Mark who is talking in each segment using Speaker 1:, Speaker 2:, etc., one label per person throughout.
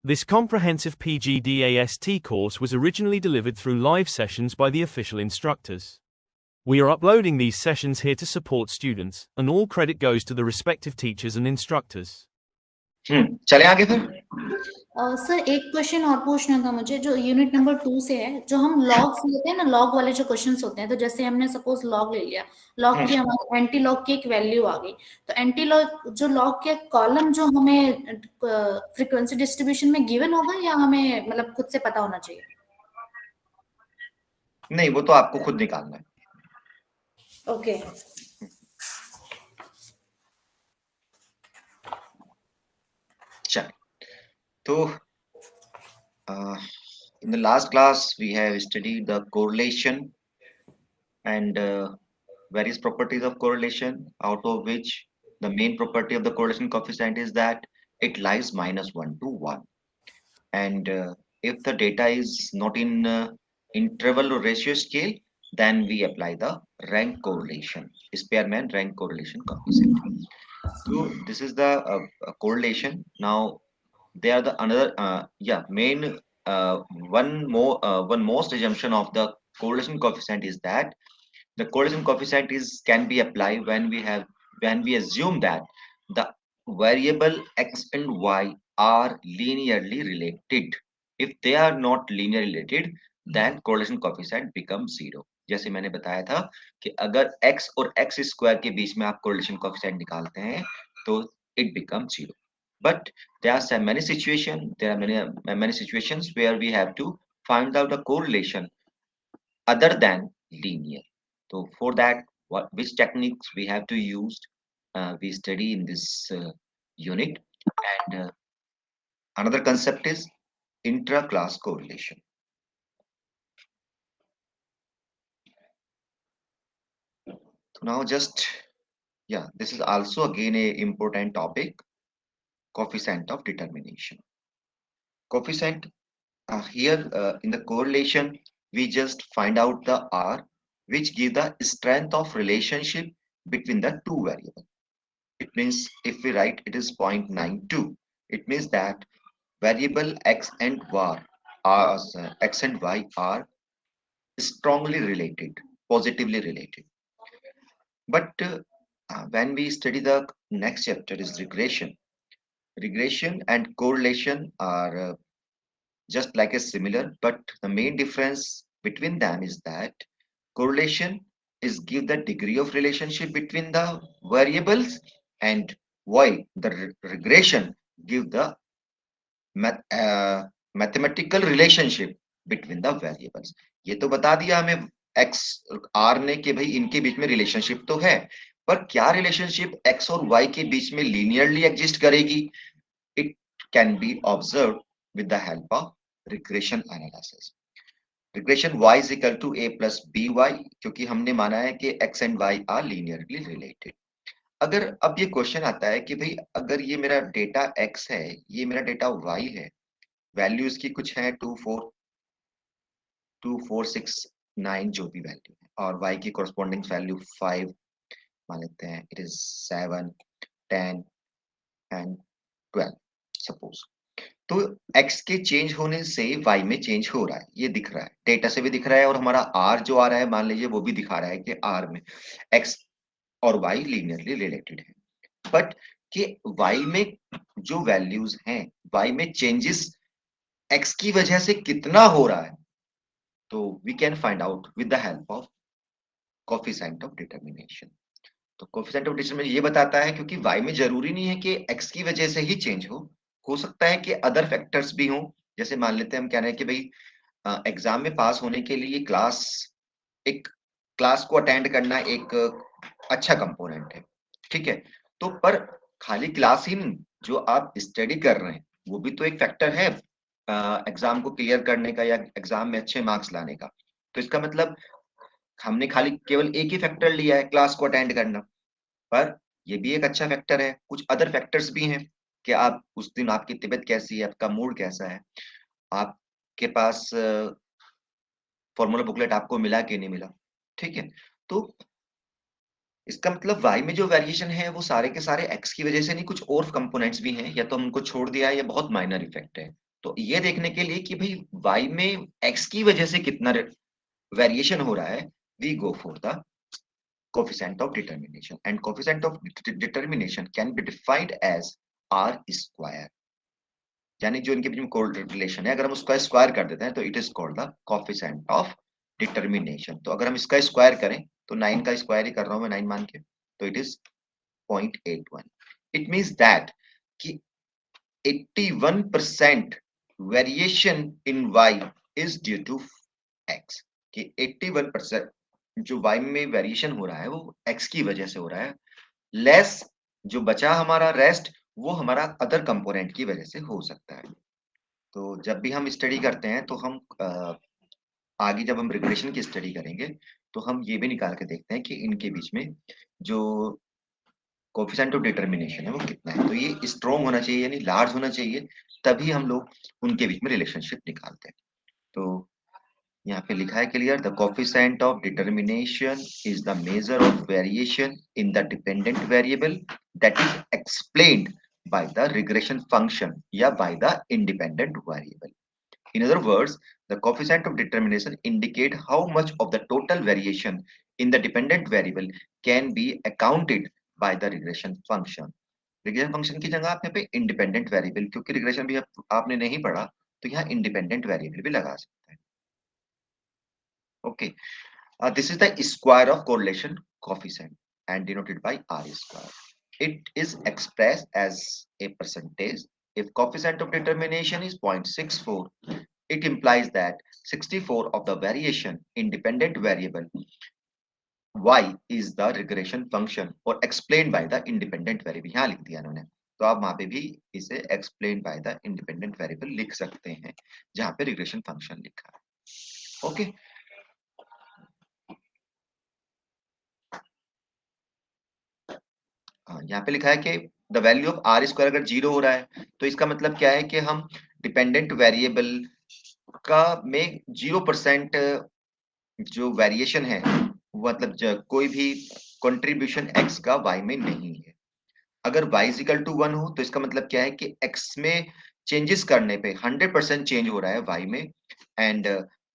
Speaker 1: This comprehensive PGDAST course was originally delivered through live sessions by the official instructors. We are uploading these sessions here to support students, and all credit goes to the respective teachers and instructors.
Speaker 2: चले आगे फिर।
Speaker 3: Sir एक question और पूछना था मुझे, जो unit number 2 से है, जो हम लॉग्स लेते हैं ना, लॉग वाले जो क्वेश्चंस होते हैं, तो जैसे हमने सपोज लॉग ले लिया, लॉग की हमारी एंटी लॉग की एक वैल्यू आ गई, तो एंटी लॉग जो लॉग के कॉलम जो हमें फ्रीक्वेंसी डिस्ट्रीब्यूशन में गिवन होगा या हमें मतलब खुद से पता होना चाहिए?
Speaker 2: नहीं, वो तो आपको खुद निकालना है।
Speaker 3: ओके।
Speaker 2: चलिए, तो in the last class we have studied the correlation and various properties of correlation, out of which the main property of the correlation coefficient is that it lies -1 to 1, and if the data is not in interval or ratio scale, then we apply the rank correlation, Spearman rank correlation coefficient. So this is the correlation. Now they are the another main one most assumption of the correlation coefficient is that the correlation coefficient can be applied when we assume that the variable x and y are linearly related. If they are not linearly related, then correlation coefficient becomes 0. जैसे मैंने बताया था कि अगर x और x square के बीच में आप correlation coefficient निकालते हैं तो it becomes 0. But there are many situations where we have to find out a correlation other than linear. So for that, which techniques we have to use, we study in this unit. And another concept is intra-class correlation. So now this is also again a important topic, coefficient of determination. Coefficient here in the correlation, we just find out the R, which give the strength of relationship between the two variables. It means if we write it is 0.92, it means that variable x and y are strongly related, positively related. But when we study the next chapter is regression and correlation are just like a similar, but the main difference between them is that correlation is give the degree of relationship between the variables, and while the regression give the mathematical relationship between the variables. ये तो बता दिया हमें x r ने कि भाई इनके बीच में रिलेशनशिप तो है, पर क्या रिलेशनशिप x और y के बीच में लीनियरली एग्जिस्ट करेगी? It can be observed with the help of regression analysis. Regression y is equal to a plus by, क्योंकि हमने माना है कि x and y are linearly related. अगर अब ये क्वेश्चन आता है कि भाई अगर ये मेरा डेटा x है, ये मेरा डेटा y है, वैल्यूज की कुछ है 246 जो भी वैल्यू है, और y की कोरस्पोंडिंग वैल्यू 5 मान लेते हैं, इट इज 7 10 एंड 12 सपोज। तो x के चेंज होने से y में चेंज हो रहा है, ये दिख रहा है, डेटा से भी दिख रहा है, और हमारा r जो आ रहा है मान लीजिए वो भी दिखा रहा है कि r में x और y लीनियरली रिलेटेड है। बट कि y में जो वैल्यूज हैं, y में चेंजेस x की वजह से कितना हो रहा है, तो we can find out with the help of coefficient of determination. तो कोएफिशिएंट ऑफ डिटरमिनेशन ये बताता है, क्योंकि y में जरूरी नहीं है कि x की वजह से ही चेंज हो सकता है कि अदर फैक्टर्स भी हों। जैसे मान लेते हैं हम कह रहे हैं कि भाई एग्जाम में पास होने के लिए क्लास को अटेंड करना एक अच्छा कंपोनेंट है, ठीक है, तो पर खाली क्लास ही नहीं, जो आप स्टडी कर रहे हैं वो भी तो एक फैक्टर है एग्जाम को क्लियर करने का या एग्जाम में अच्छे मार्क्स लाने का। तो इसका मतलब हमने खाली केवल एक ही फैक्टर लिया है, क्लास को अटेंड करना, पर ये भी एक अच्छा फैक्टर है। कुछ अदर फैक्टर्स भी हैं कि आप उस दिन आपकी तबीयत कैसी है, आपका मूड कैसा है, आपके पास फॉर्मूला बुकलेट आपको मिला कि नहीं मिला, ठीक है। तो इसका मतलब y में जो वेरिएशन है वो सारे के सारे x की वजह से नहीं, कुछ और कंपोनेंट्स भी हैं, या तो हमको छोड़ दिया है या बहुत माइनर इफेक्ट है। तो ये देखने के लिए कि भाई y में x की वजह से कितना वेरिएशन हो रहा है, we go for the coefficient of determination, and coefficient of determination can be defined as r square, यानी जो इनके बीच में कोरिलेशन है, अगर हम उसका स्क्वायर कर देते हैं तो it is called the coefficient of determination. तो अगर हम इसका स्क्वायर करें तो 9 का स्क्वायर ही कर रहा हूं मैं 9 मान के, तो it is 0.81। It means that कि 81% variation in y is due to x, कि 81% जो y में वेरिएशन हो रहा है वो x की वजह से हो रहा है, लेस जो बचा हमारा रेस्ट वो हमारा अदर कंपोनेंट की वजह से हो सकता है। तो जब भी हम स्टडी करते हैं तो हम आगे जब हम रिग्रेशन की स्टडी करेंगे तो हम ये भी निकाल के देखते हैं कि इनके बीच में जो कोएफिशिएंट ऑफ डिटरमिनेशन है वो कितना है। तो ये स्ट्रॉन्ग होना चाहिए, यानी लार्ज होना चाहिए, तभी हम लोग उनके बीच में रिलेशनशिप निकालते हैं। तो यहाँ पे लिखा है clear, the coefficient of determination is the measure of variation in the dependent variable that is explained by the regression function या by the independent variable. In other words, the coefficient of determination indicate how much of the total variation in the dependent variable can be accounted by the regression function. Regression function की जगह आप यहाँ पे independent variable, क्योंकि regression भी आपने नहीं पढ़ा तो यहाँ independent variable भी लगा सकते हैं। Okay, this is the square of correlation coefficient and denoted by R square. It is expressed as a percentage. If coefficient of determination is 0.64, it implies that 64 of the variation independent variable y is the regression function or explained by the independent variable। यहाँ लिख दिया इन्होंने, तो आप वहां पे भी इसे explained by the independent variable लिख सकते हैं जहां पे regression function लिखा है। ओके, यहाँ पे लिखा है कि the value of R square अगर 0 हो रहा है तो इसका मतलब क्या है कि हम डिपेंडेंट वेरिएबल का में 0% जो वेरिएशन है, मतलब कोई भी कंट्रीब्यूशन x का y में नहीं है। अगर y इज इक्वल टू 1 हो तो इसका मतलब क्या है कि x में चेंजेस करने पे 100% चेंज हो रहा है y में, एंड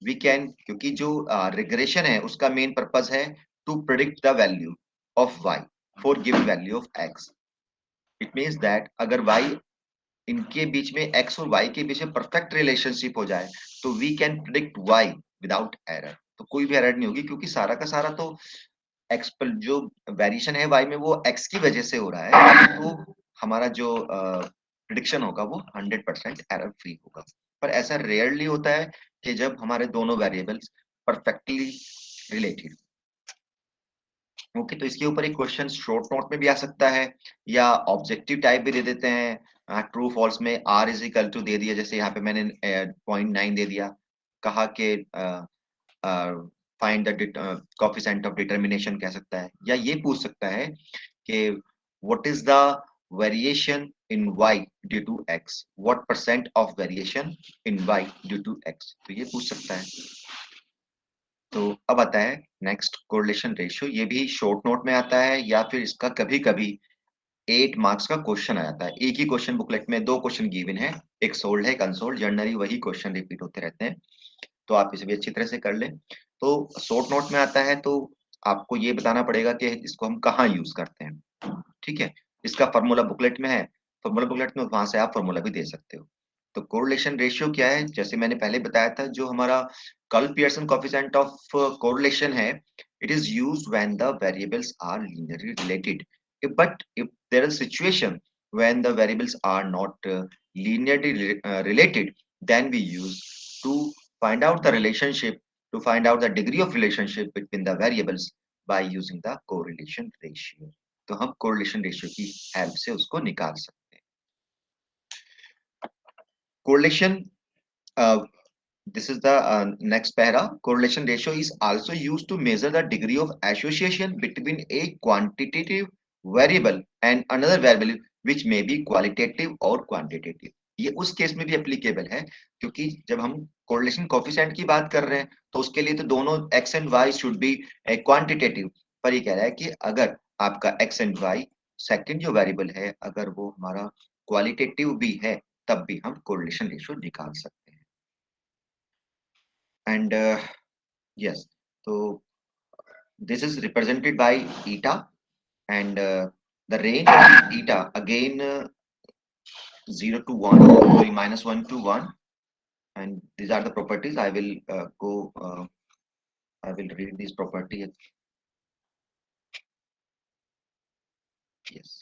Speaker 2: वी कैन, क्योंकि जो रिग्रेशन है उसका मेन पर्पस है to predict the value of y for given value of x। It means that अगर y इनके बीच में x और y के बीच में परफेक्ट रिलेशनशिप हो जाए तो we can predict y without error. तो कोई भी एरर नहीं होगी, क्योंकि सारा का सारा तो x पर जो वेरिएशन है y में वो x की वजह से हो रहा है, तो हमारा जो प्रिडिक्शन होगा वो 100% एरर फ्री होगा। पर ऐसा रेयरली होता है कि जब हमारे दोनों वेरिएबल्स परफेक्टली रिलेटेड। ओके, तो इसके ऊपर एक क्वेश्चन शॉर्ट नोट में भी आ सकता है या ऑब्जेक्टिव टाइप भी दे देते हैं। ट्रू फॉल्स में r इज इक्वल टू दे दिया, जैसे यहाँ पे मैंने 0.9 दे दिया, कहा कि find the coefficient of determination कह सकता है, या ये पूछ सकता है कि what is the variation in y due to x, what percent of variation in y due to x, तो ये पूछ सकता है। तो अब आता है नेक्स्ट कोरिलेशन रेशियो, ये भी शॉर्ट नोट में आता है या फिर इसका कभी कभी 8 मार्क्स का क्वेश्चन आ जाता है। एक ही क्वेश्चन बुकलेट में 2 क्वेश्चन गिवन है, एक सोल्ड है, कंसोल्ड, जनरली वही क्वेश्चन रिपीट होते रहते हैं, तो आप इसे भी अच्छी तरह से कर लें। तो शॉर्ट नोट में आता है तो आपको ये बताना पड़ेगा कि इसको हम कहाँ यूज करते हैं। ठीक है, इसका फॉर्मूला बुकलेट में है, फॉर्मूला बुकलेट में वहां से आप फॉर्मूला भी दे सकते हो। तो कोरिलेशन रेशियो क्या है, जैसे मैंने पहले बताया था, जो हमारा Karl Pearson coefficient of correlation है, it is used when the variables are linearly related, but if there is situation when the variables are not linearly related, then we use to find out the relationship, to find out the degree of relationship between the variables by using the correlation ratio। तो हम correlation ratio की help से उसको निकाल सकते हैं। correlation this is the next para, correlation ratio is also used to measure the degree of association between a quantitative variable and another variable which may be qualitative or quantitative। ये उस case में भी applicable है, क्योंकि जब हम correlation coefficient की बात कर रहे हैं तो उसके लिए तो दोनों x and y should be quantitative, पर ये कह रहा है कि अगर आपका x एंड y सेकंड जो वेरिएबल है अगर वो हमारा क्वालिटेटिव भी है तब भी हम कोरिलेशन रेशियो निकाल सकते हैं। एंड यस, तो this is represented by eta, and the range of eta again 0 to 1, sorry, -1 to 1, and these are the properties. I will I will read these properties. Yes,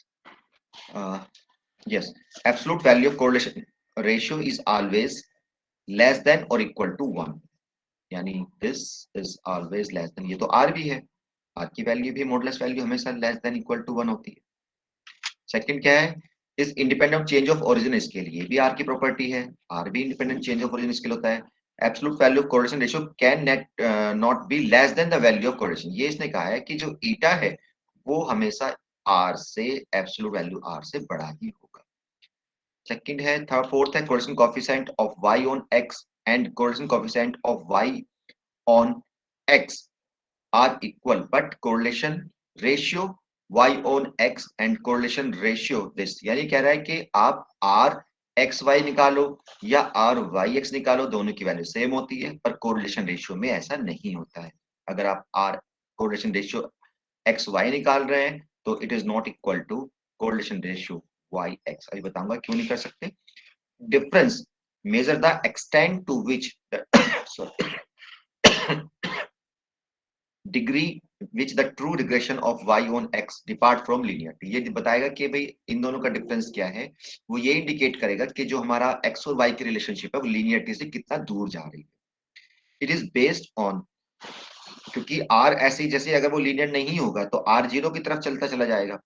Speaker 2: yes, absolute value of correlation ratio is always less than or equal to 1, यानी this is always less than, ये तो r भी है, r की value भी modulus value हमेशा less than equal to 1 होती है। सेकंड क्या है, इस इंडिपेंडेंट चेंज ऑफ ओरिजिन इसके लिए भी आर की प्रॉपर्टी है, आर भी इंडिपेंडेंट चेंज ऑफ ओरिजिन इसके लिए होता है। Absolute value of correlation ratio can not be less then the value of correlation, ये इसने कहा है कि जो ईटा है वो हमेशा आर से, एब्सोल्यूट वैल्यू आर से बड़ा ही होगा। सेकंड है, थर्ड फोर्थ है, correlation coefficient of y on x and correlation coefficient of y on x are equal, but correlation ratio y on x and correlation ratio this, यानी कह रहा है कि आप r x y निकालो या r y x निकालो, दोनों की वैल्यू सेम होती है, पर कोरिलेशन रेशियो में ऐसा नहीं होता है। अगर आप r correlation ratio x y निकाल रहे हैं तो it is not equal to correlation ratio y x। अभी बताऊंगा क्यों नहीं कर सकते। Difference measure the extent to which degree which the true regression of y on x depart from linearity, ये बताएगा कि भाई इन दोनों का डिफरेंस क्या है, वो ये इंडिकेट करेगा कि जो हमारा x और y की रिलेशनशिप है वो लीनियरिटी से कितना दूर जा रही है। इट इज बेस्ड ऑन, क्योंकि r ऐसे जैसे अगर वो लीनियर नहीं होगा तो r 0 की तरफ चलता चला जाएगा,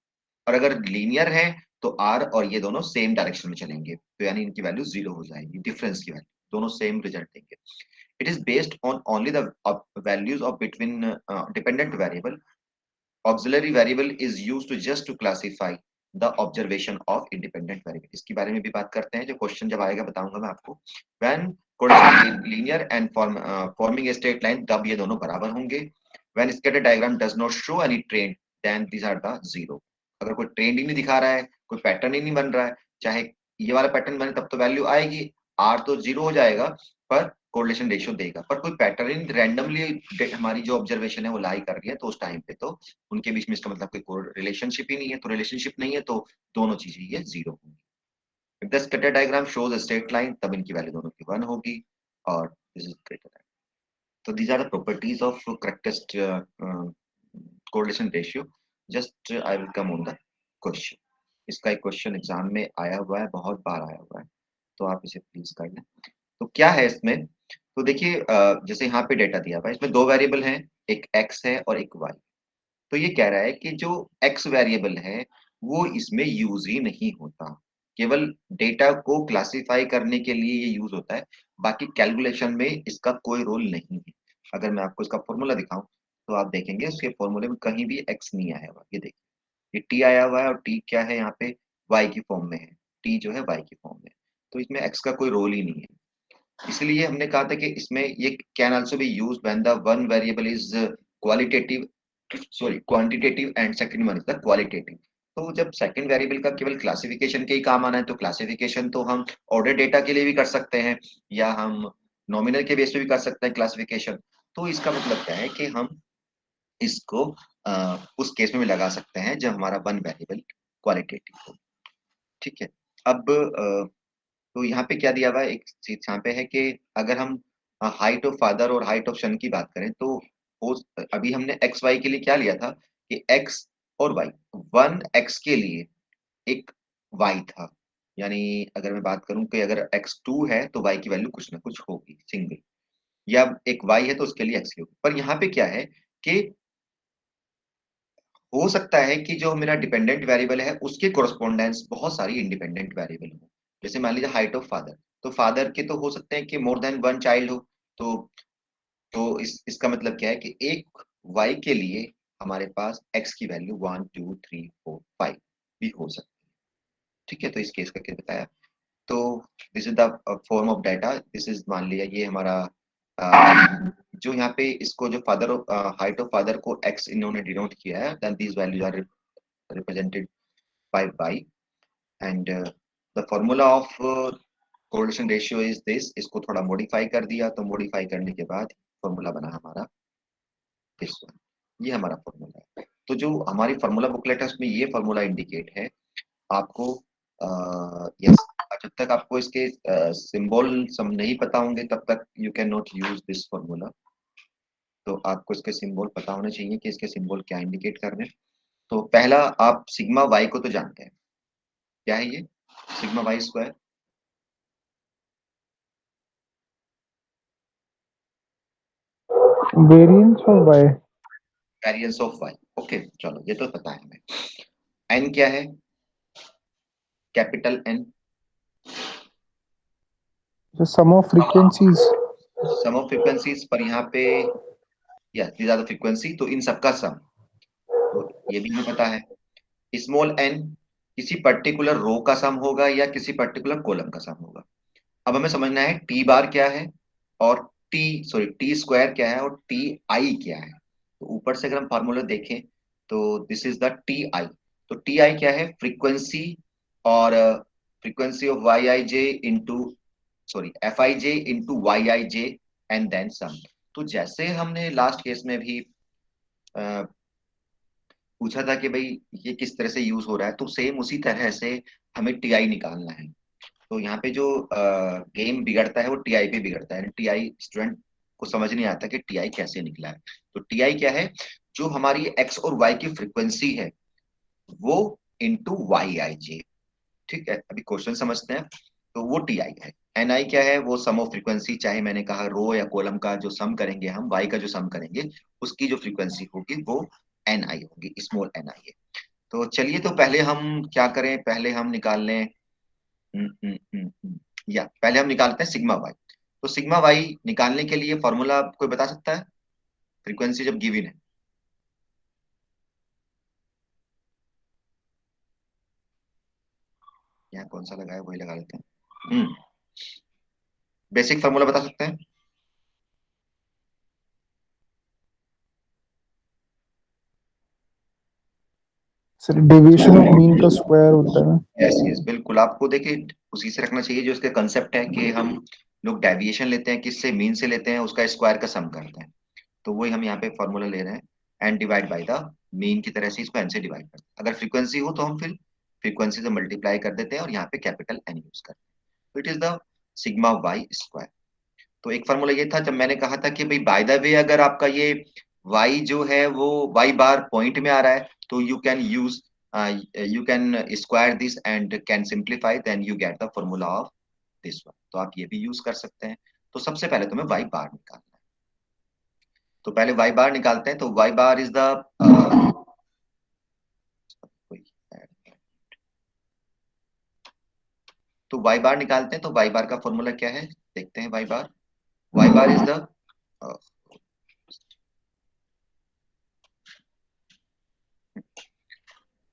Speaker 2: और अगर लीनियर है तो r और ये दोनों सेम डायरेक्शन में चलेंगे, तो यानी इनकी वैल्यू 0 हो जाएगी, डिफरेंस की वैल्यू दोनों सेम रिजल्ट देंगे। It is based on only the values of between dependent variable. Auxiliary variable is used to just to classify the observation of independent variable. इसके बारे में भी बात करते हैं, जो क्वेश्चन जब आएगा बताऊंगा मैं आपको। When correlation linear and forming a straight line, तब ये दोनों बराबर होंगे। When scatter diagram does not show any trend, then these are the zero. अगर कोई ट्रेंड ही नहीं दिखा रहा है, कोई पैटर्न ही नहीं बन रहा है, चाहे ये वाला पैटर्न बने तब तो वैल्यू आएगी, r तो 0 हो जाएगा, पर कोरिलेशन रेशियो देगा, पर कोई पैटर्न रैंडमली हमारी जो ऑब्जर्वेशन है वो लाई कर रही है, तो उस टाइम पे तो उनके बीच में इसका मतलब कोई रिलेशनशिप ही नहीं है, तो रिलेशनशिप नहीं है तो दोनों चीजें ये 0 होंगी। If the scatter diagram shows a straight line, तब इनकी वैल्यू दोनों की 1 होगी, और दिस इज ग्रेटर देन। तो these are the properties of correctest correlation ratio. Just I will come on the question. इसका एक क्वेश्चन एग्जाम में आया हुआ है, बहुत बार आया हुआ है, तो आप इसे प्लीज कर लें। तो क्या है इसमें, तो देखिए जैसे यहाँ पे डेटा दिया हुआ है, इसमें दो वेरिएबल हैं, एक x है और एक y। तो ये कह रहा है कि जो x वेरिएबल है वो इसमें यूज ही नहीं होता, केवल डेटा को क्लासिफाई करने के लिए ये यूज होता है, बाकी कैलकुलेशन में इसका कोई रोल नहीं है। अगर मैं आपको इसका फॉर्मूला दिखाऊं तो आप देखेंगे उसके फॉर्मूले में कहीं भी x नहीं आया हुआ, ये देखिए, ये t आया हुआ है, और t क्या है यहाँ पे, y की फॉर्म में है, t जो है y की फॉर्म में, तो इसमें x का कोई रोल ही नहीं है। इसलिए हमने कहा था कि इसमें ये can also be used when the one variable is qualitative, sorry quantitative, and second one is the qualitative. तो जब सेकंड वेरिएबल का केवल क्लासिफिकेशन के ही काम आना है, तो क्लासिफिकेशन तो हम ऑर्डर डेटा के लिए भी कर सकते हैं, या हम नॉमिनल के बेस पे भी कर सकते हैं क्लासिफिकेशन। तो इसका मतलब क्या है कि हम इसको उस केस में भी लगा सकते हैं जब हमारा वन वेरिएबल क्वालिटेटिव हो। ठीक है, अब तो यहाँ पे क्या दिया हुआ है, एक चीज यहाँ पे है कि अगर हम हाइट ऑफ फादर और हाइट ऑफ सन की बात करें, तो अभी हमने एक्स वाई के लिए क्या लिया था कि एक्स और वाई, वन एक्स के लिए एक वाई था, यानी अगर मैं बात करूं कि अगर एक्स 2 है तो वाई की वैल्यू कुछ ना कुछ होगी सिंगल, या एक वाई है तो उसके लिए एक्स की होगी। पर यहाँ पे क्या है कि हो सकता है कि जो मेरा डिपेंडेंट वेरिएबल है उसके कोरस्पोंडेंस बहुत सारी इंडिपेंडेंट वेरिएबल हो। जैसे मान लीजिए हाइट ऑफ फादर, तो फादर के तो हो सकते हैं कि मोर देन वन चाइल्ड हो, तो इसका मतलब क्या है कि एक y के लिए हमारे पास x की वैल्यू 1 2 3 4 5 भी हो सकती है। ठीक है, तो इस केस का क्या बताया, तो this is the form of data, this is, मान लिया ये हमारा जो यहाँ पे इसको जो फादर हाइट ऑफ फादर को x इन्होंने डिनोट किया है, then these values are represented by y, and the formula of correlation ratio is this, इसको थोड़ा मॉडिफाई कर दिया, तो मॉडिफाई करने के बाद फॉर्मूला बना हमारा दिस वन, ये हमारा फॉर्मूला है। तो जो हमारी फॉर्मूला बुकलेट है उसमें ये फॉर्मूला इंडिकेट है आपको। यस, जब तक आपको इसके सिंबल सब नहीं पता होंगे तब तक you can not use this formula. तो आपको इसके सिंबल पता होने चाहिए कि इसके सिंबल क्या इंडिकेट कर रहे हैं। तो पहला, आप सिग्मा वाई को तो जानते हैं, क्या है ये? Sigma Y square.
Speaker 4: Variance of Y.
Speaker 2: Variance of Y, okay, चलो ये तो पता है हमें। एन क्या है? Capital N.
Speaker 4: The sum of frequencies.
Speaker 2: Sum of frequencies, पर यहाँ पे या दीज आर द फ्रीक्वेंसी, तो इन सबका सम, तो ये भी हमें पता है। स्मॉल एन किसी पर्टिकुलर रो का सम होगा या किसी पर्टिकुलर कॉलम का सम होगा। अब हमें समझना है टी बार क्या है और टी स्क्वायर क्या है और टी आई क्या है। तो ऊपर से अगर हम फार्मूला देखें तो this is the T I. तो टी आई क्या है? फ्रीक्वेंसी, और frequency of Y I J into F I J into Y I J and then sum. तो जैसे हमने लास्ट केस में भी पूछा था कि भाई ये किस तरह से यूज हो रहा है, तो सेम उसी तरह से हमें टी आई निकालना है। तो यहाँ पे जो गेम बिगड़ता है वो टीआई पे बिगड़ता है। टीआई स्टूडेंट को समझ नहीं आता कि टीआई कैसे निकला है। तो टीआई क्या है? जो हमारी एक्स और वाई की फ्रीक्वेंसी है वो इंटू वाई आई जे। ठीक है, अभी क्वेश्चन समझते हैं। तो वो टीआई है। एन आई क्या है? वो सम ऑफ फ्रीक्वेंसी, चाहे मैंने कहा रो या कॉलम का जो सम करेंगे हम, वाई का जो सम करेंगे उसकी जो फ्रीक्वेंसी होगी वो एन आई होगी, स्मॉल एन आई है। तो चलिए, तो पहले हम क्या करें, पहले हम निकाल लें या पहले हम निकालते हैं सिग्मा वाई। तो सिग्मा वाई निकालने के लिए फॉर्मूला कोई बता सकता है? फ्रीक्वेंसी जब गिवन है, यहाँ कौन सा लगा है वही लगा लेते हैं। बेसिक फॉर्मूला बता सकते हैं?
Speaker 4: सर डेविएशन ऑफ मीन का स्क्वायर होता है ना।
Speaker 2: यस यस, बिल्कुल, आपको देखिए उसी से रखना चाहिए। जो इसका कंसेप्ट है कि हम लोग डेविएशन लेते हैं, किससे? मीन से लेते हैं, उसका स्क्वायर का सम करते हैं। तो वही हम यहाँ पे फॉर्मूला ले रहे हैं, N divide by the mean की तरह से इसको एन से डिवाइड करते हैं। अगर फ्रीक्वेंसी हो तो हम फिर फ्रीक्वेंसी से मल्टीप्लाई कर देते हैं और यहाँ पे कैपिटल एन यूज करते हैं। तो it is the sigma Y square. तो एक फॉर्मूला ये था जब मैंने कहा था कि भाई बाय द वे अगर आपका ये y जो है वो y बार पॉइंट में आ रहा है तो you can square this and can simplify, then you get the formula of this one. तो आप ये भी यूज कर सकते हैं। तो सबसे पहले तुम्हें y बार निकालना है। तो पहले y बार निकालते हैं। तो y बार इज द तो y बार निकालते हैं। तो y बार का फॉर्मूला क्या है देखते हैं। y bar is the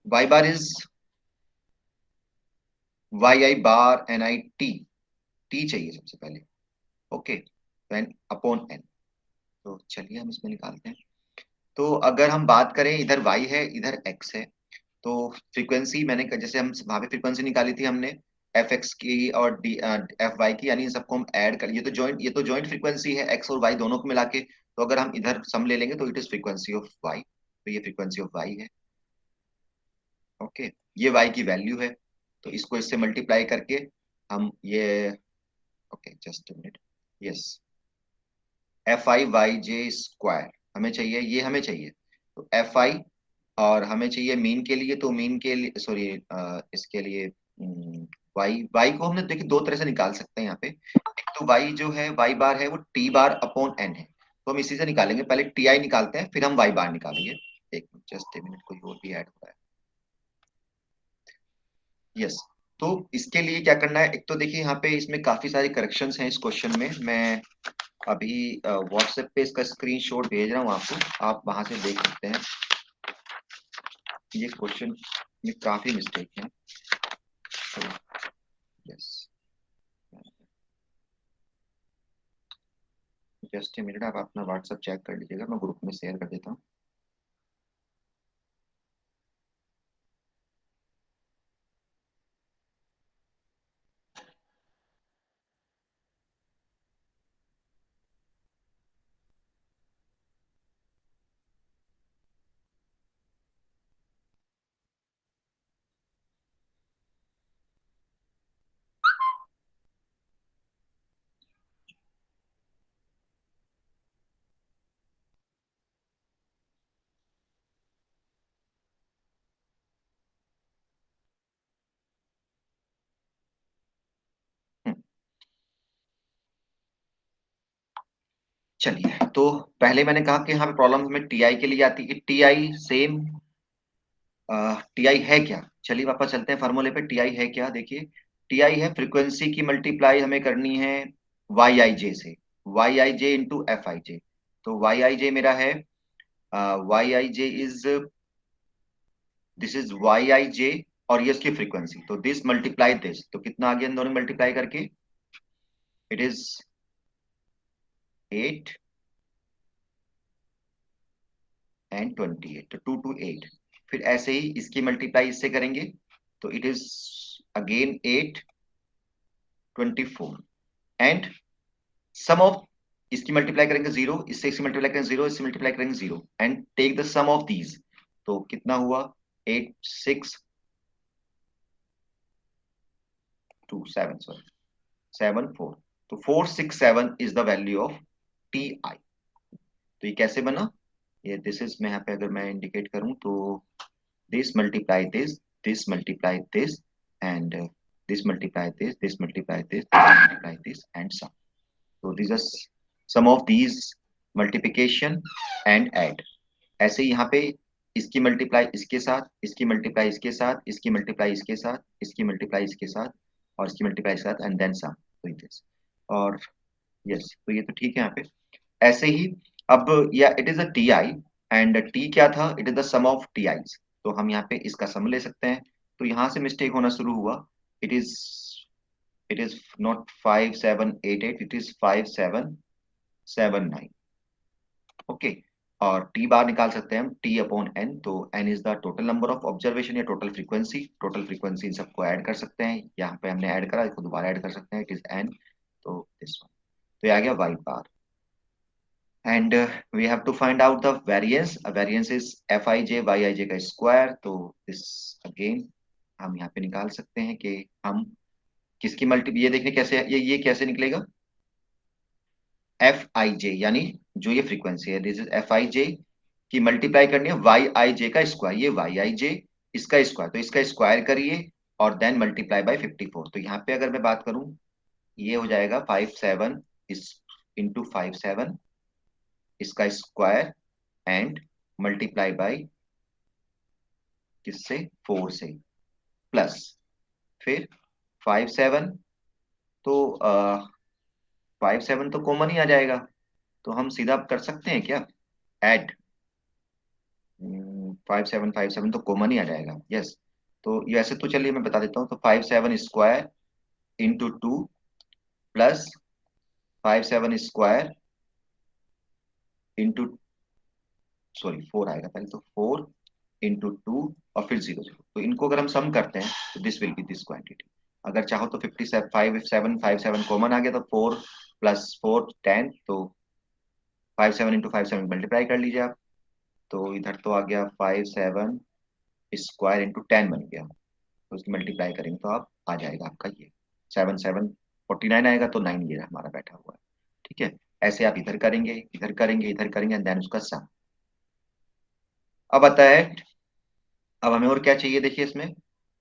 Speaker 2: y bar is Y I bar N I T. T चाहिए सबसे पहले, ओके, एन अपॉन एन। तो चलिए हम इसमें निकालते हैं। तो अगर हम बात करें, इधर y है इधर x है। तो फ्रीक्वेंसी मैंने जैसे हम वहां पे फ्रीक्वेंसी निकाली थी हमने एफ एक्स की और डी एफ वाई की, यानी इन सबको हम ऐड कर, ये तो जॉइंट फ्रीक्वेंसी है एक्स और वाई दोनों को मिला के। तो अगर हम इधर सम ले लेंगे तो it is frequency of Y. तो ये फ्रीक्वेंसी ऑफ वाई है, ओके। ये वाई की वैल्यू है, तो इसको इससे मल्टीप्लाई करके हम ये, okay just minute, yes, F I Y J square हमें चाहिए, ये हमें चाहिए। तो एफ आई, और हमें चाहिए मीन के लिए, तो मीन के लिए इसके लिए वाई वाई को हमने देखिए दो तरह से निकाल सकते हैं यहाँ पे। एक तो वाई जो है वाई बार है वो टी बार अपॉन एन है, तो हम इसी से निकालेंगे। पहले टी आई निकालते हैं फिर हम वाई बार निकालेंगे। एक मिनट, जस्ट ए मिनट, कोई और भी ऐड हो रहा है। यस, तो इसके लिए क्या करना है, एक तो देखिए यहाँ पे इसमें काफी सारे करेक्शंस हैं इस क्वेश्चन में। मैं अभी व्हाट्सएप पे इसका स्क्रीनशॉट भेज रहा हूँ आपको, आप वहां से देख सकते हैं। ये क्वेश्चन में काफी मिस्टेक है। यस, जस्ट ए मिनट, आप अपना व्हाट्सएप चेक कर लीजिएगा, मैं ग्रुप में शेयर कर देता हूँ। चलिए, तो पहले मैंने कहा कि यहाँ पे प्रॉब्लम में टीआई के लिए आती है। टीआई सेम, टीआई है क्या? चलिए वापस चलते हैं फार्मूले पे। टीआई है क्या? देखिए, टीआई है फ्रीक्वेंसी की मल्टीप्लाई हमें करनी है वाई आई जे से, Y I J into F I J. तो वाई आई जे मेरा है, Y I J is, this is Y I J, और ये इसकी फ्रीक्वेंसी, तो दिस मल्टीप्लाई दिस, तो कितना आ गया इन दोनों मल्टीप्लाई करके? इट इज 8 एंड 28, तो 2 to 8। फिर ऐसे ही इसकी मल्टीप्लाई इससे करेंगे, तो it is again 8, 24 and sum of, इसकी मल्टीप्लाई करेंगे 0, इससे इसकी मल्टीप्लाई करेंगे 0, इससे मल्टीप्लाई करेंगे 0 and take the sum of these. तो कितना हुआ? 8 6 2 7, सॉरी 7 4, तो 4 6 7 is the value of T I. तो ये कैसे बना? ये दिस इज, मैं यहाँ पे अगर मैं इंडिकेट करूं तो this multiply this multiply this, and this multiply this multiply this multiply this, and sum. So these are some of these multiplication and add। ऐसे ही यहाँ पे इसकी मल्टीप्लाई इसके साथ, इसकी मल्टीप्लाई इसके साथ, इसकी मल्टीप्लाई इसके साथ, इसकी मल्टीप्लाई इसके साथ, और इसकी मल्टीप्लाई इसके साथ, एंड देन सम। तो दिस, और यस, तो ये तो ठीक है यहाँ पे। ऐसे ही अब, या it is a T I, and T क्या था? It is the sum of T I's. तो हम यहाँ पे इसका सम ले सकते हैं। तो यहाँ से मिस्टेक होना शुरू हुआ। It is, it is not 5 7 8 8, it is 5 7 7 9। Okay, और टी बार निकाल सकते हैं हम, टी अपॉन एन। तो N is the total number of observation या टोटल फ्रीक्वेंसी। टोटल फ्रीक्वेंसी इन सबको ऐड कर सकते हैं, यहाँ पे हमने ऐड करा, इसको दोबारा ऐड कर सकते हैं, इट इज एन। तो दिस वन, तो ये आ गया Y bar. And we have to find out the variance. Variance is Fij Yij का स्क्वायर। तो this again हम यहाँ पे निकाल सकते हैं कि हम किसकी मल्टी, ये देखने कैसे, ये कैसे निकलेगा? Fij, यानी जो ये फ्रीक्वेंसी है, दिस इज Fij की मल्टीप्लाई करनी है Yij का स्क्वायर। ये Yij इसका स्क्वायर, तो इसका स्क्वायर करिए और देन मल्टीप्लाई बाय 54। तो यहाँ पे अगर मैं बात करूं, ये हो जाएगा 5 7 इस इंटू 5 7 इसका स्क्वायर एंड मल्टीप्लाई बाय किससे? 4 से, प्लस फिर 5 7, तो 5 7 तो कॉमन ही आ जाएगा, तो हम सीधा कर सकते हैं क्या? ऐड 5 7 तो कॉमन ही आ जाएगा, यस। तो ये ऐसे, तो चलिए मैं बता देता हूँ। तो 5 7 square into 2 plus 5 7 square into, sorry 4 आएगा पहले, तो 4 इंटू 2 और फिर 0 0। तो इनको अगर हम सम करते हैं तो this will be this quantity. अगर चाहो तो 57 5 7 5 7 कॉमन आ गया, तो 4 प्लस 4 10, तो 5 7 इंटू 5 7 मल्टीप्लाई कर लीजिए आप। तो इधर तो आ गया 5 7 स्क्वायर इंटू 10 बन गया, तो उसकी मल्टीप्लाई करेंगे तो आप आ जाएगा आपका ये 7 7 49 आएगा, तो 9 ये हमारा बैठा हुआ है। ठीक है, ऐसे आप इधर करेंगे, इधर करेंगे, इधर करेंगे, एंड देन उसका सम। अब आता है, अब हमें और क्या चाहिए? देखिए इसमें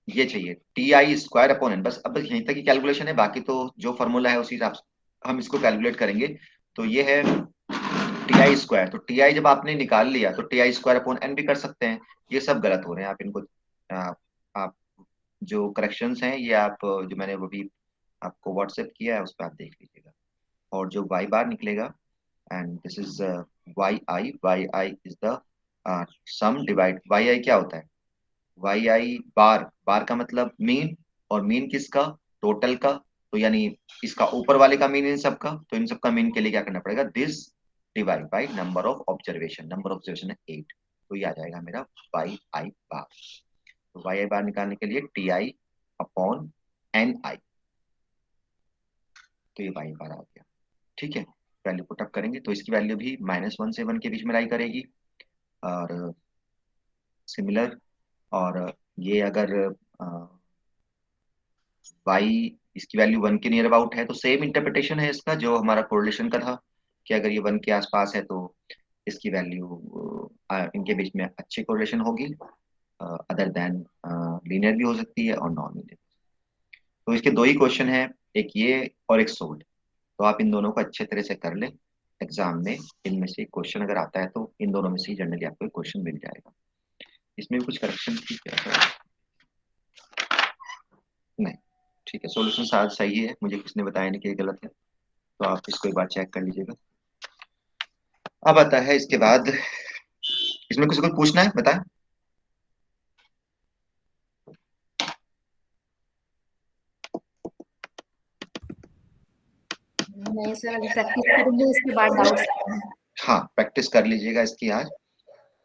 Speaker 2: ये चाहिए T I square upon N. बस अब यहीं तक की कैलकुलेशन है, बाकी तो जो फॉर्मूला है उसी हिसाब से हम इसको कैलकुलेट करेंगे। तो ये है टी आई स्क्वायर। तो टी आई जब आपने निकाल लिया तो T I square upon N भी कर सकते हैं। ये सब गलत हो रहे हैं, आप इनको आप जो करेक्शंस हैं ये आप जो मैंने वो भी आपको व्हाट्सएप किया है उस पर आप देख लीजिएगा। और जो वाई बार निकलेगा, and this is Y I is the sum divide, Y I क्या होता है? वाई आई बार, बार का मतलब मीन, और मीन किसका? टोटल का। तो यानी इसका ऊपर वाले का मीन इन सब का, तो इन सब का मीन के लिए क्या करना पड़ेगा? This divide by number of observation. Number of observation है 8, तो ये आ जाएगा मेरा वाई आई बार। तो वाई आई बार निकालने के लिए टी आई अपॉन एन आई, तो ये वाई बार आ गया। ठीक है, वैल्यू पुट अप करेंगे तो इसकी वैल्यू भी -1 से 1 के बीच में लाई करेगी, और सिमिलर। और ये अगर y इसकी वैल्यू 1 के नियर अबाउट है, तो सेम इंटरप्रिटेशन है इसका जो हमारा कोरिलेशन का था, कि अगर ये 1 के आसपास है तो इसकी वैल्यू इनके बीच में अच्छी कोरिलेशन होगी, अदर देन लीनियर भी हो सकती है और नॉन लीनियर। तो इसके दो ही क्वेश्चन है, एक ये और एक सोल्ड। तो आप इन दोनों को अच्छे तरह से कर लें, एग्जाम में इनमें से क्वेश्चन अगर आता है तो इन दोनों में से जनरली आपको क्वेश्चन मिल जाएगा। इसमें भी कुछ करेक्शन थी क्या? नहीं, ठीक है, सॉल्यूशन शायद सही है, मुझे किसने बताया नहीं कि ये गलत है, तो आप इसको एक बार चेक कर लीजिएगा। अब आता है इसके बाद, इसमें किसी को पूछना है बताएं।
Speaker 3: नहीं सर, अभी प्रैक्टिस करेंगे उसके बाद डाउट्स।
Speaker 2: हाँ, प्रैक्टिस कर लीजिएगा इसकी आज,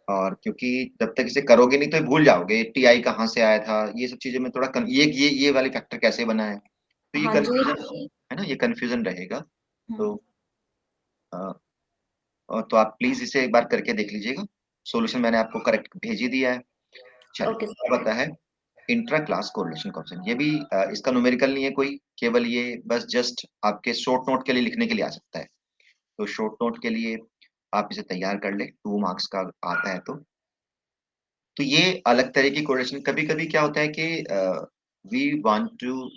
Speaker 2: और क्योंकि जब तक इसे करोगे नहीं तो भूल जाओगे टीआई कहाँ से आया था, ये सब चीजें में थोड़ा ये वाले फैक्टर कैसे बना है, तो ये
Speaker 3: हाँ
Speaker 2: कंफ्यूजन है ना, ये कंफ्यूजन रहेगा। तो अ, तो आप प्लीज इसे एक बार करके देख लीजिएगा। सॉल्यूशन मैंने आपको करेक्ट भेज ही दिया है।
Speaker 3: ओके
Speaker 2: चलिए, अब आता है इंट्रा क्लास कोरिलेशन क्वेश्चन। ये भी इसका न्यूमेरिकल नहीं है कोई, केवल ये बस जस्ट आपके शॉर्ट नोट के लिए लिखने के लिए आ सकता है। तो शॉर्ट नोट के लिए आप इसे तैयार कर ले, 2 मार्क्स का आता है। तो ये अलग तरह की कोरिलेशन, कभी कभी क्या होता है कि we want to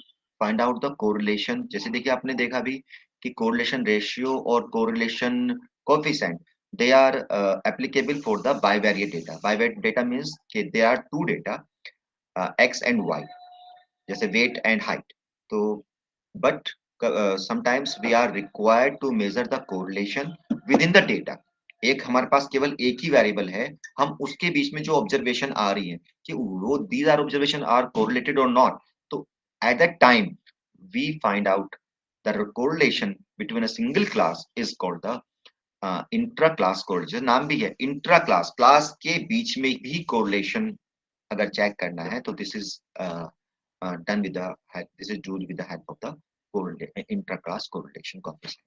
Speaker 2: find out the correlation. जैसे देखिए, आपने देखा भी कि कोरिलेशन रेशियो और correlation coefficient, they are applicable for the bivariate data. Bivariate data means कि they are two data, X and Y, जैसे वेट एंड हाइट। तो but sometimes we are required to measure the correlation within the data। एक हमारे पास केवल एक ही variable है, हम उसके बीच में जो ऑब्जर्वेशन आ रही है कि वो these are observation are correlated और नॉट, तो at that time we find out the correlation between a single class is called the intra class correlation. नाम भी है इंट्रा क्लास, क्लास के बीच में भी कोरिलेशन अगर चेक करना है तो this is done with the this is done with the help of the intra-class correlation coefficient।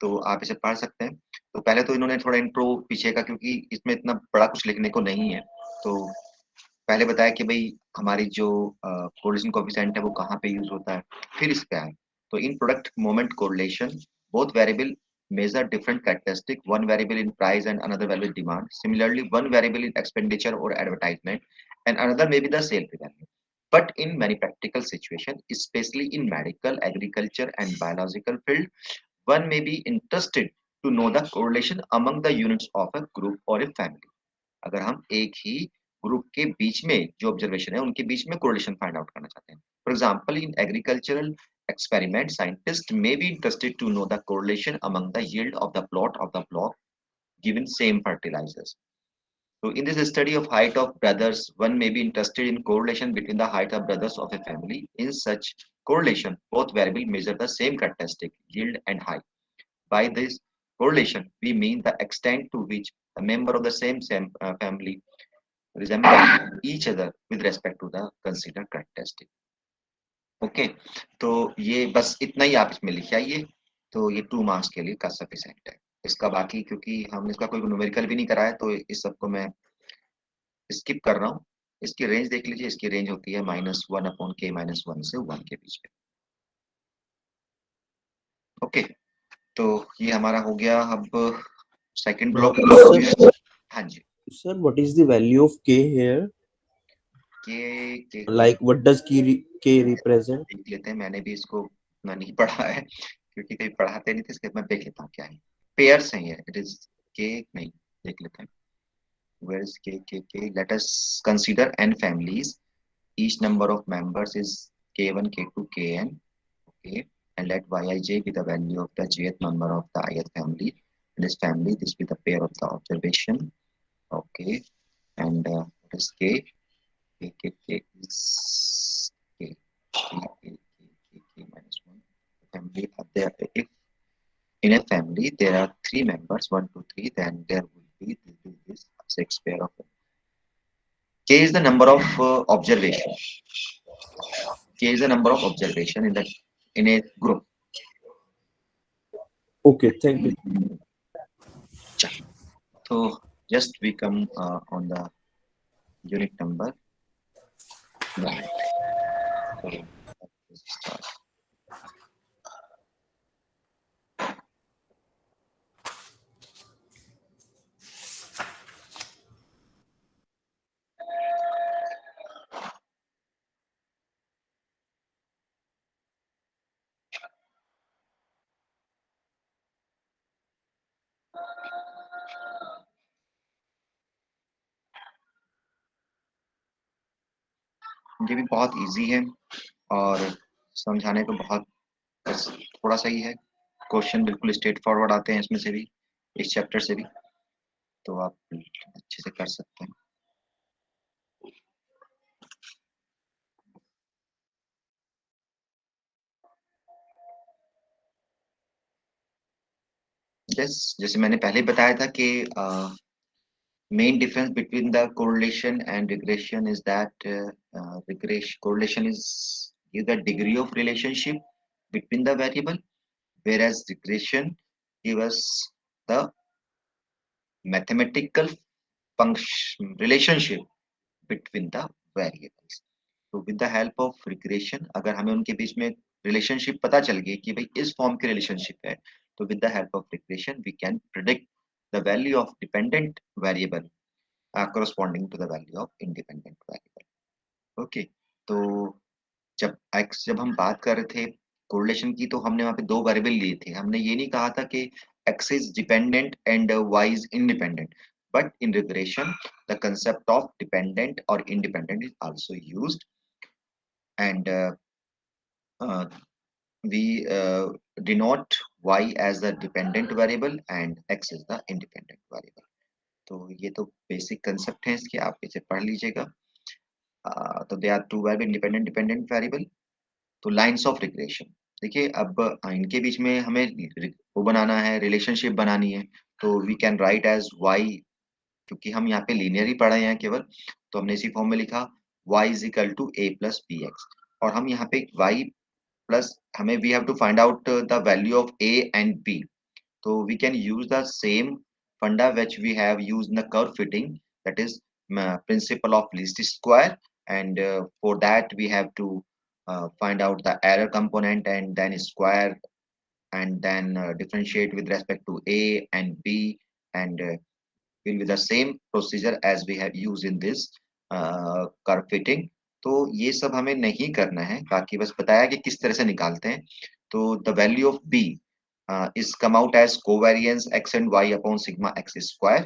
Speaker 2: तो आप इसे पढ़ सकते हैं। तो पहले तो इन्होंने थोड़ा इंट्रो पीछे का, क्योंकि इसमें इतना बड़ा कुछ लिखने को नहीं है, तो पहले बताया कि भाई हमारी जो कोरिलेशन कोएफिशिएंट है वो कहाँ पे यूज होता है, फिर इस पे आए। तो in product moment correlation both variable measure different characteristic, one variable in price and another variable demand. Similarly, one variable in expenditure or advertisement and another may be the sale value. But in many practical situations, especially in medical, agriculture and biological field, one may be interested to know the correlation among the units of a group or a family। अगर हम एक ही group के बीच में जो observation है उनके बीच में correlation find out करना चाहते हैं। For example, in agricultural experiment, scientists may be interested to know the correlation among the yield of the plot of the block given same fertilizers. So in this study of height of brothers, one may be interested in correlation between the height of brothers of a family. In such correlation, both variables measure the same characteristic, yield and height. By this correlation, we mean the extent to which a member of the same family resemble each other with respect to the considered characteristic। Okay, तो ये बस इतना ही आप इसमें लिख आइए, तो ये 2 मार्क्स के लिए का सफिशिएंट है। इसका बाकी क्योंकि हमने इसका कोई न्यूमेरिकल भी नहीं कराया, तो इस सबको मैं स्किप कर रहा हूँ। इसकी रेंज देख लीजिए, इसकी रेंज होती है -1/k-1 से 1 के बीच में। ओके, तो ये हमारा हो गया। अब सेकंड ब्लॉक
Speaker 5: Sir,
Speaker 2: हाँ जी,
Speaker 5: sir, what is the value of K here?
Speaker 2: के
Speaker 5: Like, what does K represent?
Speaker 2: देख लेते हैं, मैंने भी इसको उतना नहीं पढ़ा है क्योंकि कहीं पढ़ाते नहीं थे, इसके मैं देख लेता हूँ क्या है। पेयर्स हैं ये, इट इज के नहीं, देख लेते हैं। Where is K? Let us consider n families. Each number of members is K1, K2, Kn. Okay, and let Yij be the value of the jth member of the ith family. In this family, this be the pair of the observation. Okay, and what is K? K is K minus 1. Family there. If in a family there are 3 members, 1, 2, 3, then there will be this 6 pair of. K is the number of observation. K is the number of observation in a group.
Speaker 5: Okay, thank you.
Speaker 2: So just we come on the unit number 9. So let's start. ये भी बहुत easy है और समझाने को बहुत बस थोड़ा सा ही है। क्वेश्चन बिल्कुल स्ट्रेट फॉरवर्ड आते हैं इसमें से भी, इस चैप्टर से भी, तो आप अच्छे से कर सकते हैं। जैसे मैंने पहले बताया था कि main difference between the correlation and regression is that correlation is the degree of relationship between the variable, whereas regression gives us the mathematical function relationship between the variables. तो with the help of regression, अगर हमें उनके बीच में relationship पता चल गई कि भाई इस फॉर्म की रिलेशनशिप है, तो with the help of regression we can predict the value of dependent variable corresponding to the value of independent variable. Okay, तो जब हम बात कर रहे थे कोरिलेशन की, तो हमने वहां पे दो वेरिएबल लिए थे। हमने ये नहीं कहा था कि x is dependent and y is independent, but in regression the concept of dependent or independent is also used, and we denote y as the dependent variable and x is the independent variable. तो ये तो basic concept है इसके, आप इसे पढ़ लीजिएगा। तो they are two variable independent dependent variable. तो लाइंस ऑफ रिग्रेशन, देखिए अब इनके बीच में हमें वो बनाना है, रिलेशनशिप बनानी है। तो we can write as y, क्योंकि हम यहाँ पे लीनियर ही पढ़े हैं केवल, तो हमने इसी फॉर्म में लिखा y is equal to a plus B X. और हम यहाँ पे y प्लस हमें we have to find out the value of a and b। तो we can use the same funda which we have used in the curve fitting, that is principle of least square, and for that we have to find out the error component and then square, and then differentiate with respect to a and b, and will be the same procedure as we have used in this curve fitting. तो ये सब हमें नहीं करना है, बाकी बस बताया कि किस तरह से निकालते हैं। तो the value of b is come out as covariance x and y upon sigma x square,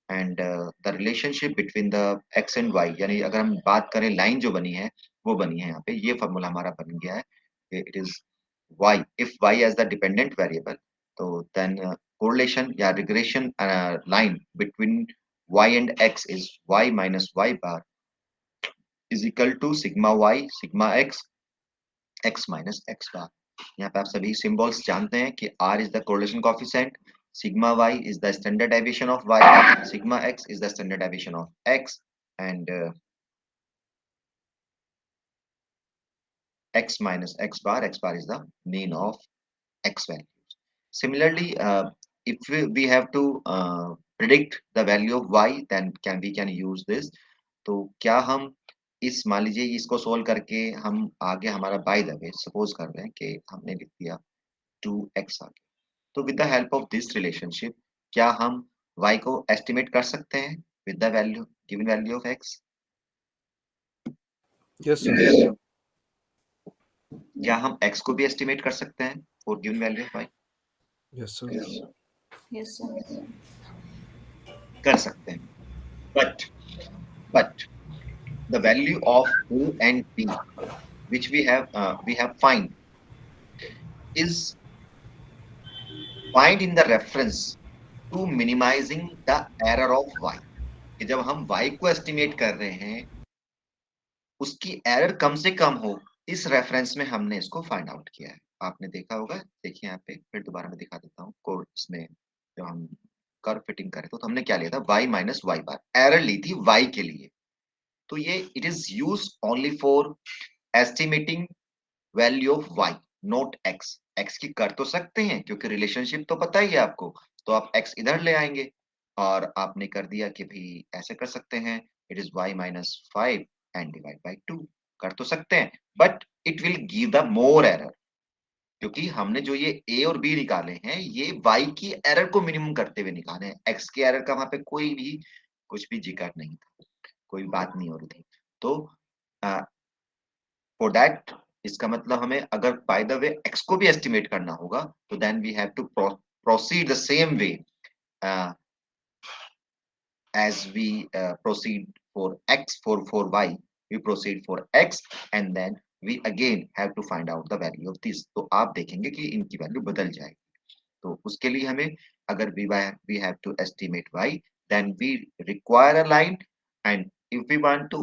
Speaker 2: and the relationship between the x and y, यानी अगर हम बात करें लाइन जो बनी है वो बनी है यहाँ पे, ये फॉर्मूला हमारा बन गया है। It is y, if y as the dependent variable, तो then correlation या regression line between y and x is y minus y bar is equal to sigma y sigma x x minus x bar। यहाँ पे आप सभी symbols जानते हैं कि r is the correlation coefficient, sigma y is the standard deviation of y, sigma x is the standard deviation of x, and x minus x bar is the mean of x values. Similarly, if we have to predict the value of y, then we can use this. तो क्या हम इस मान लीजिए इसको solve करके हम आगे हमारा बाय द वे सपोज कर रहे हैं कि हमने लिख दिया 2x आगे, तो with the help of this relationship क्या हम y को एस्टिमेट कर सकते हैं with the value given value of x?
Speaker 5: Yes, sir.
Speaker 2: क्या हम x को भी एस्टिमेट कर सकते हैं for given value of y?
Speaker 5: Yes, sir.
Speaker 3: Yes, sir.
Speaker 2: कर सकते हैं, but the value of a and b which we have find is find in the reference to minimizing the error of y। कि जब हम y को estimate कर रहे हैं उसकी एरर कम से कम हो, इस रेफरेंस में हमने इसको फाइंड आउट किया है। आपने देखा होगा, देखिए यहाँ पे फिर दोबारा मैं दिखा देता हूँ कोड। इसमें जब हम कर्व फिटिंग करे तो हमने क्या लिया था, y माइनस y बार, एरर ली थी y के लिए। तो ये it is use only for estimating value of y, not x। x की कर तो सकते हैं क्योंकि रिलेशनशिप तो पता ही है आपको, तो आप x इधर ले आएंगे और आपने कर दिया कि भाई ऐसे कर सकते हैं, it is y minus 5 and divide by 2। कर तो सकते हैं but it will give the more error, क्योंकि हमने जो ये a और b निकाले हैं ये y की एरर को मिनिमम करते हुए निकाले हैं। x की एरर का वहां पे कोई भी कुछ भी जिक्र नहीं था, कोई बात नहीं हो रही थी। तो फॉर दैट, इसका मतलब हमें अगर बाय द वे x को भी एस्टिमेट करना होगा तो then we have to proceed the same way as we proceed for x for y, we proceed for x and then we again have to find out the value of this. तो आप देखेंगे कि इनकी value बदल जाएगी। तो उसके लिए हमें अगर we have to estimate y, then we require a line, and if we want to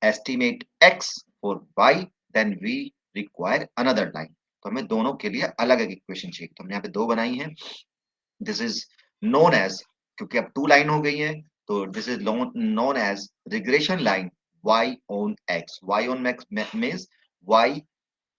Speaker 2: estimate x for y, then we require another line. तो हमें दोनों के लिए अलग अलग इक्वेशन चाहिए। तो हमने यहाँ पे दो बनाई है। दिस इज नोन एज, क्योंकि अब टू लाइन हो गई है, तो this is known as regression line y on x. y on x means y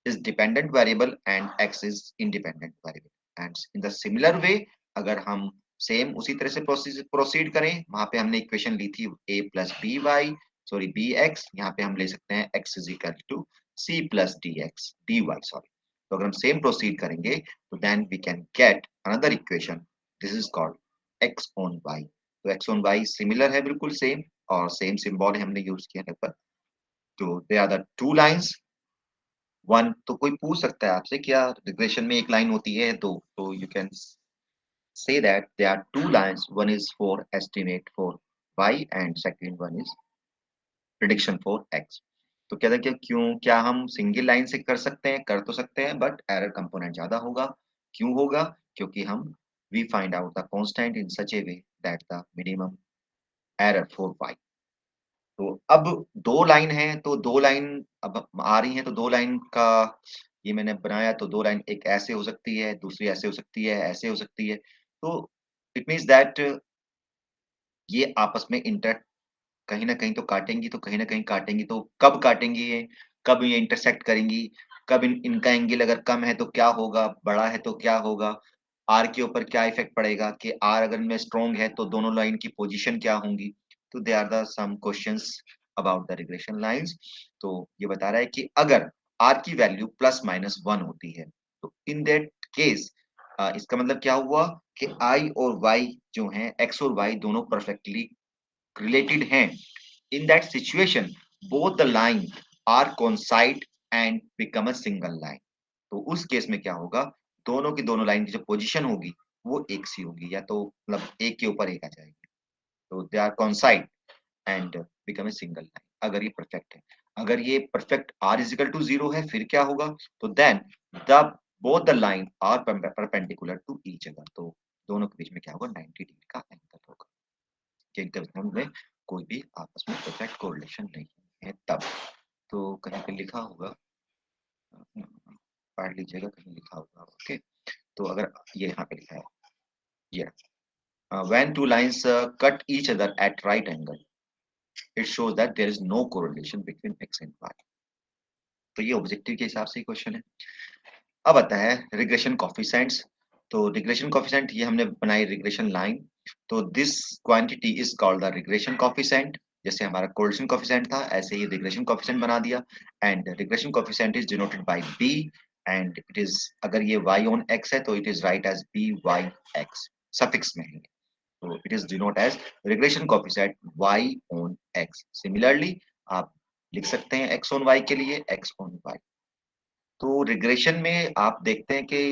Speaker 2: is dependent variable and x is independent variable. And in the similar way, अगर हम same उसी तरह से प्रोसीड करें, वहां पे हमने इक्वेशन ली थी a plus by, sorry bx, यहाँ पे हम ले सकते हैं x is equal to c plus dx dy, सॉरी। तो अगर हम सेम प्रोसीड करेंगे तो then we can get another equation, this is called x on y. तो x on y सिमिलर है, बिल्कुल सेम, और सेम सिंबल हमने यूज किया लगभग। तो they are the two lines one. तो कोई पूछ सकता है आपसे क्या रिग्रेशन में एक लाइन होती है दो, तो you can say that there are two lines, one is for estimate for y and second one is prediction for x. तो कहते हैं कि क्यों, क्या हम सिंगल लाइन से कर सकते हैं? कर तो सकते हैं, बट एरर कंपोनेंट ज्यादा होगा। क्यों होगा? क्योंकि हम we find out the constant in such a way that the minimum error for y. तो अब दो लाइन है, तो दो लाइन अब आ रही है, तो दो लाइन का ये मैंने बनाया, तो दो लाइन एक ऐसे हो सकती है, दूसरी ऐसे हो सकती है, ऐसे हो सकती है। तो इट मीन्स दैट ये आपस में इंटर कहीं ना कहीं तो काटेंगी, तो कहीं ना कहीं काटेंगी, तो कब काटेंगी ये, कब ये इंटरसेक्ट करेंगी, कब इनका एंगल अगर कम है तो क्या होगा, बड़ा है तो क्या होगा, आर के ऊपर क्या इफेक्ट पड़ेगा, कि आर अगर में स्ट्रॉन्ग है तो दोनों लाइन की पोजीशन क्या होंगी। तो they are the some questions about the regression lines. तो ये बता रहा है कि अगर आर की वैल्यू +-1 होती है, तो इन दैट केस इसका मतलब क्या हुआ कि आई और वाई जो हैं, एक्स और वाई दोनों परफेक्टली related हैं। In that situation, both the line are coincide and become a single line. तो उस केस में क्या होगा, दोनों की दोनों लाइन की जो पोजीशन होगी वो एक सी होगी, या तो मतलब एक के ऊपर एक आ जाएगी। तो they are coincide and become a single line, अगर ये परफेक्ट है। अगर ये perfect r is equal to 0 है, फिर क्या होगा, तो then the both the line are perpendicular to each other. तो दोनों के बीच में क्या होगा, 90 डिग्री का एंगल होगा, कि इंटरवल में कोई भी आपस में परफेक्ट कोरिलेशन नहीं है तब। तो कहीं पे लिखा होगा, पढ़ लीजिएगा, कहीं लिखा होगा, ओके। तो अगर ये यहाँ पे लिखा है, ये when two lines cut each other at right angle, it shows that there is no correlation between x and y. तो ये ऑब्जेक्टिव के हिसाब से क्वेश्चन है। अब आता है रिग्रेशन कोफिशिएंट्स। तो रिग्रेशन कोफिशिएंट ये हमने बनाई रिग्रेशन लाइन, तो this quantity is called the regression coefficient. जैसे हमारा कोरिलेशन कोफिशिएंट था, ऐसे ही रिग्रेशन कोफिशिएंट बना दिया। And regression coefficient is denoted by b, and it is, अगर ये y ऑन x है तो it is write as by(x) suffix में है, तो it is denote as regression coefficient y on x। Similarly आप लिख सकते हैं x ऑन y के लिए x ऑन y। तो रिग्रेशन में आप देखते हैं कि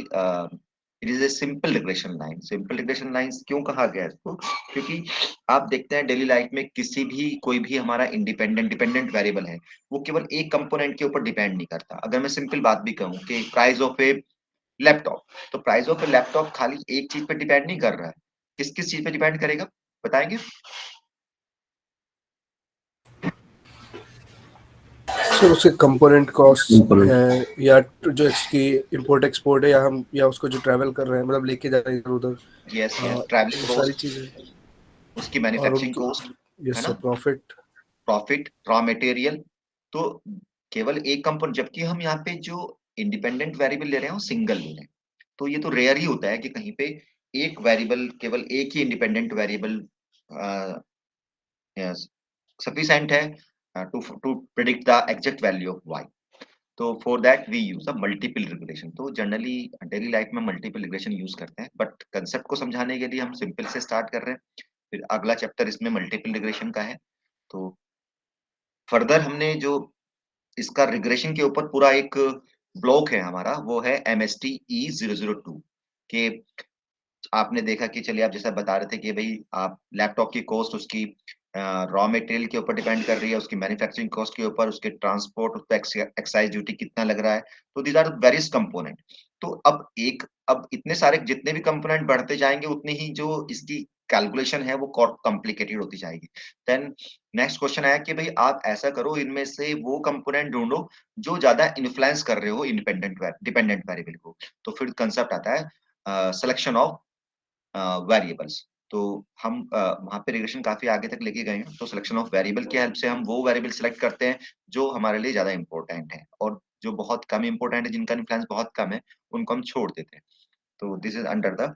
Speaker 2: it is a simple regression line. Simple regression lines क्यों कहा गया इसको, क्योंकि आप देखते हैं डेली लाइफ में किसी भी कोई भी हमारा डिपेंडेंट वेरिएबल है, वो केवल एक कंपोनेंट के ऊपर डिपेंड नहीं करता। अगर मैं सिंपल बात भी कहूँ कि प्राइस ऑफ ए लैपटॉप, तो प्राइस ऑफ ए लैपटॉप खाली एक चीज पे डिपेंड नहीं कर रहा है, किस किस चीज पे डिपेंड करेगा, बताएंगे?
Speaker 5: सो उसके कंपोनेंट कॉस्ट है, या जो इसकी इंपोर्ट एक्सपोर्ट है, या उसको जो ट्रैवल कर रहे हैं, मतलब लेके जा रहे हैं उधर,
Speaker 2: यस, ट्रैवलिंग
Speaker 5: सारी
Speaker 2: कॉस्ट,
Speaker 5: चीजें,
Speaker 2: उसकी manufacturing cost,
Speaker 5: yes sir,
Speaker 2: profit, raw material. तो केवल एक कंपोनेंट, जबकि हम यहाँ पे जो इंडिपेंडेंट वेरिएबल ले रहे हैं वो सिंगल ले रहे हैं। तो ये तो रेयर ही होता है कि कहीं पे एक वेरिएबल, केवल एक ही इंडिपेंडेंट वेरिएबल सफिशिएंट है to predict the exact value of y। तो for that we use a multiple regression. तो जनरली डेली लाइफ में मल्टीपल रिग्रेशन यूज करते हैं, बट कंसेप्ट को समझाने के लिए हम सिंपल से स्टार्ट कर रहे हैं। फिर अगला चैप्टर इसमें मल्टीपल रिग्रेशन का है। तो फर्दर हमने जो इसका रिग्रेशन के ऊपर पूरा एक ब्लॉक है हमारा, वो है MST E002 के। आपने देखा कि चलिए आप जैसा बता रहे थे कि भाई आप लैपटॉप की कॉस्ट उसकी रॉ मटेरियल के ऊपर डिपेंड कर रही है, उसकी मैन्युफैक्चरिंग कॉस्ट के ऊपर, उसके ट्रांसपोर्ट, उस पर एक्साइज ड्यूटी कितना लग रहा है। तो दीज आर वेरियस कंपोनेंट। तो अब इतने सारे जितने भी कंपोनेंट बढ़ते जाएंगे उतनी ही जो इसकी कैलकुलेशन है वो कॉम्प्लिकेटेड होती जाएगी। देन नेक्स्ट क्वेश्चन आया कि भाई आप ऐसा करो, इनमें से वो कंपोनेंट ढूंढो जो ज्यादा इन्फ्लुएंस कर रहे हो डिपेंडेंट वेरिएबल को। तो फिर कंसेप्ट आता है सिलेक्शन ऑफ वेरिएबल्स। तो हम वहां पे रिग्रेशन काफी आगे तक लेके गए हैं। तो सिलेक्शन ऑफ वेरिएबल की हेल्प से हम वो वेरिएबल सिलेक्ट करते हैं जो हमारे लिए ज्यादा इंपॉर्टेंट है, और जो बहुत कम इंपॉर्टेंट है, जिनका इन्फ्लुएंस बहुत कम है, उनको हम छोड़ देते हैं। तो this is under the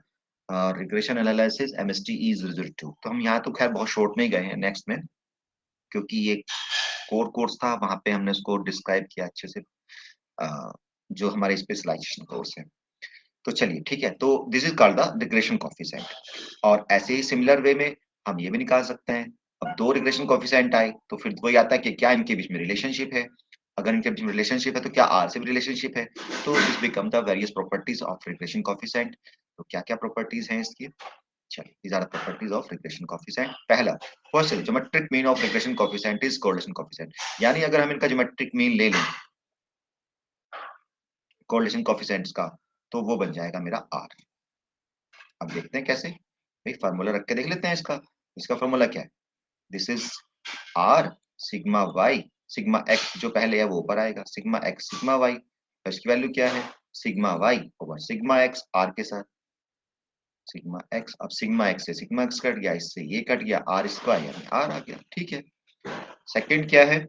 Speaker 2: regression analysis MSTE 002। तो हम यहाँ तो खैर बहुत शॉर्ट में ही गए हैं नेक्स्ट में, क्योंकि ये कोर कोर्स था, वहां पे हमने उसको डिस्क्राइब किया अच्छे से, जो हमारे स्पेशलाइजेशन कोर्स है। तो चलिए ठीक है, तो this is called the regression coefficient. और ऐसे ही सिमिलर वे में हम ये भी निकाल सकते हैं। अब दो रिग्रेशन कोएफिशिएंट आए तो फिर वही आता है कि क्या इनके बीच में रिलेशनशिप है। अगर इनके बीच में रिलेशनशिप है तो क्या आर से भी रिलेशनशिप है। तो this become the various properties of regression coefficient. तो क्या क्या प्रॉपर्टीज हैं इसकी, चलिए these are the properties of regression coefficient। पहला, first geometric mean of regression coefficient is correlation coefficient. यानी अगर हम इनका ज्योमेट्रिक मीन ले लें कोरिलेशन कोएफिशिएंट्स का, तो वो बन जाएगा मेरा आर। अब देखते हैं कैसे, भाई फार्मूला रख के देख लेते हैं इसका। इसका फार्मूला क्या है, this is R sigma Y, sigma X जो पहले है वो ऊपर आएगा, सिग्मा एक्स सिग्मा वाई। तो इसकी वैल्यू क्या है, sigma Y over sigma X R के साथ, सिग्मा एक्स। अब सिग्मा एक्स से सिग्मा एक्स कट गया, इससे ये कट गया, आर स्क्वायर यानी आर आ गया। ठीक है, सेकंड क्या है,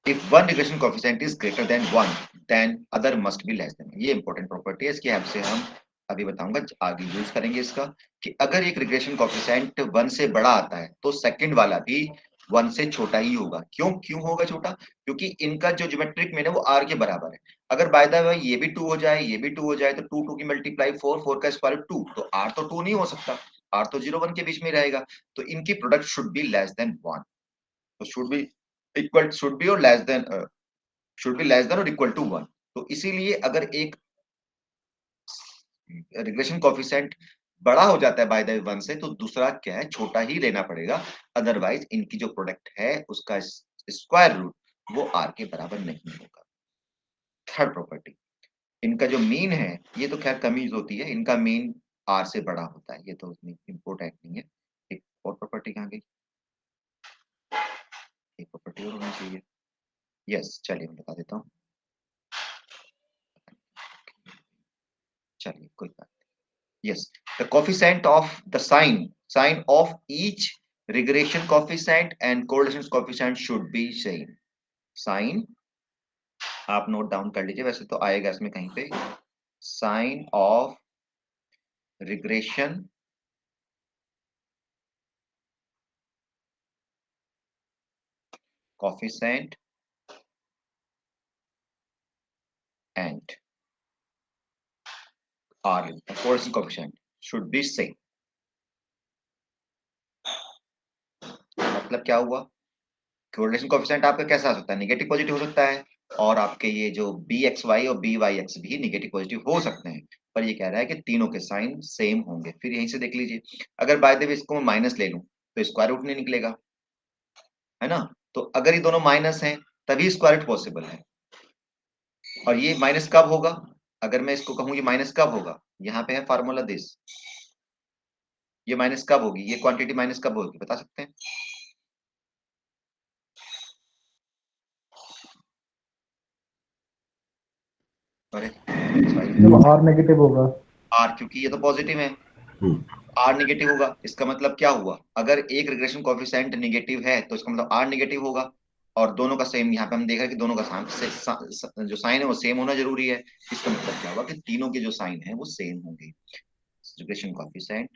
Speaker 2: if one regression coefficient is greater than 1 then other must be less than। ये इंपॉर्टेंट प्रॉपर्टी है, इसकी हेल्प से हम अभी बताऊंगा, आगे यूज करेंगे इसका, कि अगर एक रिग्रेशन कोएफिशिएंट 1 से बड़ा आता है तो सेकंड वाला भी 1 से छोटा ही होगा। क्यों होगा छोटा, क्योंकि इनका जो ज्योमेट्रिक मीन है वो r के बराबर है। अगर बाय द वे ये भी 2 हो जाए, ये भी 2 हो जाए, तो 2 2 की मल्टीप्लाई 4, 4 का स्क्वायर 2, तो r तो 2 नहीं हो सकता, r तो 0 1 के बीच में रहेगा। तो इनकी product should be less than 1। तो should be equal, should be और less than, should be less than और इक्वल टू 1। तो इसीलिए अगर एक रिग्रेशन कोएफिशिएंट बड़ा हो जाता है बाय द 1 से, तो दूसरा क्या है, छोटा ही लेना पड़ेगा, अदरवाइज इनकी जो प्रोडक्ट है उसका स्क्वायर रूट वो r के बराबर नहीं होगा। थर्ड प्रॉपर्टी, इनका जो मीन है, ये तो खैर कम यूज होती है, इनका मीन r से बड़ा होता है, ये तो उतनी इंपॉर्टेंट नहीं है। एक और प्रॉपर्टी कहाँ गई, एक प्रॉपर्टी और होनी चाहिए, यस चलिए मैं बता देता हूँ, चलिए कोई बात। Yes, the coefficient of the sign of each regression coefficient and correlation coefficient should be same। Sign आप नोट डाउन कर लीजिए, वैसे तो आएगा इसमें कहीं पे, sign of regression coefficient and R correlation coefficient should be same। मतलब क्या हुआ, कोरिलेशन कोएफिशिएंट आपका कैसा हो सकता है, नेगेटिव पॉजिटिव हो सकता है, और आपके ये जो BXY और BYX भी नेगेटिव पॉजिटिव हो सकते हैं, पर ये कह रहा है कि तीनों के साइन सेम होंगे। फिर यहीं से देख लीजिए, अगर बाय द वे इसको मैं माइनस ले लूं तो स्क्वायर रूट नहीं निकलेगा, है ना। तो अगर ये दोनों माइनस हैं तभी स्क्वायर रूट पॉसिबल है। और ये माइनस कब होगा, अगर मैं इसको कहूँ ये माइनस कब होगा, यहाँ पे है फार्मूला दिस, ये माइनस कब होगी, ये क्वांटिटी माइनस कब होगी, बता सकते हैं। अरे
Speaker 4: जब R नेगेटिव होगा,
Speaker 2: आर, क्योंकि ये तो पॉजिटिव है, आर नेगेटिव होगा, इसका मतलब क्या हुआ, अगर एक रिग्रेशन कोएफिशिएंट नेगेटिव है तो इसका मतलब आर नेगेटिव होगा। और दोनों का सेम, यहाँ पे हम देख रहे हैं कि दोनों का जो साइन है वो सेम होना जरूरी है। इसका मतलब क्या हुआ कि तीनों के जो साइन है वो सेम होंगे। Regression coefficient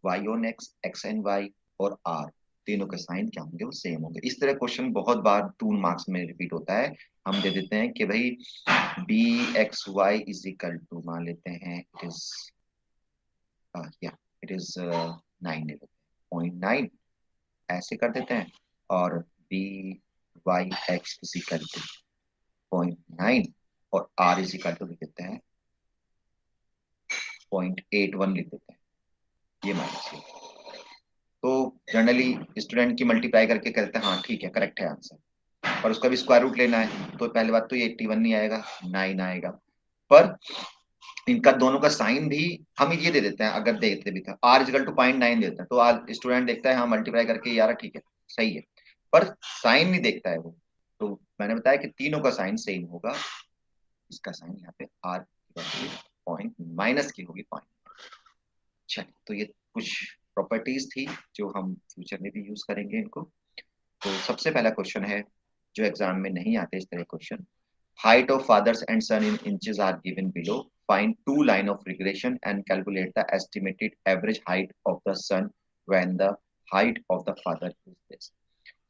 Speaker 2: Y on X, X and Y और आर, तीनों के साइन क्या होंगे, वो सेम होंगे। इस तरह क्वेश्चन बहुत बार 2 मार्क्स में रिपीट होता है। हम दे देते हैं कि भाई BXY इज इक्वल टू, मान लेते हैं इट इज या इट इज 9 0.9 ऐसे कर देते हैं, और BYX इज इक्वल टू 0.9 और R इज इक्वल टू लिख देते हैं 0.81 लिख देते हैं, ये मान लीजिए। तो जनरली स्टूडेंट की मल्टीप्लाई करके कहते हैं हाँ ठीक है करेक्ट है आंसर, और उसका भी स्क्वायर रूट लेना है, तो पहली बात तो ये 81 नहीं आएगा, 9 आएगा। पर इनका दोनों का साइन भी हम ये दे देते हैं, अगर देखते भी था r इक्वल टू 0.9 देते हैं तो आज स्टूडेंट देखता है हाँ मल्टीप्लाई करके यार ठीक है सही है, पर साइन नहीं देखता है वो। तो मैंने बताया कि तीनों का साइन सेम होगा, इसका साइन यहाँ पे r पॉइंट माइनस की होगी पॉइंट। चलिए, तो ये कुछ प्रॉपर्टीज थी जो हम फ्यूचर में भी यूज करेंगे इनको। तो सबसे पहला क्वेश्चन है जो एग्जाम में नहीं आते इस तरह question, height of fathers and son in inches are given below, find two line of regression and calculate the estimated average height of the son when the height of the father is this।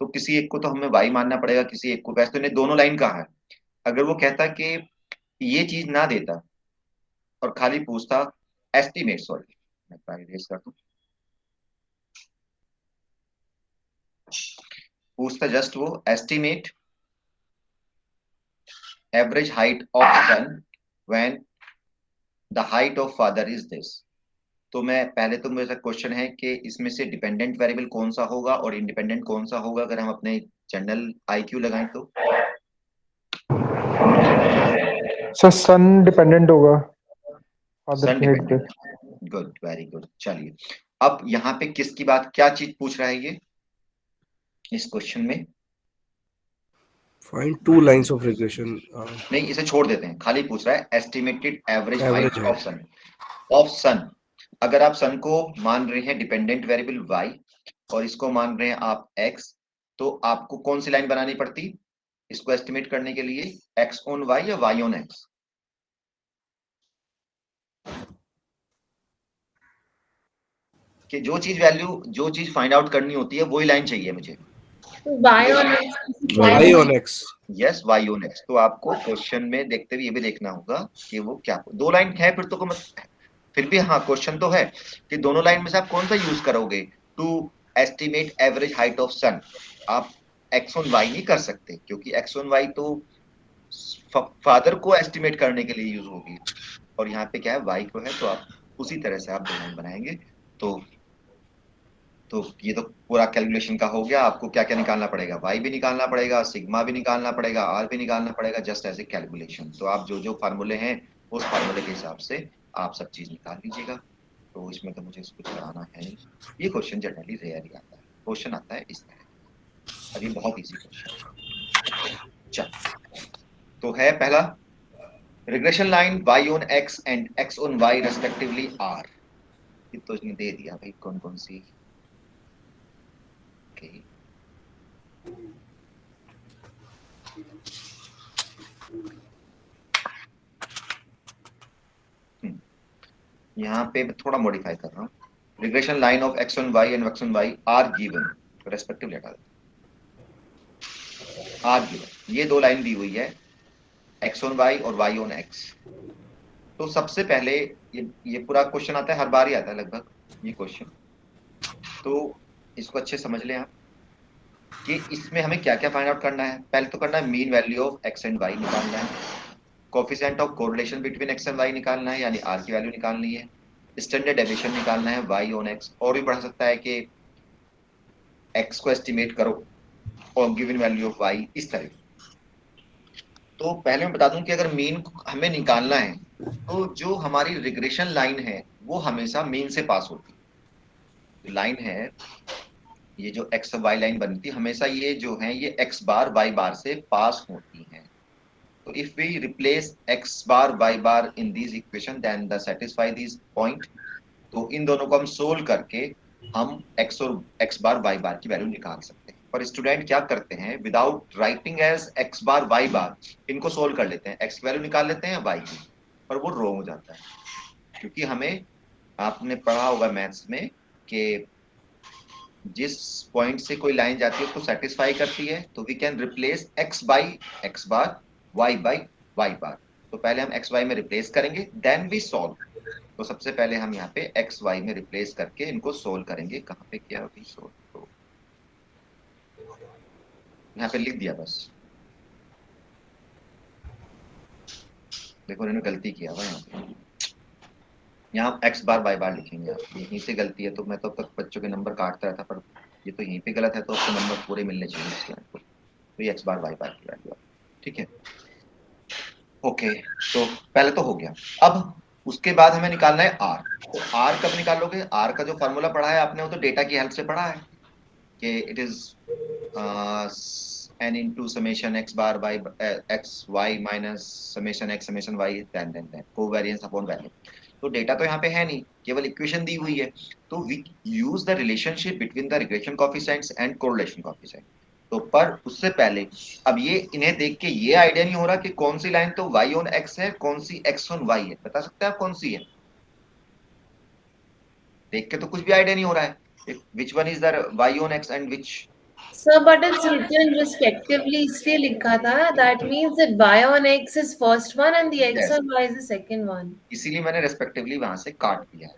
Speaker 2: तो किसी एक को तो हमें y मानना पड़ेगा, किसी एक को, वैसे तो इन्हें दोनों लाइन कहा है। अगर वो कहता कि ये चीज ना देता और खाली पूछता एस्टिमेट, सॉरी मैं प्राइवेट कर दूं, पूछता जस्ट वो estimate average height of son when the height of father is this। तो मैं पहले तो मेरा क्वेश्चन है कि इसमें से डिपेंडेंट वेरिएबल कौन सा होगा और इंडिपेंडेंट कौन सा होगा, अगर हम अपने जनरल आईक्यू लगाएं तो।
Speaker 4: सर सन डिपेंडेंट होगा फादर
Speaker 2: सन
Speaker 4: के हेड पे।
Speaker 2: Dependent, good very good. चलिए, अब यहाँ पे किसकी बात, क्या चीज पूछ रहा है ये इस क्वेश्चन में?
Speaker 5: Find two lines of regression.
Speaker 2: नहीं, इसे छोड़ देते हैं, खाली पूछ रहा है estimated average
Speaker 5: Average
Speaker 2: height of son. अगर आप सन को मान रहे हैं डिपेंडेंट वेरिएबल y और इसको मान रहे हैं आप x, तो आपको कौन सी लाइन बनानी पड़ती इसको एस्टिमेट करने के लिए, x ऑन y या y ऑन x? कि जो चीज फाइंड आउट करनी होती है वही लाइन चाहिए मुझे,
Speaker 5: y on x।
Speaker 2: Yes, y on x। तो आपको क्वेश्चन में देखते हुए ये भी देखना होगा कि वो क्या, दो लाइन है फिर तो फिर भी हाँ क्वेश्चन तो है कि दोनों लाइन में से आप कौन सा यूज करोगे to estimate average height of son. आप x ऑन y नहीं कर सकते क्योंकि x ऑन y तो फादर को एस्टिमेट करने के लिए यूज होगी, और यहाँ पे क्या है y को है, तो आप उसी तरह से आप दो लाइन बनाएंगे। तो ये तो पूरा कैलकुलेशन का हो गया। आपको क्या क्या निकालना पड़ेगा, y भी निकालना पड़ेगा, सिग्मा भी निकालना पड़ेगा, r भी निकालना पड़ेगा, जस्ट एज ए कैलकुलेशन। तो आप जो जो फार्मूले हैं उस फार्मूले के हिसाब से आप सब चीज निकाल लीजिएगा। तो इसमें तो मुझे कुछ कराना है नहीं, ये क्वेश्चन जनरली रेयर आता है, क्वेश्चन आता है इस तरह, अभी बहुत इजी क्वेश्चन। चल, तो है पहला regression line y on x and x on y respectively r। ये तो इसने दे दिया भाई कौन कौन सी। यहाँ पे थोड़ा मॉडिफाई कर रहा हूँ, regression line of x on y and x on y are given respectively हटा देते, आर गिवन, ये दो लाइन दी हुई है x ऑन y और y ऑन x। तो सबसे पहले ये पूरा क्वेश्चन आता है, हर बार ही आता है लगभग ये क्वेश्चन, तो इसको अच्छे समझ लें आप कि इसमें हमें क्या क्या फाइंड आउट करना है। पहले तो करना है mean value of x and y निकालना है, coefficient of correlation between x and y निकालना है, यानी r की वैल्यू निकालनी है, स्टैंडर्ड डेविएशन निकालना है y ऑन x, और भी बढ़ा सकता है कि x को एस्टिमेट करो और गिवन वैल्यू ऑफ y, इस तरह। तो पहले मैं बता दूं कि अगर मीन हमें निकालना है तो जो हमारी रिग्रेशन लाइन है वो हमेशा मीन से पास होती है। लाइन है ये जो x y लाइन बनती है, हमेशा ये जो है ये x बार y बार से पास होती है। तो if we replace x bar y bar in this equation then the satisfy this point, तो इन दोनों को हम सोल्व करके हम x और x बार y बार की वैल्यू निकाल सकते हैं। पर स्टूडेंट क्या करते हैं, without writing as x bar y बार इनको सोल्व कर लेते हैं, x की वैल्यू निकाल लेते हैं y की, पर वो रॉन्ग हो जाता है। क्योंकि हमें, आपने पढ़ा होगा मैथ्स में कि जिस पॉइंट से कोई लाइन जाती है उसको सेटिस्फाई करती है, तो we can replace x by x bar, y by y bar. तो पहले हम x y में रिप्लेस करेंगे देन वी सॉल्व। तो सबसे पहले हम यहाँ पे x y में रिप्लेस करके इनको सोल्व करेंगे। कहाँ पे किया अभी सोल्व, तो यहाँ पे लिख दिया बस, देखो इन्होंने गलती किया हुआ यहाँ पे, यहाँ x बार y बार लिखेंगे आप, यहीं से गलती है। तो मैं तो अब तक बच्चों के नंबर काटता रहता, पर ये तो यहीं पे गलत है, तो आपको नंबर पूरे मिलने चाहिए इसके आपको। तो ये x बार y बार की वैल्यू, ठीक है। ओके, तो पहले तो हो गया। अब उसके बाद हमें निकालना है r। तो r कब निकालोगे? r का जो फॉर्मूला पढ़ा है आपने वो तो डेटा की हेल्प से पढ़ा है कि it is n into summation x bar by x y minus summation x summation y then covariance upon value। तो डेटा तो यहाँ पे है नहीं, केवल इक्वेशन दी हुई है। तो we use the relationship between the regression coefficients and correlation coefficient. तो पर उससे पहले अब ये इन्हें देख के ये आइडिया नहीं हो रहा कि कौन सी लाइन तो y on x है, कौन सी x on y है। बता सकते हैं आप कौन सी है? देख के तो कुछ भी आइडिया नहीं हो रहा है which one is the y on x and which।
Speaker 6: Sir, but it's written respectively इसलिए लिखा था, that means that y on x is first one and the x
Speaker 2: Yes.
Speaker 6: on y is the second one।
Speaker 2: इसीलिए मैंने respectively वहां से काट दिया है।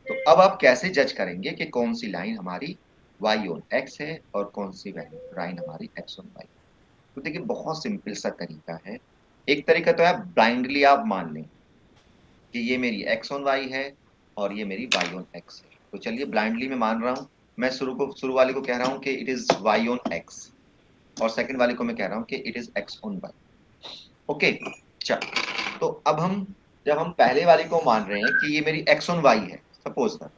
Speaker 2: तो अब आप कैसे जज करेंगे कि कौन सी लाइन हमारी y on x है और कौन सी लाइन हमारी x on y? तो देखिए बहुत सिंपल सा तरीका है। एक तरीका तो है ब्लाइंडली आप मान लें कि ये मेरी x on y है और ये मेरी y on x है। तो चलिए ब्लाइंडली मैं मान रहा हूँ। मैं शुरू वाले को कह रहा हूँ कि it is y on x और सेकंड वाले को मैं कह रहा हूँ कि it is x on y। Okay, चल तो अब हम जब हम पहले वाले को मान रहे हैं कि ये मेरी x on y है, सपोज कर,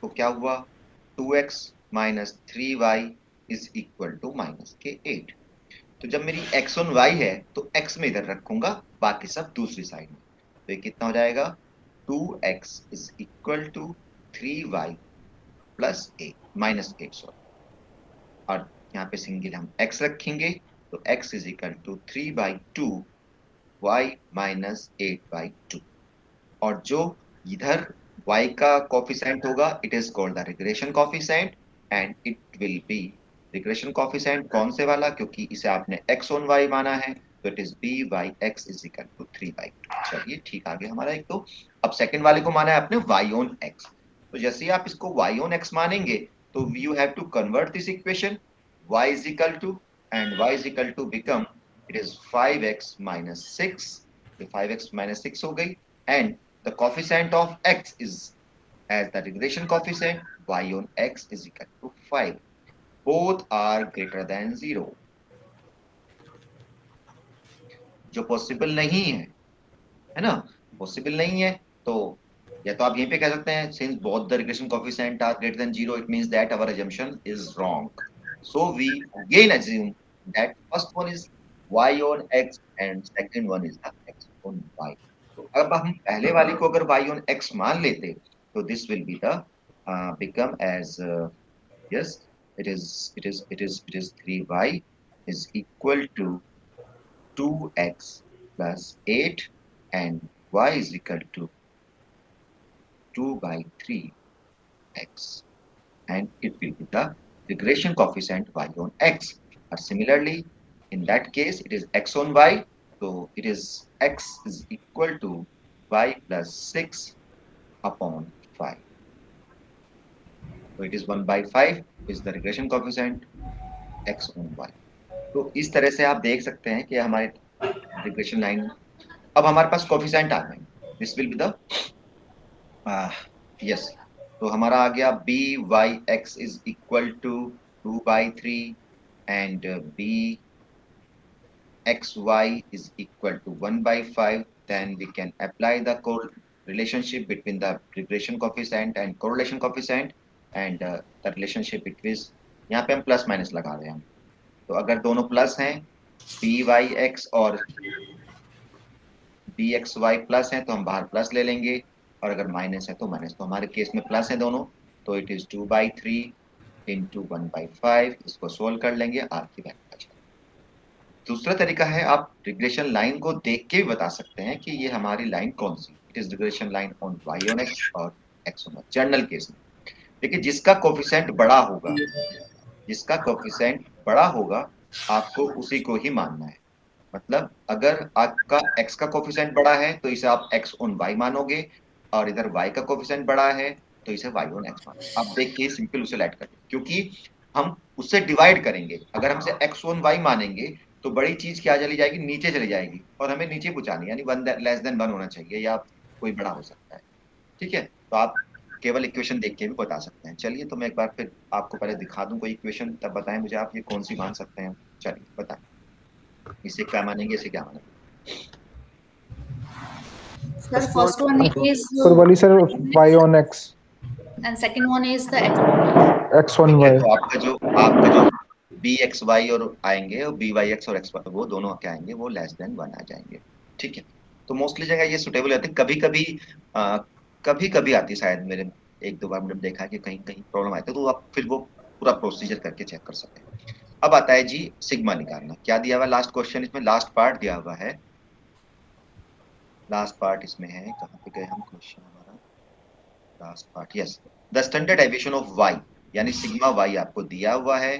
Speaker 2: तो क्या हुआ? 2x minus 3y is equal to minus के 8। तो जब मेरी x on y है तो x में इधर रखूंगा, बाकी सब दूसरी साइड में। तो ये कितना हो जाएगा? 2x is equal to 3y plus 8 minus 8 sorry, और यहाँ पे सिंगल हम x रखेंगे तो x is equal to 3/2 y minus 8/2। और जो इधर y का कोफिशिएंट होगा it is called the regression coefficient and it will be regression coefficient कौन से वाला? क्योंकि इसे आपने x on y माना है तो it is b/x is equal to 3/2। चलिए ठीक आ गया हमारा एक। तो अब सेकंड वाले को माना है आपने y on x। तो जैसे ही आप इसको y on x मानेंगे तो you have to convert this equation y is equal to and y is equal to become it is 5x minus 6। तो 5x minus 6 हो गई and the coefficient of x is as the regression coefficient y on x is equal to 5। Both are greater than 0। जो possible नहीं है ना, possible नहीं है तो या तो आप यहीं पे कह सकते हैं since both the regression coefficient are greater than 0 it means that our assumption is wrong। So we again assume that first one is y on x and second one is the x on y। तो अब हम पहले वाले को अगर y on x मान लेते तो this will be the become as yes it is 3y is equal to 2x plus 8 and y is equal to 2/3x and it will be the regression coefficient y on x। Or similarly in that case it is x on y, so it is x is equal to y plus 6 upon 5। So it is 1/5 is the regression coefficient x on y। तो इस तरह से आप देख सकते हैं कि हमारे रिग्रेशन लाइन अब हमारे पास कोफिशिएंट आ गए। This will be the yes, तो हमारा आ गया b/x is equal to 2/3 and bxy is equal to 1/5। then we can apply the relationship between the regression coefficient and correlation coefficient and the relationship between, यहाँ पे हम plus minus लगा रहे हैं। तो अगर दोनों प्लस हैं by(x) और bxy प्लस हैं तो हम बाहर प्लस ले लेंगे, और अगर माइनस है तो माइनस। तो हमारे केस में प्लस है दोनों, तो इट इज 2/3 इंटू 1/5। इसको सोल्व कर लेंगे, आर की वैल्यू आ जाएगी। दूसरा तरीका है आप रिग्रेशन लाइन को देख के भी बता सकते हैं कि ये हमारी लाइन कौन सी। It is regression line on y on x और x on y general case में। देखिए जिसका कोफिशिएंट बड़ा होगा, जिसका कोफिशिएंट बड़ा होगा आपको उसी को ही मानना है। मतलब अगर आपका x का कोफिशिएंट बड़ा है तो इसे आप x on y मानोगे, और इधर y का कोफिशिएंट बड़ा है तो इसे y on x मानोगे। आप देखिए सिंपल उसे ऐड करें, क्योंकि हम उससे डिवाइड करेंगे। अगर हम इसे x on y मानेंगे तो बड़ी चीज क्या चली जाएगी, नीचे चली जाएगी, और हमें नीचे पहुंचानी, यानी 1 < 1 होना चाहिए या कोई बड़ा हो सकता है। ठीक है, तो आप केवल इक्वेशन देख के भी बता सकते हैं। चलिए तो मैं एक बार फिर आपको पहले दिखा दूं कोई इक्वेशन, तब बताएं मुझे आप ये कौन सी मान सकते हैं। चलिए बताएं, इसे क्या मानेंगे, इसे क्या मानेंगे।
Speaker 3: Sir, first one is
Speaker 4: sir वाली sir y on x,
Speaker 3: and second one is the x.
Speaker 4: x on
Speaker 2: ठीक
Speaker 4: y.
Speaker 2: है, तो आपका जो बी एक्स वाई और आएंगे, और बी वाई एक्स और एक्स वाई, वो दोनों क्या आएंगे, वो लेस देन 1 आ जाएंगे। ठीक है, तो मोस्टली जगह ये सुटेबल होती है। कभी कभी आती है, शायद मेरे एक दो बार मैंने देखा है कि कहीं कहीं प्रॉब्लम आती है, तो आप फिर वो पूरा प्रोसीजर करके चेक कर सकते हैं। अब आता है जी सिग्मा निकालना। क्या दिया हुआ है लास्ट क्वेश्चन, इसमें लास्ट पार्ट दिया हुआ है, लास्ट पार्ट इसमें है, कहाँ पे गए हम, क्वेश्चन हमारा last part, yes, the standard deviation of y, यानी सिग्मा वाई आपको दिया हुआ है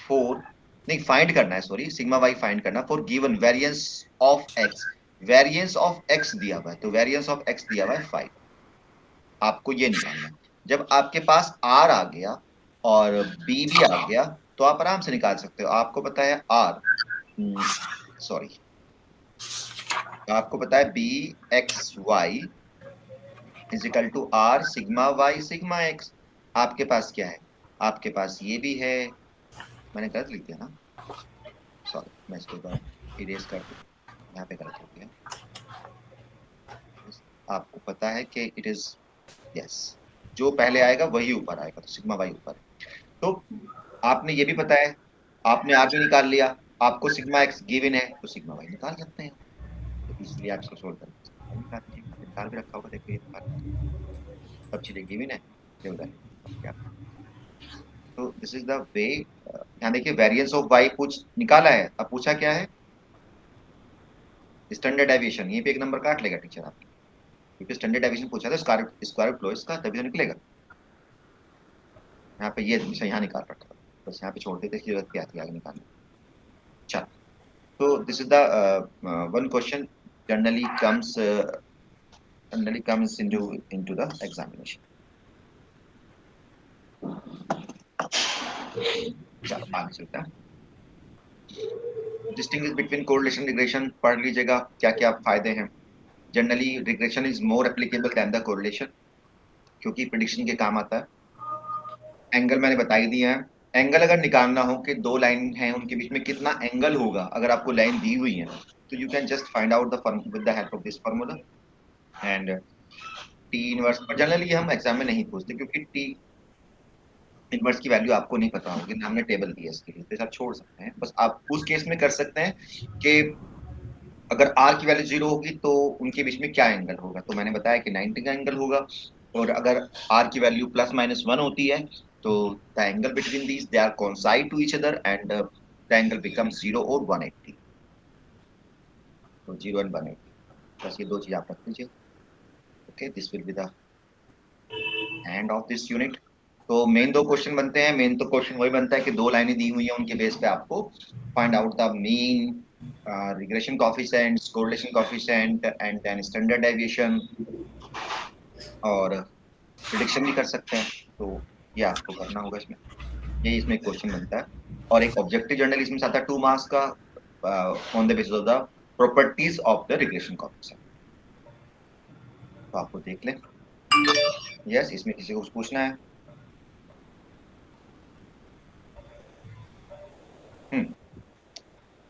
Speaker 2: फॉर, नहीं फाइंड करना है, सॉरी, सिग्मा वाई फाइंड करना for given variance of x. Variance of x दिया हुआ है, तो वेरिएंस ऑफ एक्स दिया हुआ है 5, आपको ये निकालना है। जब आपके पास आर आ गया और बी भी आ गया, तो आप आराम से निकाल सकते हो। आपको पता है आर, सॉरी, आपको पता है b x y is equal to r sigma Y sigma x. आपके पास क्या है, आपके पास ये भी है, मैंने गलत लिख दिया ना, सॉरी, मैं इसको इरेज कर दूं, यहाँ पे गलत हो गया। आपको पता है कि इट इज, यस, जो पहले आएगा वही ऊपर आएगा, तो सिग्मा वाई ऊपर। तो आपने ये भी पता है, आपने आर भी निकाल लिया, आपको सिग्मा एक्स गिवन है, तो सिग्मा वाई निकाल सकते हैं। तो इसलिए आप इसको सोल्व करके निकाल भी रखा होगा, देखिए सब चीजें गिवन है, तो दिस इज द वे। यहाँ देखिए वेरिएंस ऑफ वाई पूछ निकाला है, अब पूछा क्या है, स्टैंडर्ड डेविएशन। ये पे एक नंबर काट लेगा टीचर आपकी, क्योंकि स्टैंडर्ड डेविएशन पूछा था, स्क्वायर रूट लो इसका, तभी तो निकलेगा। यहाँ पे ये यहाँ निकाल रखा था, बस यहाँ पे छोड़ देते, इसकी जरूरत क्या थी आगे निकालने। चल, तो this is the one question generally comes into the examination. चलो आगे चलते हैं। डिस्टिंग्विश बिटवीन कोरिलेशन रिग्रेशन पढ़ लीजिएगा, क्या क्या फायदे हैं। Generally regression is more applicable then the correlation, क्योंकि प्रेडिक्शन के काम आता है। एंगल मैंने बता ही दिया है। एंगल अगर निकालना हो कि दो लाइन हैं उनके बीच में कितना एंगल होगा, अगर आपको लाइन दी हुई है, तो you can just find out the with the help of this formula and T inverse. पर जनरली हम एग्जाम में नहीं पूछते, क्योंकि टी इनवर्स की वैल्यू आपको नहीं पता होगी, हमने टेबल दिया इसके लिए, तो आप छोड़ सकते हैं। बस आप उस केस में कर सकते हैं कि अगर आर की वैल्यू 0 होगी तो उनके बीच में क्या एंगल होगा, तो मैंने बताया कि 90 का एंगल होगा। और अगर आर की वैल्यू +-1 होती है, तो the angle between these they are coincide to each other and the angle becomes 0 और 180। तो 0 एंड 180, बस ये दो चीज आप रख लीजिए। Okay, this will be the end of this unit. तो मेन दो क्वेश्चन बनते हैं। मेन तो क्वेश्चन वही बनता है कि दो लाइनें दी हुई हैं, उनके बेस पे आपको find out the mean, regression coefficient, correlation coefficient and then standard deviation, और प्रेडिक्शन भी कर सकते हैं। तो ये आपको करना होगा इसमें, ये इसमें क्वेश्चन बनता है। और एक ऑब्जेक्टिव जर्नल इसमें आता है 2 मार्क्स का, on the basis of the properties of the regression coefficient. तो आपको देख लें। यस, इसमें किसी को कुछ पूछना है?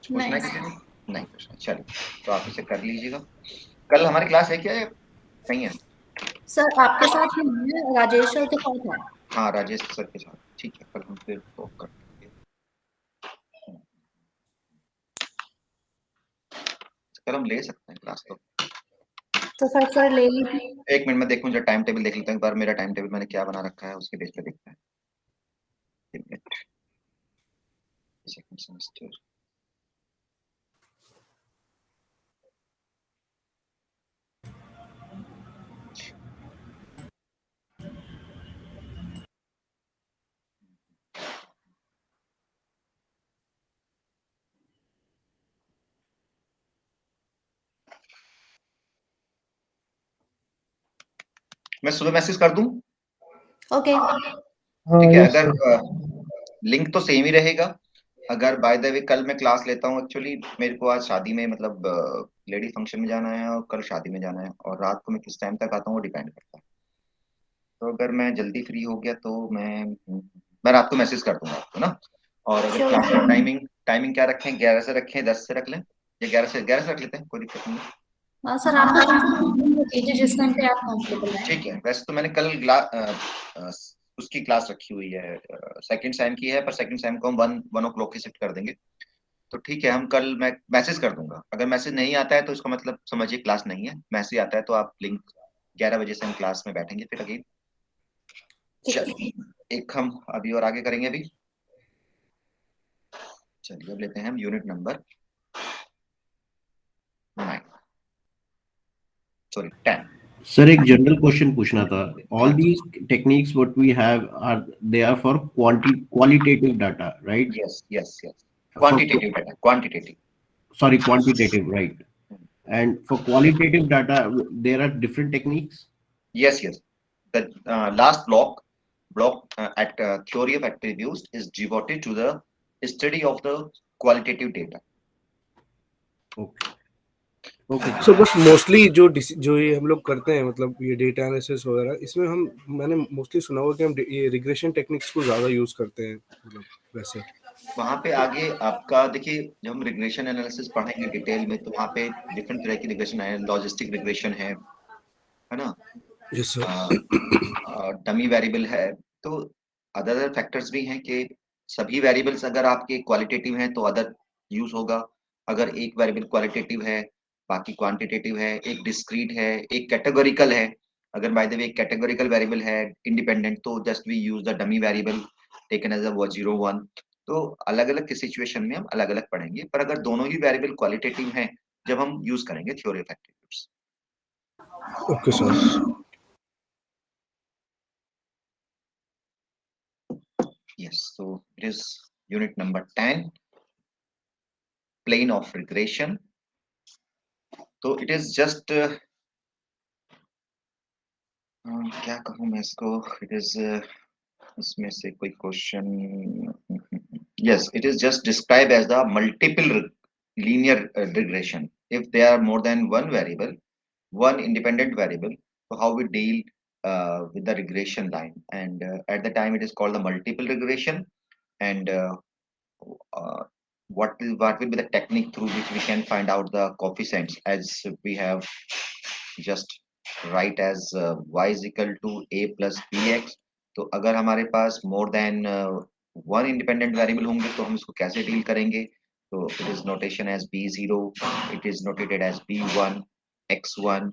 Speaker 2: पूछना है किसी को? नहीं पूछना, चलिए तो आप इसे कर लीजिएगा। कल हमारी क्लास है क्या, नहीं है?
Speaker 3: सर आपके साथ नहीं है, राजेश सर के साथ है।
Speaker 2: हाँ, राजेश सर के साथ, ठीक है, कल हम फिर तो कर लेंगे। कल हम ले सकते हैं क्लास
Speaker 3: तो सर ले लीजिए।
Speaker 2: एक मिनट में देखूं, जरा टाइम टेबल देख लेते हैं एक बार। मेरा टाइम टेबल मैंने क्या बना रखा है, उसके बेस पे देखते हैं। सेकंड सेमेस्टर, मैं सुबह मैसेज कर दूं?
Speaker 3: ओके,
Speaker 2: ठीक है,
Speaker 4: yes,
Speaker 2: अगर लिंक तो सेम ही रहेगा। अगर बाय द वे कल मैं क्लास लेता हूँ, एक्चुअली मेरे को आज शादी में, मतलब लेडी फंक्शन में जाना है, और कल शादी में जाना है, और रात को मैं किस टाइम तक आता हूँ वो डिपेंड करता है। तो अगर मैं जल्दी फ्री हो गया तो मैं रात को मैसेज कर दूंगा आपको ना। और अगर
Speaker 3: Sure,
Speaker 2: क्लास का
Speaker 3: sure.
Speaker 2: टाइमिंग क्या रखें, 11 से रखें, 10 से रख लें, या 11 से रख लेते हैं, कोई दिक्कत नहीं है।
Speaker 3: हाँ सर, आपका कीजिए जिस टाइम पे आप कंफर्टेबल हैं।
Speaker 2: ठीक है, वैसे तो मैंने कल उसकी क्लास रखी हुई है, सेकंड सेम की है, पर सेकंड सेम को हम 1 o'clock की शिफ्ट कर देंगे। तो ठीक है, हम कल मैं मैसेज कर दूंगा। अगर मैसेज नहीं आता है तो इसका मतलब समझिए क्लास नहीं है। मैसेज आता है तो आप लिंक 11 बजे से हम क्लास में बैठेंगे फिर अगेन।
Speaker 3: ठीक है सर।
Speaker 2: चलिए एक हम अभी और आगे करेंगे अभी। चलिए अब लेते हैं हम यूनिट नंबर 9, सॉरी 10।
Speaker 7: सर एक जनरल क्वेश्चन पूछना था. All these techniques what we have are they are for qualitative data, right?
Speaker 2: Yes yes yes, quantitative data, quantitative.
Speaker 7: Sorry, quantitative, right? And for qualitative data there are different techniques.
Speaker 2: Yes, yes. The last block at theory of attributes is devoted to the study of the qualitative data.
Speaker 7: Okay. Okay.
Speaker 5: सो बस mostly जो ये हम लोग करते हैं, मतलब ये data analysis वगैरह, इसमें मैंने मोस्टली सुना हुआ कि हम ये रिग्रेशन टेक्निक्स को ज्यादा यूज करते हैं, मतलब वैसे।
Speaker 2: वहां पे आगे आपका देखिए, जब हम रिग्रेशन एनालिसिस पढ़ेंगे डिटेल में तो वहां पे डिफरेंट तरह की रिग्रेशन है। लॉजिस्टिक रिग्रेशन है ना,
Speaker 5: यस सर।
Speaker 2: डमी वेरिएबल है। तो अदर फैक्टर्स भी हैं कि सभी वेरिएबल्स अगर आपके क्वालिटेटिव हैं तो अदर यूज होगा। अगर एक वेरिएबल क्वालिटेटिव है, बाकी क्वांटिटेटिव है, एक डिस्क्रीट है, एक कैटेगोरिकल है। अगर बाय द वे एक कैटेगोरिकल वेरिएबल है इंडिपेंडेंट, तो just we use the dummy variable taken as a 0 1। तो अलग अलग के सिचुएशन में हम अलग अलग पढ़ेंगे, पर अगर दोनों ही वेरिएबल क्वालिटेटिव हैं जब हम यूज करेंगे theory of attributes.
Speaker 5: Okay sir.
Speaker 2: Yes, so it is unit number 10, plane of regression. So it is just क्या कहूँ मैं इसको, it is इसमें से कोई question, yes, it is just described as the multiple linear regression. If there are more than one variable, one independent variable, so how we deal with the regression line, and at the time it is called the multiple regression. And uh, what will be the technique through which we can find out the coefficients, as we have just write as y is equal to a plus bx. तो अगर हमारे पास more than one independent variable होंगे तो हम इसको कैसे deal करेंगे? तो it is notation as b0, it is notated as b1 x1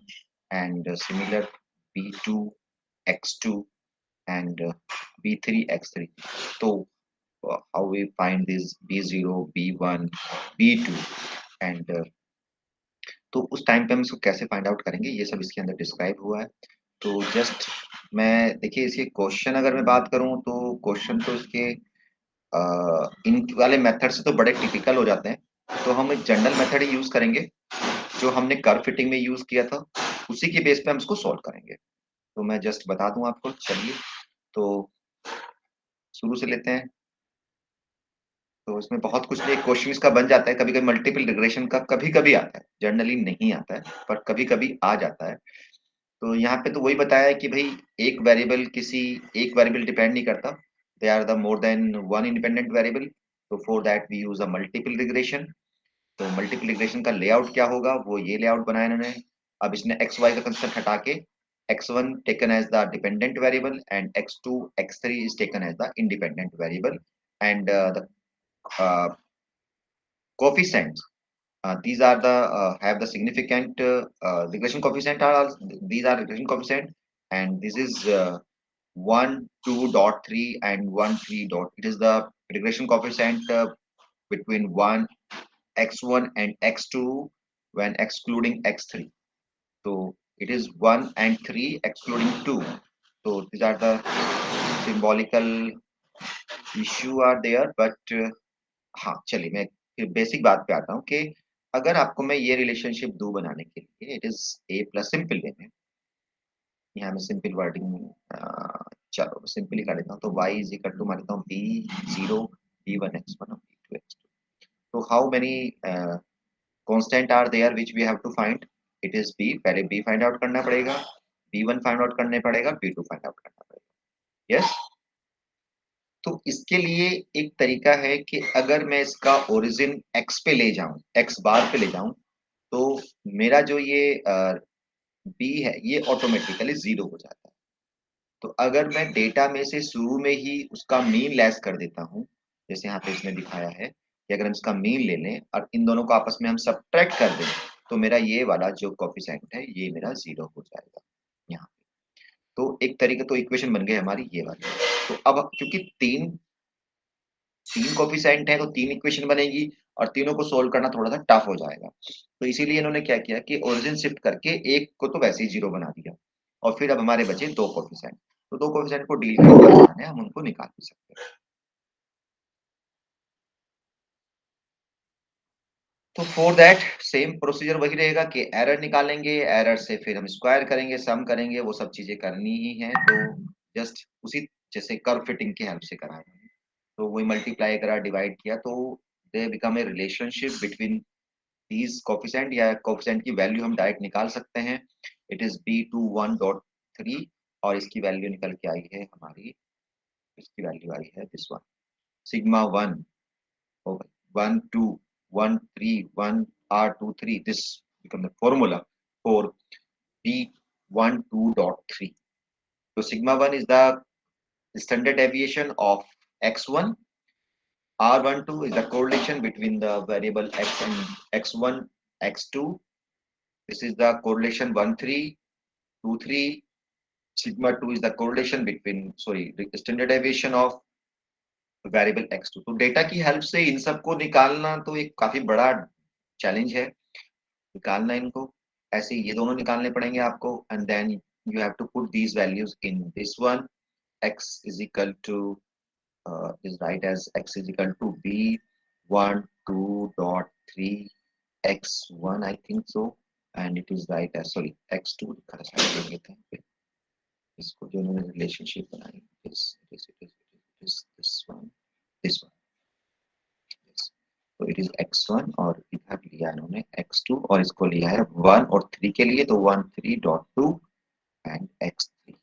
Speaker 2: and similar b2 x2 and b3 x3. तो how we find this b0 b1 b2 and तो उस टाइम पे हम इसको कैसे फाइंड आउट करेंगे, ये सब इसके अंदर डिस्क्राइब हुआ है। तो जस्ट मैं देखिए इसके क्वेश्चन अगर मैं बात करूं तो क्वेश्चन तो इसके इन वाले मेथड से तो बड़े टिपिकल हो जाते हैं। तो हम एक जनरल मेथड ही यूज करेंगे जो हमने कर्व फिटिंग में यूज किया था, उसी के बेस पे हम इसको सॉल्व करेंगे। तो मैं जस्ट बता दूं आपको, चलिए तो शुरू से लेते हैं। तो इसमें बहुत कुछ नहीं, क्वेश्चन इसका बन जाता है। कभी कभी मल्टीपल रिग्रेशन का कभी कभी आता है, जनरली नहीं आता है, पर कभी कभी आ जाता है। तो यहाँ पे तो वही बताया है कि भाई एक वेरिएबल किसी एक वेरिएबल डिपेंड नहीं करता, they are the more than one independent variable. तो for that we use a multiple regression. तो मल्टीपल रिग्रेशन का लेआउट क्या होगा, वो ये लेआउट बनाया इन्होंने। अब इसने एक्स वाई का कंसेप्ट हटा के x1 taken as the dependent variable and x2 x3 is taken as the independent variable, and the coefficients, these are the have the significant regression coefficient are these are regression coefficient, and this is 1 2.3 and 1 3 dot. It is the regression coefficient between 1 x1 and x2 when excluding x3. So it is 1 and 3 excluding 2. So these are the symbolical issue are there, but हाँ चलिए मैं फिर basic बात पे आता हूँ कि अगर आपको मैं ये रिलेशनशिप दूं बनाने के लिए, it is a plus simple way में, यहाँ मैं सिंपल वर्डिंग चलो सिंपली कर देता हूँ। तो y इज इक्वल टू मान लेता हूँ b0 b1 x1 और b2 x2। तो how many constant are there which we have to find? It is b, पहले b फाइंड आउट करना पड़ेगा। B1 फाइंड आउट करने पड़ेगा, B2 फाइंड आउट करना पड़ेगा। यस, तो इसके लिए एक तरीका है कि अगर मैं इसका ओरिजिन x पे ले जाऊं, x बार पे ले जाऊं, तो मेरा जो ये b है ये ऑटोमेटिकली 0 हो जाता है। तो अगर मैं डेटा में से शुरू में ही उसका मीन लेस कर देता हूं, जैसे यहाँ पे इसमें दिखाया है कि अगर हम इसका मीन ले लें और इन दोनों को आपस में हम सब्ट्रैक्ट कर दें, तो मेरा ये वाला जो कोफिशिएंट है ये मेरा 0 हो जाएगा यहाँ पे। तो एक तरीके तो इक्वेशन बन गई हमारी ये वाली। तो अब क्योंकि तीन कोफिशिएंट है तो 3 इक्वेशन बनेगी और तीनों को सोल्व करना थोड़ा सा टफ हो जाएगा। तो इसीलिए इन्होंने क्या किया कि ओरिजिन शिफ्ट करके एक को तो वैसे ही 0 बना दिया और फिर अब हमारे बचे 2 कोफिशिएंट। तो 2 कोफिशिएंट को डील करना आसान है, हम उनको निकाल भी सकते हैं। तो फॉर दैट सेम प्रोसीजर वही रहेगा कि एरर निकालेंगे, एरर से फिर हम स्क्वायर करेंगे, सम करेंगे, वो सब चीजें करनी ही है। तो जस्ट उसी जैसे कर्व फिटिंग की हेल्प से करा है। तो वही मल्टीप्लाई करा, डिवाइड किया, तो they become a relationship between these coefficient, या कोफिशिएंट की वैल्यू हम डायरेक्ट निकाल सकते हैं। इट इज B21.3 और इसकी वैल्यू निकल के आई है हमारी, इसकी वैल्यू आई है this one, sigma 1 over 1 2 1 3 1 R23. This become the formula for B12.3. So sigma 1 is the standard deviation of x1. R12 is the correlation between the variable x and x1 x2. This is the correlation 1 3 2 3. Sigma 2 is the correlation between, sorry, the standard deviation of variable x2। तो data की help से इन सबको निकालना तो एक काफी बड़ा challenge है, निकालना इनको। ऐसे ये दोनों निकालने पड़ेंगे आपको, and then you have to put these values in this one. x is equal to is right as x is equal to B12.3 x1 I think so, and it is right as, sorry, x2 इसको जो उन्होंने relationship बनाई, this one, this one, yes. तो it is x1 और इधर लिया इन्होंने x2 और इसको लिया है 1 और 3 के लिए, तो 13.2 एंड x3।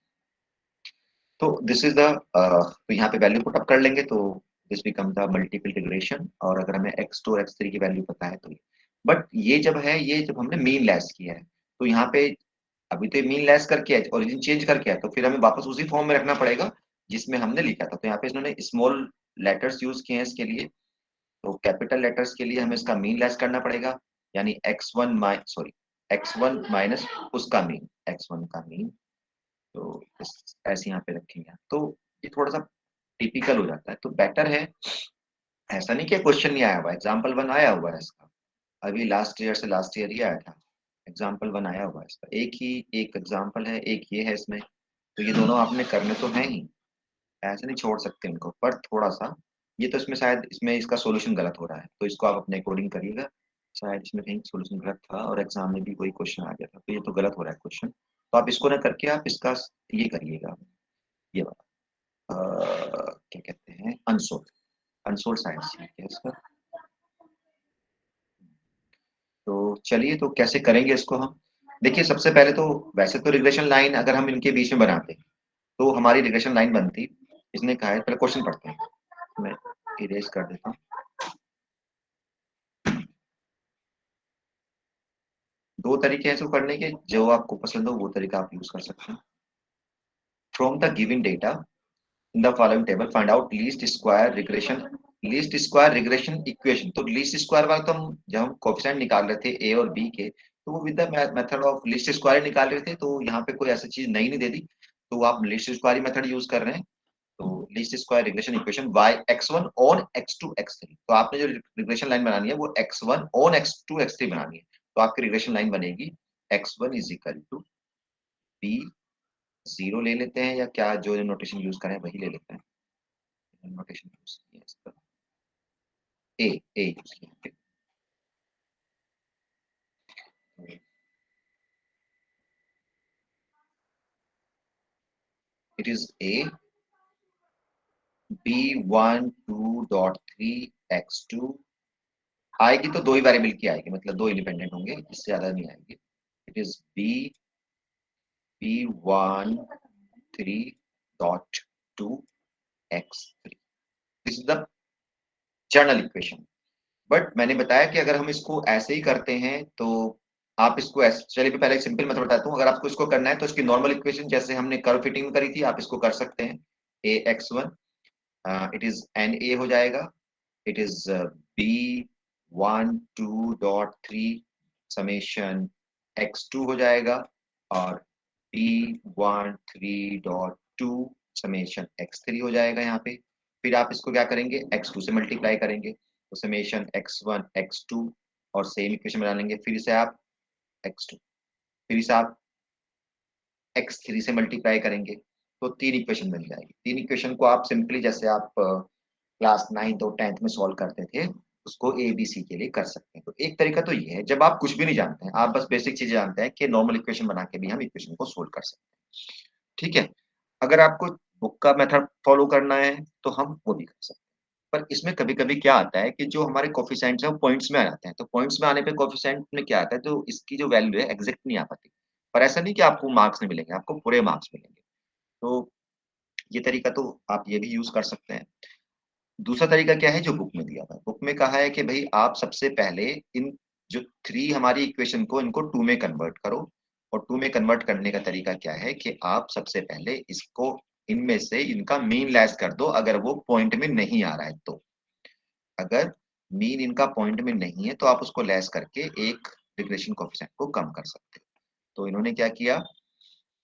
Speaker 2: तो दिस इज द तो यहाँ पे वैल्यू पुट अप कर लेंगे, तो this become the multiple regression. और अगर हमें x2 और x3 की वैल्यू पता है तो, बट ये जब है, ये जब हमने मीन लेस किया है, तो यहाँ पे अभी तो मीन लेस करके है, ओरिजिन चेंज करके है, तो फिर हमें वापस उसी फॉर्म में रखना पड़ेगा जिसमें हमने लिखा था। तो यहाँ पे इन्होंने स्मॉल लेटर्स यूज किए हैं इसके लिए, तो कैपिटल लेटर्स के लिए हमें इसका मीन लेस करना पड़ेगा, यानी x1 माइनस उसका मीन, x1 का मीन। तो ऐसे यहाँ पे रखेंगे, तो ये थोड़ा सा टिपिकल हो जाता है। तो बेटर है, ऐसा नहीं कि क्वेश्चन नहीं आया हुआ, एग्जाम्पल 1 आया हुआ है इसका, अभी लास्ट ईयर ही आया था, एग्जाम्पल 1 आया हुआ है इसका। एक एग्जाम्पल है, एक ये है इसमें, तो ये दोनों आपने करने तो है ही, ऐसे नहीं छोड़ सकते इनको। पर थोड़ा सा ये तो इसमें शायद इसमें इसका सॉल्यूशन गलत हो रहा है, तो इसको आप अपने अकॉर्डिंग करिएगा। शायद इसमें कहीं सॉल्यूशन गलत था और एग्जाम में भी कोई क्वेश्चन आ गया था, तो ये तो गलत हो रहा है क्वेश्चन। तो आप इसको ना करके आप इसका ये करिएगा, ये वाला क्या कहते हैं, अनसोल्ड साइंस है इसका। तो चलिए, तो कैसे करेंगे इसको हम, देखिए सबसे पहले तो वैसे तो रिग्रेशन लाइन अगर हम इनके बीच में बनाते तो हमारी रिग्रेशन लाइन बनती। इसने कहा है, पहले क्वेश्चन पढ़ते हैं, मैं इरेज कर देता हूँ। दो तरीके हैं इसको करने के, जो आपको पसंद हो वो तरीका आप यूज कर सकते हैं। From the given data in the following table find out least square regression equation. तो लीस्ट स्क्वायर वाला तो हम जब हम कोएफिशिएंट निकाल रहे थे ए और बी के, तो वो with the method of least square निकाल रहे थे, तो यहाँ पे कोई ऐसी चीज नहीं दे दी, तो आप लीस्ट स्क्वायर मेथड यूज कर रहे हैं। तो least square regression equation y x1 on x2 x3। तो आपने जो रिग्रेशन लाइन बनानी है वो x1 ऑन x2 x3 बनानी है। तो आपकी रिग्रेशन लाइन बनेगी x1 is equal to b0 ले लेते हैं, या क्या जो नोटेशन यूज करें वही ले लेते हैं, नोटेशन यूज किया इस पर a यूज किया। It is a B12.3 x2 आएगी, तो दो ही वेरिएबल की आएगी, मतलब दो इंडिपेंडेंट होंगे, इससे ज्यादा नहीं आएगी। It is B13.2x3. This is the general equation. But मैंने बताया कि अगर हम इसको ऐसे ही करते हैं तो आप इसको ऐसे, चलिए पहले एक सिंपल मेथड बताता हूँ. अगर आपको इसको करना है तो इसकी नॉर्मल इक्वेशन जैसे हमने कर्व फिटिंग में करी थी आप इसको कर सकते हैं. ax1 इट इज na हो जाएगा. It is b12.3 summation x2 हो जाएगा और b13.2 समेशन x3 हो जाएगा यहाँ पे. फिर आप इसको क्या करेंगे, x2 से मल्टीप्लाई करेंगे तो समेशन x1 x2 और सेम इक्वेशन बना लेंगे. फिर से आप x2 फिर से आप x3 से मल्टीप्लाई करेंगे तो 3 इक्वेशन बन जाएगी. 3 इक्वेशन को आप सिंपली जैसे आप क्लास 9th और 10th में सॉल्व करते थे उसको ए बी सी के लिए कर सकते हैं. तो एक तरीका तो ये है जब आप कुछ भी नहीं जानते हैं, आप बस बेसिक चीजें जानते हैं कि नॉर्मल इक्वेशन बना के भी हम इक्वेशन को सोल्व कर सकते हैं. ठीक है. अगर आपको बुक का मेथड फॉलो करना है तो हम वो भी कर सकते हैं. पर इसमें कभी कभी क्या आता है कि जो हमारे कोफिशिएंट्स हैं वो पॉइंट्स में आ जाते हैं. तो पॉइंट्स में आने पे कोफिशिएंट में क्या आता है तो इसकी जो वैल्यू है एग्जैक्ट नहीं आ पाती. पर ऐसा नहीं कि आपको मार्क्स नहीं मिलेंगे, आपको पूरे मार्क्स मिलेंगे. तो ये तरीका तो आप ये भी यूज कर सकते हैं. दूसरा तरीका क्या है जो बुक में दिया था, बुक में कहा है कि भाई आप सबसे पहले इन जो 3 हमारी इक्वेशन को इनको 2 में कन्वर्ट करो. और 2 में कन्वर्ट करने का तरीका क्या है कि आप सबसे पहले इसको इनमें से इनका मीन लेस कर दो अगर वो पॉइंट में नहीं आ रहा है तो. अगर मीन इनका पॉइंट में नहीं है तो आप उसको लेस करके एक रिग्रेशन कोएफिशिएंट को कम कर सकते हो. तो इन्होंने क्या किया,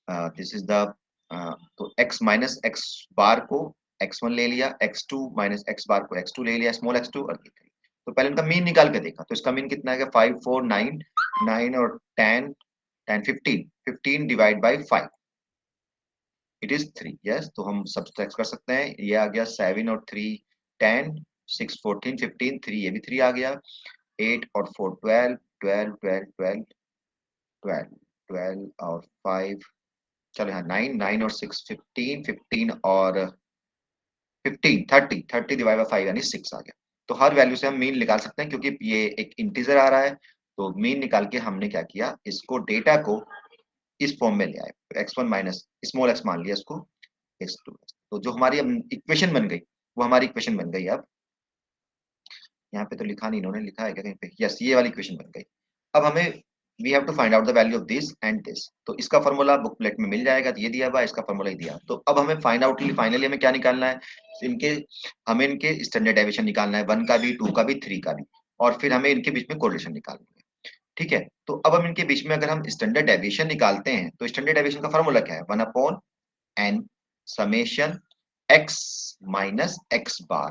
Speaker 2: दिस इज द तो x माइनस एक्स बार को x1 ले लिया, x2 माइनस एक्स बार को x2 ले लिया, स्मॉल x2 और ये 3. तो पहले इनका मीन निकाल के देखा तो इसका मीन कितना है 5 4 9 9 और 10 10 15 15 divide by 5 it is 3. Yes, तो हम सब्ट्रैक्ट कर सकते हैं. ये आ गया 7 और 3 10 6 14 15 3 ये भी 3 आ गया. 8 और 4 12 12 12 12 12 12 और 5 चलो यहाँ 9 9 और 6 15 15 और 15 30 30 डिवाइड बाय 5 यानी 6 आ गया. तो हर वैल्यू से हम मीन निकाल सकते हैं क्योंकि ये एक इंटीजर आ रहा है. तो मीन निकाल के हमने क्या किया, इसको डेटा को इस फॉर्म में ले आए. x1 माइनस स्मॉल x मान लिया इसको x2. तो जो हमारी इक्वेशन बन गई वो हमारी इक्वेशन बन गई. अब यहाँ पे तो लिखा नहीं, इन्होंने लिखा है क्या कहीं पे, यस ये वाली इक्वेशन बन गई. अब हमें we have to find out the value of this and this. तो इसका फॉर्मूला बुकलेट में मिल जाएगा. ये दिया हुआ है, इसका फॉर्मूला ही दिया. तो अब हमें फाइंड आउट फाइनली हमें क्या निकालना है, हमें इनके स्टैंडर्ड डेविएशन निकालना है, 1 का भी 2 का भी 3 का भी. और फिर हमें इनके बीच में कोरिलेशन निकालनी है. ठीक है. तो अब हम इनके बीच में अगर हम स्टैंडर्ड डेविएशन निकालते हैं तो स्टैंडर्ड डेविएशन का फॉर्मूला क्या है, 1/n summation x minus X bar.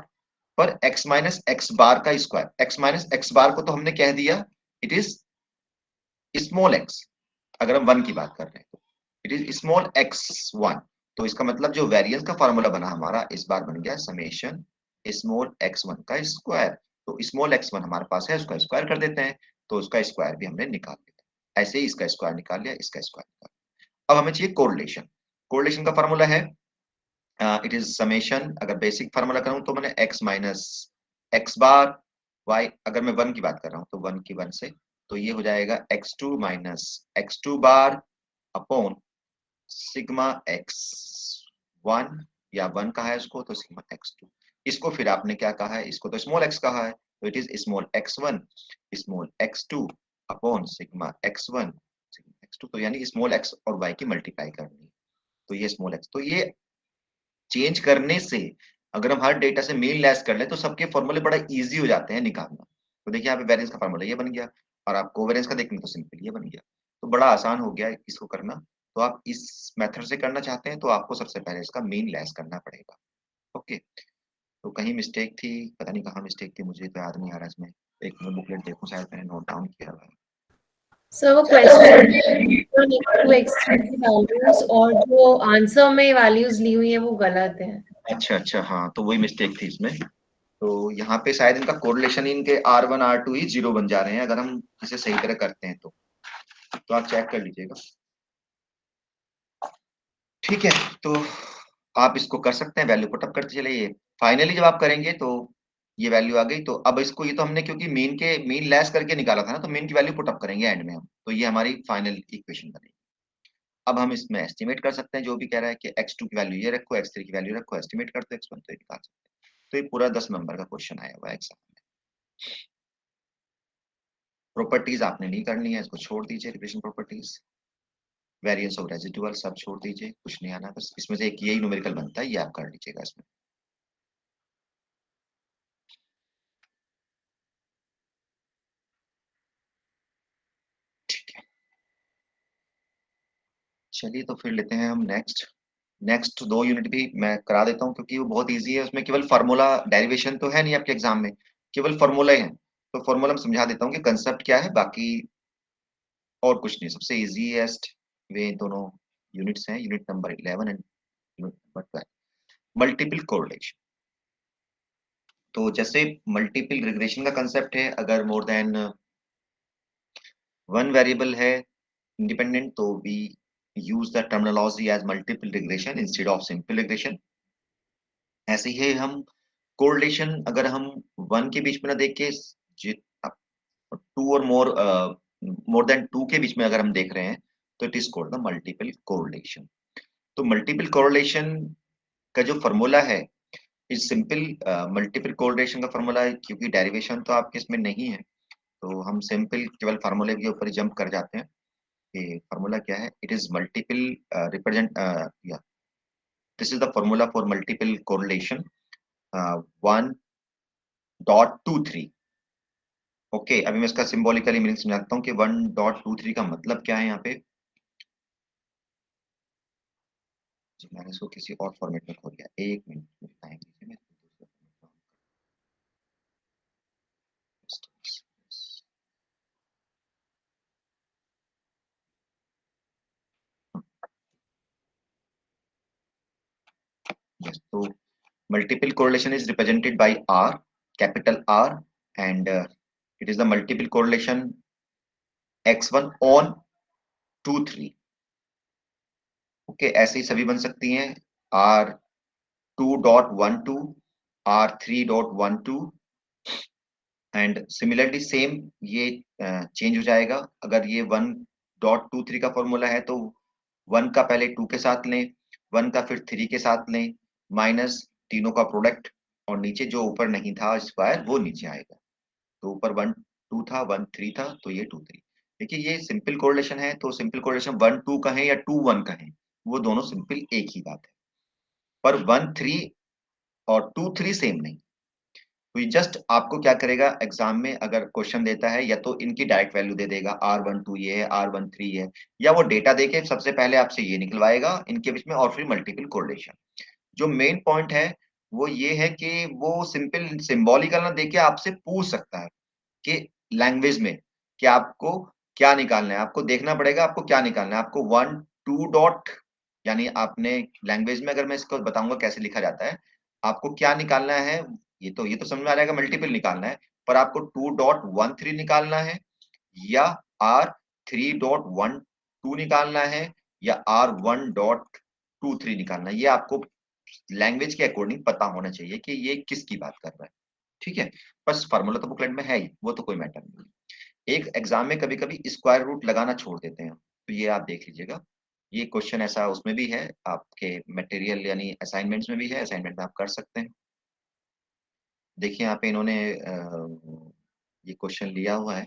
Speaker 2: पर x माइनस एक्स बार का square, x minus X bar को तो हमने कह दिया इट इज स्मॉल x. अगर हम 1 की बात कर रहे हैं तो इट इज स्मॉल x1. तो इसका मतलब जो वेरिएंस का फॉर्मूला बना हमारा इस बार बन गया समेशन स्मॉल x1 का स्क्वायर. तो स्मॉल x1 हमारे पास है, उसका स्क्वायर कर देते हैं. तो उसका स्क्वायर भी हमने निकाल लिया. ऐसे ही इसका स्क्वायर निकाल लिया, इसका स्क्वायर निकाल लिया. अब हमें चाहिए कोरिलेशन. कोरिलेशन का फॉर्मूला है इट इज समेशन, अगर बेसिक फार्मूला करूं तो मैंने x माइनस एक्स बार y, अगर मैं 1 की बात कर रहा हूं तो 1 की 1 से, तो ये हो जाएगा x2 minus x2 bar upon sigma x1 या 1 कहा है इसको तो सिग्मा x2. इसको फिर आपने क्या कहा है, इसको तो स्मॉल x कहा है तो it is small x1 small x2 upon sigma x1 sigma x2. तो यानी स्मॉल x और y की मल्टीप्लाई करनी है. तो ये स्मॉल x, तो ये चेंज करने से अगर हम हर डेटा से मीन लेस कर ले तो सबके फॉर्मूले बड़ा इजी हो जाते हैं निकालना. तो देखिए यहाँ पे वेरिएंस का फॉर्मूला ये बन गया और आप कोवेरिएंस का देखेंगे तो सिंपल ये बन गया. तो बड़ा आसान हो गया इसको करना. तो आप इस मेथड से करना चाहते हैं तो आपको सबसे पहले इसका मीन लेस करना पड़ेगा. ओके. तो कहीं मिस्टेक थी, पता नहीं कहाँ मिस्टेक थी, मुझे तो याद नहीं आ रहा इसमें. एक मैं बुकलेट देखूं, शायद मैंने नोट डाउन किया हुआ है.
Speaker 6: सर वो क्वेश्चन टू एक्सट्रीम की वैल्यूज और जो आंसर में वैल्यूज ली हुई है वो गलत है.
Speaker 2: अच्छा हाँ, तो वही मिस्टेक थी इसमें. तो यहाँ पे शायद इनका कोरिलेशन इनके R1 R2 ही 0 बन जा रहे हैं अगर हम इसे सही तरह करते हैं तो आप चेक कर लीजिएगा. ठीक है. तो आप इसको कर सकते हैं, वैल्यू पुटअप करते चले. ये फाइनली जब आप करेंगे तो ये वैल्यू आ गई. तो अब इसको, ये तो हमने क्योंकि मीन लेस करके निकाला था ना, तो मीन की वैल्यू पुटअप करेंगे एंड में हम. तो ये हमारी फाइनल इक्वेशन बनेगी. अब हम इसमें एस्टिमेट कर सकते हैं, जो भी कह रहा है कि x2 की वैल्यू ये रखो, x3 की वैल्यू रखो, एस्टिमेट कर दो x1, तो ये निकाल सकते हैं। तो ये पूरा 10 नंबर का क्वेश्चन आया हुआ है एग्जाम में। प्रॉपर्टीज आपने नहीं करनी है, इसको छोड़ दीजिए। Regression properties, variance of residual सब छोड़ दीजिए, कुछ नहीं आना, बस इसमें से एक यही न्यूमेरिकल बनता है, ये आप कर लीजिएगा इसमें। ठीक है, चलिए तो फिर लेते हैं हम नेक्स्ट 2 यूनिट भी मैं करा देता हूँ, क्योंकि वो बहुत इजी है। उसमें केवल फार्मूला डेरिवेशन तो है नहीं आपके एग्जाम में, केवल फार्मूला हैं। तो फार्मूला में समझा देता हूँ कि कंसेप्ट क्या है, बाकी और कुछ नहीं। सबसे इजीएस्ट वे दोनों यूनिट्स हैं, unit number 11 and unit number 12, multiple correlation. तो जैसे मल्टीपल रिग्रेशन का कंसेप्ट है, अगर मोर देन वन वेरिएबल है इंडिपेंडेंट, तो we use the terminology as multiple regression instead of simple regression. ऐसे ही हम कोरिलेशन अगर हम वन के बीच में ना देख के टू और मोर देन टू के बीच में अगर हम देख रहे हैं, तो it is called the multiple correlation. तो मल्टीपल कोरिलेशन का जो फॉर्मूला है इज सिंपल। मल्टीपल कोरिलेशन का फॉर्मूला है, क्योंकि डेरिवेशन तो आपके इसमें नहीं है, तो हम सिंपल केवल फार्मूले के ऊपर जंप कर जाते हैं। कि फार्मूला क्या है, इट इज मल्टीपल रिप्रेजेंट या this is the formula for multiple correlation 1.23। Okay, अभी मैं इसका सिंबॉलिकली मीनिंग समझाता हूँ कि 1.23 का मतलब क्या है यहाँ पे। जी, मैंने इसको किसी और फॉर्मेट में खोल दिया, एक मिनट में टाइम दीजिए, मैं दूसरा yes, तो multiple correlation is represented by R, capital R, and it is the multiple correlation x1 on 2 3। Okay, ऐसे ही सभी बन सकती हैं, R2.12, R3.12 and similarly same ये चेंज हो जाएगा। अगर ये 1.23 का फॉर्मूला है तो 1 का पहले 2 के साथ लें, 1 का फिर 3 के साथ लें, माइनस तीनों का प्रोडक्ट, और नीचे जो ऊपर नहीं था स्क्वायर वो नीचे आएगा। तो ऊपर 1 2 था, 1 3 था, तो ये 2 3। देखिए ये सिंपल कोरिलेशन है, तो सिंपल कोरिलेशन 1 2 कहें या 2 1 कहें, वो दोनों सिंपल एक ही बात है। पर 1 3 और 2 3 सेम नहीं। तो ये जस्ट आपको क्या करेगा, एग्जाम में अगर क्वेश्चन देता है, या तो इनकी डायरेक्ट वैल्यू दे देगा, R12 ये है, R13 है, या वो डेटा देके सबसे पहले आपसे ये निकलवाएगा इनके बीच में, और फिर मल्टीपल कोरिलेशन। जो मेन पॉइंट है वो ये है कि वो सिंपल सिंबॉलिकल ना देके आपसे पूछ सकता है कि लैंग्वेज में कि आपको क्या निकालना है। आपको देखना पड़ेगा आपको क्या निकालना है। आपको 1 2 डॉट, यानी आपने लैंग्वेज में, अगर मैं इसको बताऊंगा कैसे लिखा जाता है, आपको क्या निकालना है, ये तो समझ में आ जाएगा, मल्टीपल निकालना है। पर आपको 2.13 निकालना है, या R3.12 निकालना है, या R1.23 निकालना है। ये आपको लैंग्वेज के अकॉर्डिंग पता होना चाहिए कि ये किसकी बात कर रहा है। ठीक है, बस फार्मूला तो बुकलेट में है ही, वो तो कोई मैटर नहीं है। एक एग्जाम में कभी कभी स्क्वायर रूट लगाना छोड़ देते हैं, तो ये आप देख लीजिएगा। ये क्वेश्चन ऐसा उसमें भी है, आपके मटेरियल यानी असाइनमेंट्स में भी है, असाइनमेंट में आप कर सकते हैं। देखिए यहाँ पे इन्होंने ये क्वेश्चन लिया हुआ है,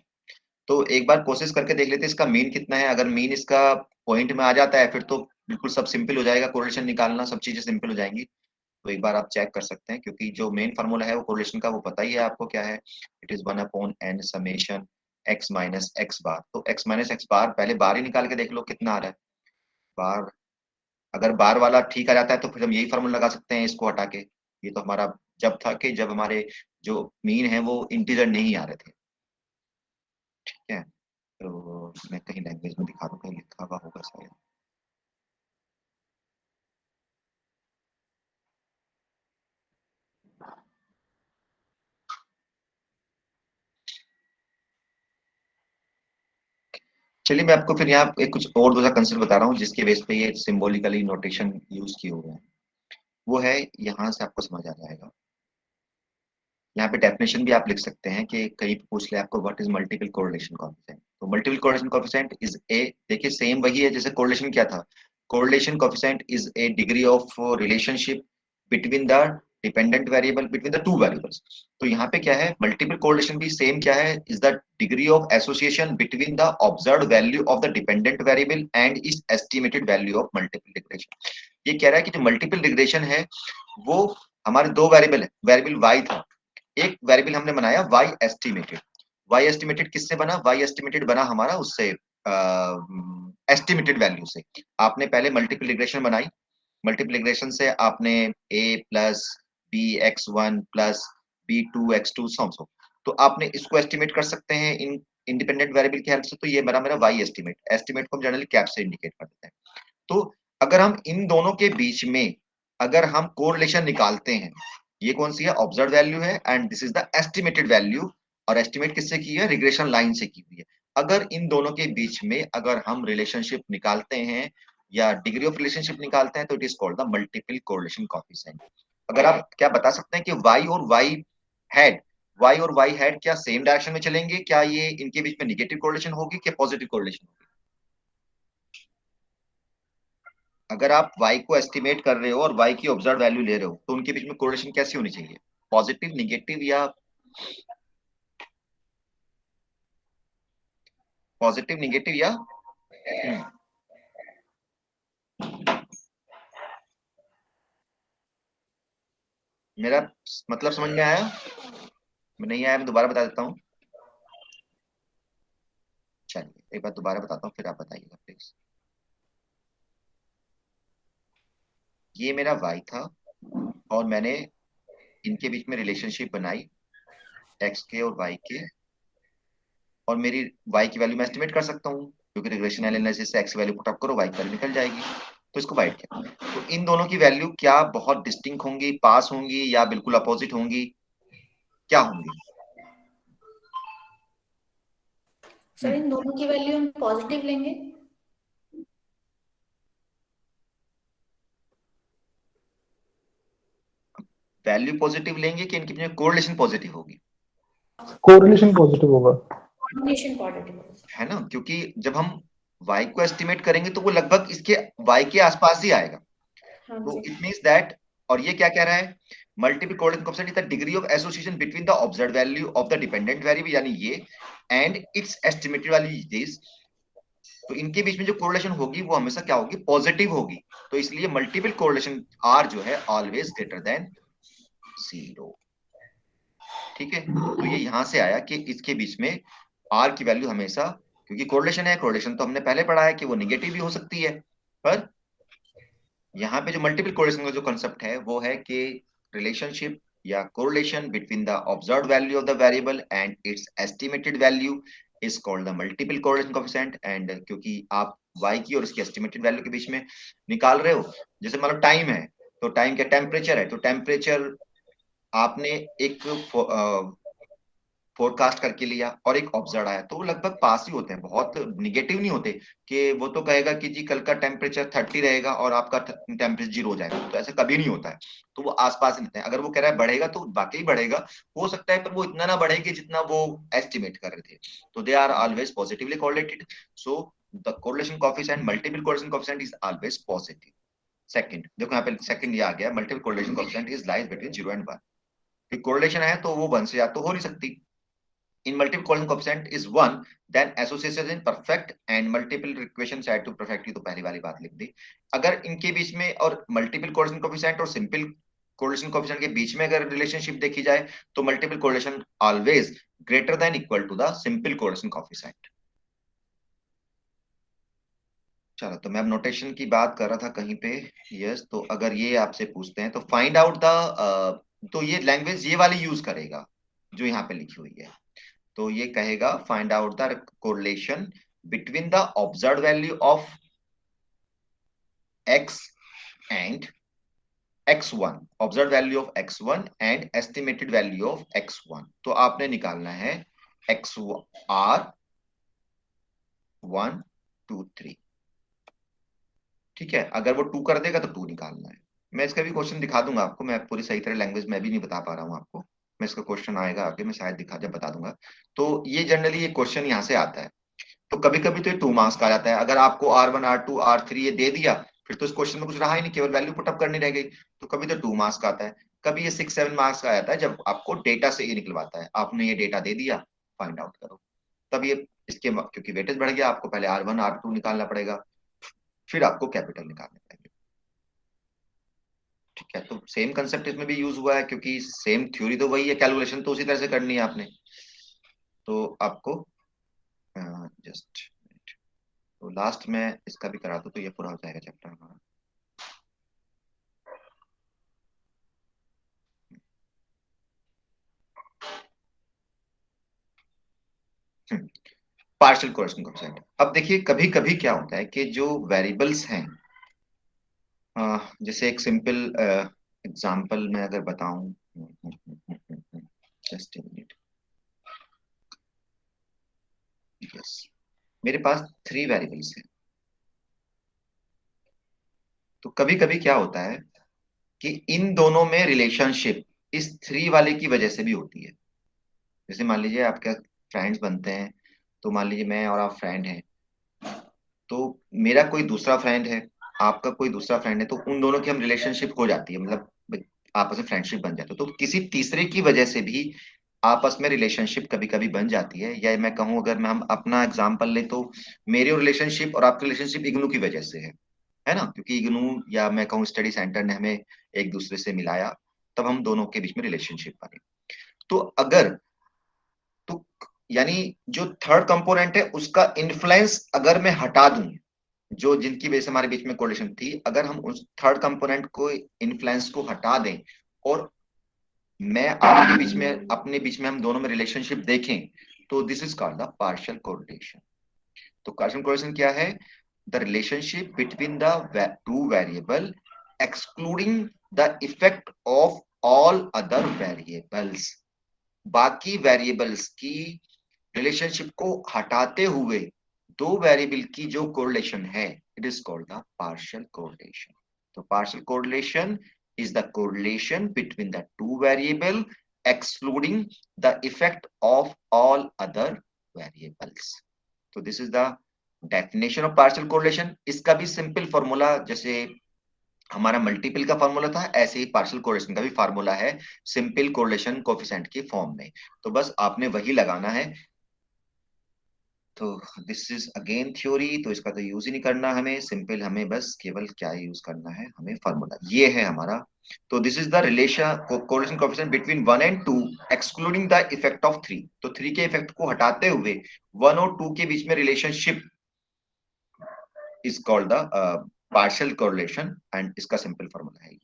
Speaker 2: तो एक बार कोशिश करके देख लेते हैं इसका मीन कितना है। अगर मीन इसका पॉइंट में आ जाता है, फिर तो बिल्कुल सब सिंपल हो जाएगा, कोरिलेशन निकालना सब चीजें सिंपल हो जाएंगी। तो एक बार आप चेक कर सकते हैं, क्योंकि जो मेन फार्मूला है वो कोरिलेशन का वो पता ही है आपको क्या है। It is 1/n summation x minus X bar. तो x माइनस एक्स बार, पहले बार ही निकाल के देख लो कितना आ रहा है बार। अगर बार वाला ठीक आ जाता है तो फिर हम यही फार्मूला लगा सकते हैं इसको हटा के। ये तो हमारा जब था कि जब हमारे जो मीन है वो इंटीजर नहीं आ रहे थे। ठीक है, तो मैं कहीं लैंग्वेज में दिखा दूं, कहीं लिखा हुआ होगा शायद। चलिए मैं आपको फिर यहाँ एक कुछ और दूसरा कंसेप्ट बता रहा हूँ, जिसके बेस पे ये सिंबॉलिकली नोटेशन यूज किए हुए हैं। वो है, यहाँ से आपको समझ आ जाएगा। यहाँ पे डेफिनेशन भी आप लिख सकते हैं कि कहीं पूछ ले आपको what is multiple correlation coefficient. तो multiple correlation coefficient is a, देखिए सेम वही है जैसे कोरिलेशन क्या था, correlation coefficient is a degree of relationship between the dependent variable between the two variables. तो यहाँ पे क्या है, मल्टीपल कोरिलेशन भी सेम क्या है, is the degree of association between the observed value of the dependent variable and is estimated value of multiple regression. ये कह रहा है कि जो मल्टीपल रिग्रेशन है वो हमारे दो वेरिएबल है, वेरिएबल y था, एक वेरिएबल हमने बनाया y एस्टिमेटेड, y एस्टिमेटेड किससे बना, y एस्टिमेटेड बना हमारा उससे एस्टिमेटेड वैल्यू से। आपने पहले मल्टीपल रिग्रेशन बनाई, मल्टीपल रिग्रेशन से आपने a plus B X one plus B two X two so, तो आपने इसको एस्टिमेट कर सकते हैं इन इंडिपेंडेंट वेरिएबल की हेल्प से। तो ये मेरा y एस्टिमेट, एस्टिमेट को हम जनरली कैप से इंडिकेट कर देते हैं। तो अगर हम इन दोनों के बीच में अगर हम कोरिलेशन निकालते हैं, ये कौन सी है, ऑब्जर्व वैल्यू है and this is the estimated value, और एस्टिमेट किससे की है, रिग्रेशन लाइन से की हुई है। अगर इन दोनों के बीच में अगर हम रिलेशनशिप निकालते हैं या डिग्री ऑफ रिलेशनशिप निकालते हैं तो it is called the multiple correlation coefficient. अगर आप क्या बता सकते हैं कि y और y हेड क्या सेम डायरेक्शन में चलेंगे, क्या ये इनके बीच में नेगेटिव कोरिलेशन होगी क्या पॉजिटिव कोरिलेशन होगी? अगर आप y को एस्टिमेट कर रहे हो और y की ऑब्जर्व वैल्यू ले रहे हो तो उनके बीच में कोरिलेशन कैसी होनी चाहिए, पॉजिटिव, नेगेटिव या पॉजिटिव, नेगेटिव या मेरा मतलब समझ में आया? नहीं आया मैं दोबारा बता देता हूँ, चलिए एक बार दोबारा बताता हूँ फिर आप बताइएगा प्लीज। ये मेरा y था और मैंने इनके बीच में रिलेशनशिप बनाई x के और y के, और मेरी y की वैल्यू मैं एस्टिमेट कर सकता हूँ क्योंकि रिग्रेशन एनालिसिस से x की वैल्यू पुट अप करो y की वैल्यू निकल जाएगी। तो इसको वाइट किया, तो इन दोनों की वैल्यू क्या बहुत डिस्टिंक्ट होंगी, पास होंगी या बिल्कुल अपोजिट होंगी, क्या होंगी?
Speaker 3: सर इन दोनों की वैल्यू हम पॉजिटिव लेंगे।
Speaker 2: वैल्यू पॉजिटिव लेंगे कि इनकी बीच में कोरिलेशन पॉजिटिव होगी?
Speaker 4: कोरिलेशन पॉजिटिव होगा,
Speaker 3: कोरिलेशन पॉजिटिव
Speaker 2: है ना, क्योंकि जब हम y को एस्टिमेट करेंगे तो वो लगभग इसके y के आसपास ही आएगा। तो इट मींस दैट, और ये क्या कह रहा है, multiple correlation coefficient is the degree of association between the observed value of the dependent variable यानी ये and it's estimated value this. तो इनके बीच में जो कोरिलेशन होगी वो हमेशा क्या होगी, पॉजिटिव होगी। तो इसलिए मल्टीपल कोरिलेशन r जो है ऑलवेज ग्रेटर देन 0। ठीक है, तो ये यहां से आया कि इसके बीच में r की वैल्यू हमेशा, क्योंकि कोरिलेशन है, कोरिलेशन तो हमने पहले पढ़ा है कि वो नेगेटिव भी हो सकती है, पर यहाँ पे जो मल्टीपल कोरिलेशन का जो कंसेप्ट है वो है कि रिलेशनशिप या correlation between the observed value of the variable and it's estimated value is called the multiple correlation coefficient. And क्योंकि आप y की और उसकी एस्टिमेटेड वैल्यू के बीच में निकाल रहे हो, जैसे मान लो टाइम है तो टाइम क्या टेम्परेचर है, तो टेम्परेचर आपने एक फोरकास्ट करके लिया और एक ऑब्जर्व आया तो वो लगभग पास ही होते हैं, बहुत निगेटिव नहीं होते कि वो तो कहेगा कि जी कल का टेम्परेचर 30 रहेगा और आपका टेम्परेचर 0 हो जाएगा, तो ऐसा कभी नहीं होता है। तो वो आसपास ही रहते हैं। अगर वो कह रहा है बढ़ेगा तो वाकई बढ़ेगा, हो सकता है पर वो इतना ना बढ़ेगी जितना वो एस्टिमेट कर रहे थे। तो they are always positively correlated, so the correlation coefficient multiple correlation coefficient is always positive. Second देखो यहाँ पे सेकंड ये आ गया, multiple correlation coefficient is lies between 0 and 1। Correlation है तो वो 1 से ज्यादा तो हो नहीं सकती। In multiple correlation coefficient is 1, then association is perfect and multiple equations add to perfect, तो पहली वाली बात लिख दी। अगर इनके बीच में और multiple correlation coefficient और simple correlation coefficient के बीच में अगर रिलेशनशिप देखी जाए तो multiple correlation always greater than equal to the simple correlation coefficient। चलो तो मैं अब नोटेशन की बात कर रहा था कहीं पे, यस। तो अगर ये आपसे पूछते हैं तो फाइंड आउट द, तो ये लैंग्वेज ये वाली यूज करेगा जो यहाँ पे लिखी हुई है। तो ये कहेगा find out the correlation between the observed value of x and x1, observed value of x1 and estimated value of x1। तो आपने निकालना है xr 1 2 3। ठीक है, अगर वो 2 कर देगा तो 2 निकालना है। मैं इसका भी क्वेश्चन दिखा दूंगा आपको, मैं पूरी सही तरह लैंग्वेज में भी नहीं बता पा रहा हूँ आपको, मैं इसका क्वेश्चन आएगा आगे मैं शायद दिखा जब बता दूंगा। तो ये जनरली ये क्वेश्चन यहाँ से आता है तो कभी कभी तो ये 2 मार्क्स का आ जाता है। अगर आपको R1 R2 R3 ये दे दिया, फिर तो इस क्वेश्चन में कुछ रहा ही नहीं, केवल वैल्यू पुटअप करनी रह गई। तो कभी तो 2 मार्क्स का आता है, कभी ये 6-7 मार्क्स का आता है, जब आपको डेटा से ये निकलवाता है, आपने ये डेटा दे दिया, फाइंड आउट करो। तब ये इसके क्योंकि वेटेज बढ़ गया, आपको पहले R1 R2 निकालना पड़ेगा, फिर आपको कैपिटल निकालने पड़ेंगे। ठीक है, तो सेम कंसेप्ट इसमें भी यूज हुआ है, क्योंकि सेम थ्योरी तो वही है, कैलकुलेशन तो उसी तरह से करनी है आपने। तो आपको जस्ट तो लास्ट में इसका भी करा दो तो ये पूरा हो जाएगा चैप्टर हमारा। Partial coefficient coefficient. अब देखिए कभी कभी क्या होता है कि जो वेरिएबल्स हैं, जैसे एक सिंपल एग्जांपल मैं अगर बताऊं, जस्ट अ मिनट, यस, मेरे पास 3 वेरिएबल्स हैं। तो कभी कभी क्या होता है कि इन दोनों में रिलेशनशिप इस 3 वाले की वजह से भी होती है। जैसे मान लीजिए आपके फ्रेंड्स बनते हैं, तो मान लीजिए मैं और आप फ्रेंड हैं, तो मेरा कोई दूसरा फ्रेंड है, आपका कोई दूसरा फ्रेंड है, तो उन दोनों की हम रिलेशनशिप हो जाती है, मतलब आपस में फ्रेंडशिप बन जाती है। तो किसी तीसरे की वजह से भी आपस में रिलेशनशिप कभी कभी बन जाती है। या मैं कहूँ, अगर मैं हम अपना एग्जांपल ले, तो मेरी रिलेशनशिप और आपकी रिलेशनशिप इग्नू की वजह से है ना, क्योंकि इग्नू या मैं कहूँ स्टडी सेंटर ने हमें एक दूसरे से मिलाया, तब हम दोनों के बीच में रिलेशनशिप बनी। तो अगर तो यानी जो थर्ड कंपोनेंट है उसका इन्फ्लुएंस अगर मैं हटा दूं, जो जिनकी वजह से हमारे बीच में कोरिलेशन थी, अगर हम उस थर्ड कंपोनेंट को इन्फ्लुएंस को हटा दें और मैं आपके बीच में अपने बीच में हम दोनों में रिलेशनशिप देखें, तो this is called the partial correlation. तो पार्शियल कोरिलेशन क्या है? The relationship between the two variable excluding the effect of all other variables. बाकी वेरिएबल्स की रिलेशनशिप को हटाते हुए दो वेरिएबल की जो कोरिलेशन है, it is called the partial correlation. तो partial correlation is the correlation between the two variable excluding the effect of all other variables. तो this is the definition of partial correlation. इसका भी simple formula, जैसे हमारा multiple का formula था, ऐसे ही partial correlation का भी फॉर्मूला है सिंपल कोरिलेशन कोएफिशिएंट की फॉर्म में। तो बस आपने वही लगाना है। तो दिस इज अगेन थ्योरी, तो इसका तो यूज ही नहीं करना हमें, सिंपल हमें बस केवल क्या यूज करना है, हमें फॉर्मूला ये है हमारा। तो this is the relation correlation coefficient between 1 and 2 excluding the effect of 3। तो 3 के इफेक्ट को हटाते हुए 1 और 2 के बीच में relationship is called the partial correlation, and इसका सिंपल फॉर्मूला है।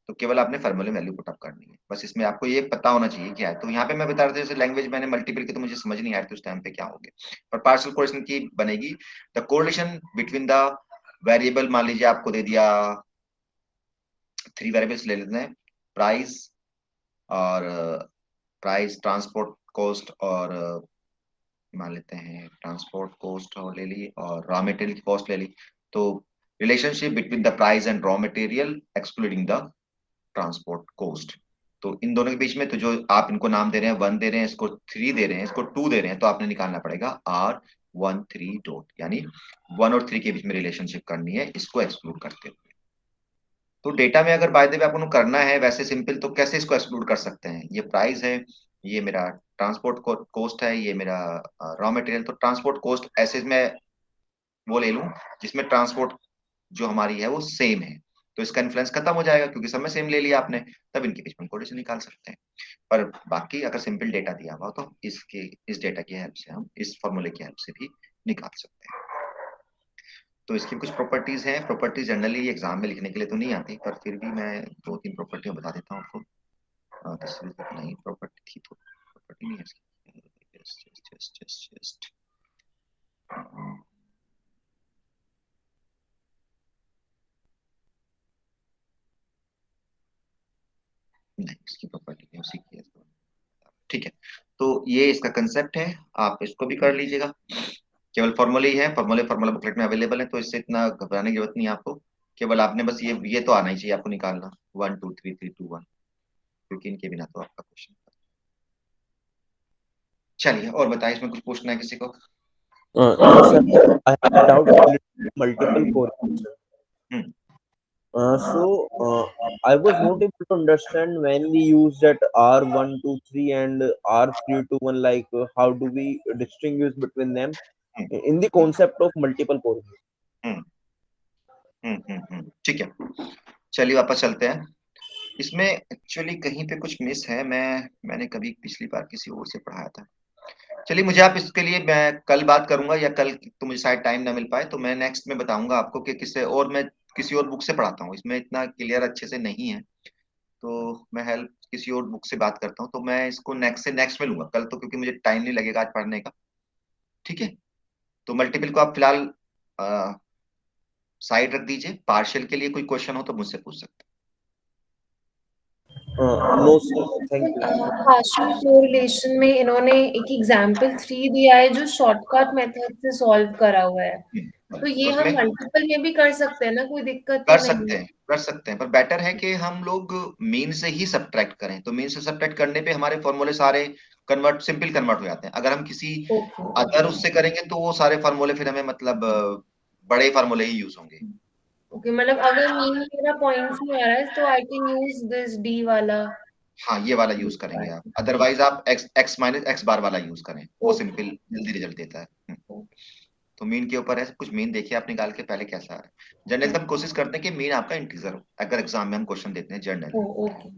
Speaker 2: तो केवल आपने फॉर्मूले वैल्यू पुट अप करनी है, बस इसमें आपको ये पता होना चाहिए क्या है। तो यहाँ पे मैं बता रहा था, जैसे लैंग्वेज मैंने मल्टीपल की तो मुझे समझ नहीं आया तो उस टाइम पे क्या हो गया, पर पार्शियल कोरिलेशन की बनेगी the correlation between the variable. मान लीजिए आपको दे दिया 3 वेरिएबल्स ले लेते हैं, प्राइस और प्राइस, ट्रांसपोर्ट कॉस्ट, और मान लेते हैं ट्रांसपोर्ट कॉस्ट और ले ली, और रॉ मटेरियल की कॉस्ट ले ली। तो relationship between the price and raw material excluding the transport cost. तो इन दोनों के बीच में, तो जो आप इनको नाम दे रहे हैं, 1 दे रहे हैं, इसको 3 दे रहे हैं, इसको 2 दे रहे हैं, तो आपने निकालना पड़ेगा R13 डॉट, यानी 1 और 3 के बीच में रिलेशनशिप करनी है, इसको एक्सक्लूड करते हुए। तो डेटा में अगर बाय द वे आपको करना है वैसे सिंपल, तो कैसे इसको एक्सक्लूड कर सकते हैं? ये प्राइस है, ये मेरा ट्रांसपोर्ट कॉस्ट है, ये मेरा रॉ मटेरियल। तो ट्रांसपोर्ट कॉस्ट ऐसे में वो ले लूं जिसमें ट्रांसपोर्ट जो हमारी है वो सेम है, तो इसका इन्फ्लुएंस खत्म हो जाएगा क्योंकि सब में सेम ले लिया आपने, तब इनके बीच में कोरिलेशन निकाल सकते हैं। पर बाकी अगर सिंपल डेटा दिया हुआ तो इस डेटा की हेल्प से हम इस फॉर्मूले की हेल्प से भी निकाल सकते हैं। तो इसकी कुछ प्रॉपर्टीज हैं। प्रॉपर्टीज जनरली एग्जाम में लिखने के लिए तो नहीं आती, पर फिर भी मैं 2-3 प्रॉपर्टी बता देता हूँ आपको। नहीं प्रॉपर्टी थी तो प्रॉपर्टी नहीं है जस्ट नहीं, इसकी प्रॉपर्टी नहीं, उसी की है। ठीक है, तो ये इसका कंसेप्ट है, आप इसको भी कर लीजिएगा। केवल फॉर्मूले ही है, फॉर्मूला बुकलेट में अवेलेबल है, तो इससे इतना घबराने की जरूरत नहीं है आपको। केवल आपने बस ये तो आना ही चाहिए आपको निकालना, 1 2 3 3 2 1, क्योंकि इनके बिना तो आपका क्वेश्चन। चलिए और बताइए, इसमें कुछ पूछना है किसी को?
Speaker 8: No, sir. I have a doubt related to multiple correlation.
Speaker 2: Hmm.
Speaker 8: I was not able to understand when we use that R123 and R321. Like, how do we distinguish between them
Speaker 2: Hmm.
Speaker 8: in the concept of multiple correlation?
Speaker 2: ठीक है, चलिए वापस चलते हैं। इसमें actually कहीं पे कुछ मिस है, मैंने कभी पिछली बार किसी और से पढ़ाया था। चलिए, मुझे आप इसके लिए मैं कल बात करूंगा, या कल तो मुझे शायद टाइम ना मिल पाए, तो मैं नेक्स्ट में बताऊंगा आपको कि मैं किसी और बुक से पढ़ाता हूँ, इसमें इतना क्लियर अच्छे से नहीं है, तो मैं हेल्प किसी और बुक से बात करता हूँ, तो मैं इसको नेक्स्ट में लूंगा कल, तो क्योंकि मुझे टाइम नहीं लगेगा आज पढ़ने का। ठीक है, तो मल्टीपल को आप फिलहाल साइड रख दीजिए। पार्शियल के लिए कोई क्वेश्चन हो तो मुझसे पूछ सकते
Speaker 8: No, sir. Thank you.
Speaker 6: Partial correlation में इन्होंने एक एग्जांपल 3 दिया है जो शॉर्टकट मेथड से सॉल्व करा हुआ है,
Speaker 2: हैं।
Speaker 6: तो ये हम
Speaker 2: उसमें
Speaker 6: मल्टीपल में भी कर सकते हैं ना, कोई दिक्कत
Speaker 2: कर
Speaker 6: तो
Speaker 2: सकते
Speaker 6: नहीं?
Speaker 2: हैं, कर सकते हैं, पर बेटर है कि हम लोग मीन से ही सब्ट्रैक्ट करें, तो मीन से सब्ट्रैक्ट करने पे हमारे फॉर्मूले सारे सिंपल कन्वर्ट हो जाते हैं। अगर हम किसी
Speaker 6: ओके
Speaker 2: अदर उससे करेंगे तो वो सारे फार्मूले फिर हमें मतलब बड़े फार्मूले ही यूज होंगे।
Speaker 6: ओके, मतलब अगर मीन मेरा पॉइंट्स में आ रहा है तो I can use this D वाला।
Speaker 2: हाँ, ये वाला यूज करेंगे आप, अदरवाइज आप एक्स माइनस एक्स बार वाला यूज करें, वो सिंपल जल्दी रिजल्ट देता है। तो मीन के ऊपर है, कुछ मीन देखिए आप निकाल के पहले कैसा है। जनरल हम कोशिश करते हैं कि मीन आपका इंटीजर हो, अगर एग्जाम में हम क्वेश्चन देते हैं जनरल,
Speaker 6: ओके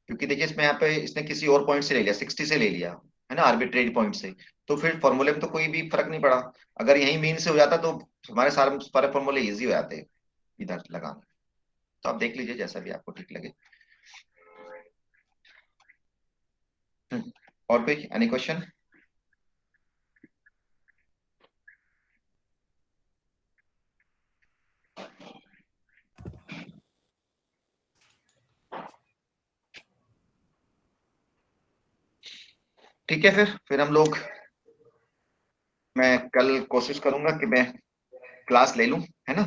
Speaker 2: क्योंकि देखिए इसमें यहाँ पे इसने किसी और पॉइंट से ले लिया, 60 से ले लिया है ना, आर्बिट्रेरी पॉइंट से, तो फिर फॉर्मूले में तो कोई भी फर्क नहीं पड़ा। अगर यही मीन से हो जाता तो हमारे सारे फॉर्मूले इजी हो जाते इधर लगाना। तो आप देख लीजिए जैसा भी आपको ठीक लगे। और कोई एनी क्वेश्चन? ठीक है, फिर हम लोग, मैं कल कोशिश करूंगा कि मैं क्लास ले लूं, है ना।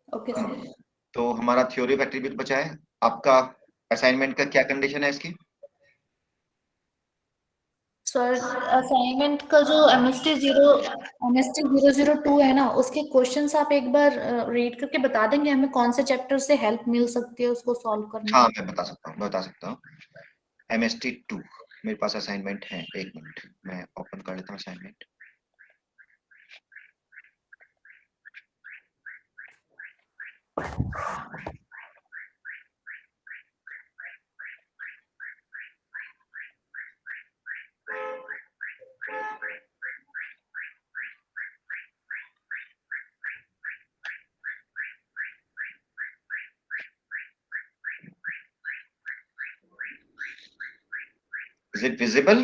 Speaker 3: Okay sir.
Speaker 2: तो हमारा थ्योरी ऑफ एट्रीब्यूट बचा है। आपका असाइनमेंट का क्या कंडीशन है इसकी?
Speaker 3: सर असाइनमेंट का जो एमएसटी 002 है ना, उसके क्वेश्चंस आप एक बार रीड करके बता देंगे हमें कौन से चैप्टर से हेल्प मिल सकती है उसको सॉल्व करने
Speaker 2: हाँ,
Speaker 3: में?
Speaker 2: मैं बता सकता हूँ। MST 2 मेरे पास असाइनमेंट है, एक मिनट मैं ओपन कर लेता हूँ assignment. Is it visible?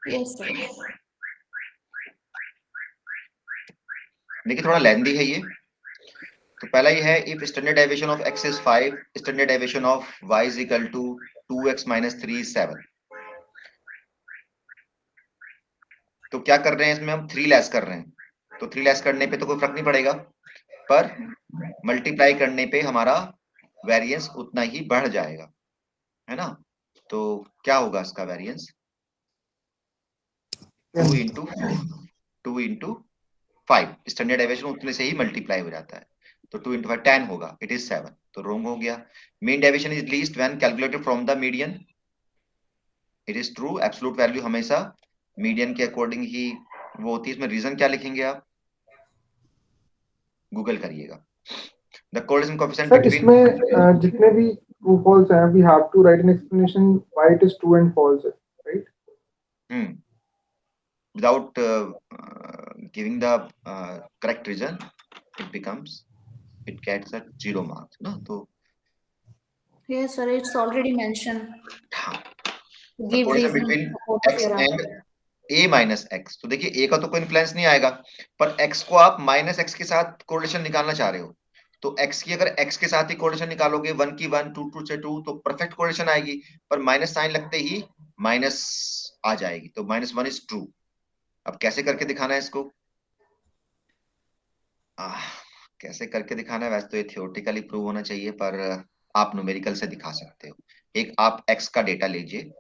Speaker 3: Yes sir.
Speaker 2: देखिए थोड़ा लेंदी है ये। तो पहला ये है, if standard deviation of x is 5, standard deviation of y is equal to 2x minus 3 is 7। तो क्या कर रहे हैं इसमें, हम 3 लेस कर रहे हैं, तो 3 लेस करने पे तो कोई फर्क नहीं पड़ेगा, पर मल्टीप्लाई करने पे हमारा वेरिएंस उतना ही बढ़ जाएगा, है ना। तो क्या होगा इसका variance? 2 into 2 into 5, standard deviation उतने से ही मल्टीप्लाई हो जाता है, तो 2 इंटू 5 10 होगा, इट इज 7, तो रॉन्ग हो गया। Mean deviation is least when calculated from the median, it is true. Absolute value हमेशा मीडियन के अकॉर्डिंग ही वो होती है। इसमें रीजन क्या लिखेंगे आप, गूगल करिएगा। The correlation coefficient
Speaker 4: sir
Speaker 2: between,
Speaker 4: इसमें जितने भी ट्रू फॉल्स हैं we have to write an explanation why it is true and false, right?
Speaker 2: without giving the correct reason, it gets a 0 marks ना। तो
Speaker 3: yes sir, it's already mention.
Speaker 2: हाँ,
Speaker 3: give
Speaker 2: correlation
Speaker 3: reason
Speaker 2: between
Speaker 3: support of
Speaker 2: x
Speaker 3: your
Speaker 2: and a minus x। तो देखिए a का तो कोई influence नहीं आएगा, पर x को आप माइनस x के साथ कोरिलेशन निकालना चाह रहे हो, तो x की अगर x के साथ ही कोरिलेशन निकालोगे, 1 की 1, 2 से 2, तो परफेक्ट कोरिलेशन आएगी, पर माइनस साइन लगते ही माइनस आ जाएगी, तो -1 इज ट्रू। अब कैसे करके दिखाना है इसको, कैसे करके दिखाना है, वैसे तो ये थियोरेटिकली प्रूव होना चाहिए, पर आप न्यूमेरिकल से दिखा सकते हो। एक आप x का डेटा लीजिए,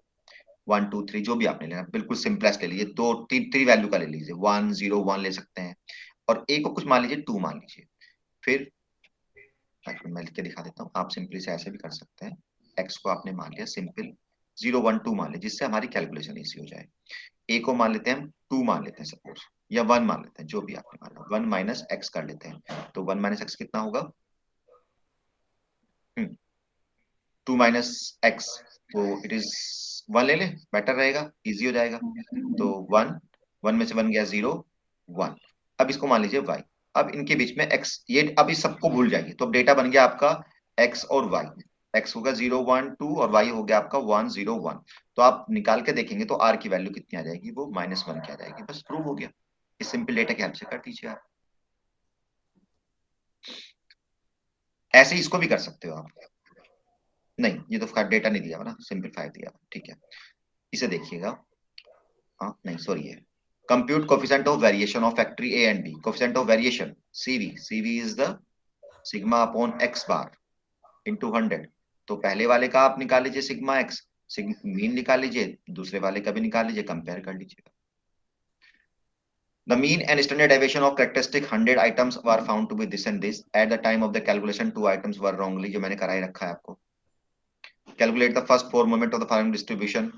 Speaker 2: 1 2 3 जो भी आपने लेना, बिल्कुल सिंपलेस्ट ले लीजिए, दो तीन 3 वैल्यू का ले लीजिए, 1 0 1 ले सकते हैं, और ए को कुछ मान लीजिए 2 मान लीजिए। फिर मैं लिख के दिखा देता हूँ, आप सिंपली से ऐसे भी कर सकते हैं। एक्स को आपने मान लिया सिंपल 0 1 2 मान लिया, जिससे हमारी कैलकुलेशन इजी हो जाए। ए को मान लेते हैं हम 2 मान लेते हैं सपोज, या 1 मान लेते हैं, जो भी आपने माना, 1 माइनस एक्स कर लेते हैं। तो 1 माइनस एक्स कितना होगा, 2 माइनस एक्स, तो इट इज 1 ले ले, बेटर रहेगा, इजी हो जाएगा। तो 1 1 में से 1 गया 0 1। अब इसको मान लीजिए y, अब इनके बीच में x, ये अब इस सबको भूल जाइए, तो अब डेटा बन गया आपका x और y। x होगा 0 1 2 और y हो गया आपका 1 0 1। तो आप निकाल के देखेंगे तो r की वैल्यू कितनी आ जाएगी, वो -1 की आ जाएगी। बस प्रूव हो गया। इस सिंपल डेटा की हेल्प से कर दीजिए आप। ऐसे ही इसको भी कर सकते हो आप। नहीं, ये तो डेटा नहीं दिया हुआ ना, सिंपलीफाई दिया हुआ, ठीक है। इसे देखिएगा, हाँ नहीं सॉरी, है compute coefficient of variation of factory A and B, coefficient of variation CV is the sigma upon x bar into 100। तो पहले वाले का आप निकाल लीजिए सिग्मा x, मीन निकाल लीजिए, दूसरे वाले का भी निकाल लीजिए, कंपेयर कर लीजिएगा। The mean and standard deviation of characteristic 100 items were found to be this and this. At the time of the calculation, 2 items were wrongly, जो मैंने कराई रखा है आपको। Calculate the first 4 moment of the following distribution,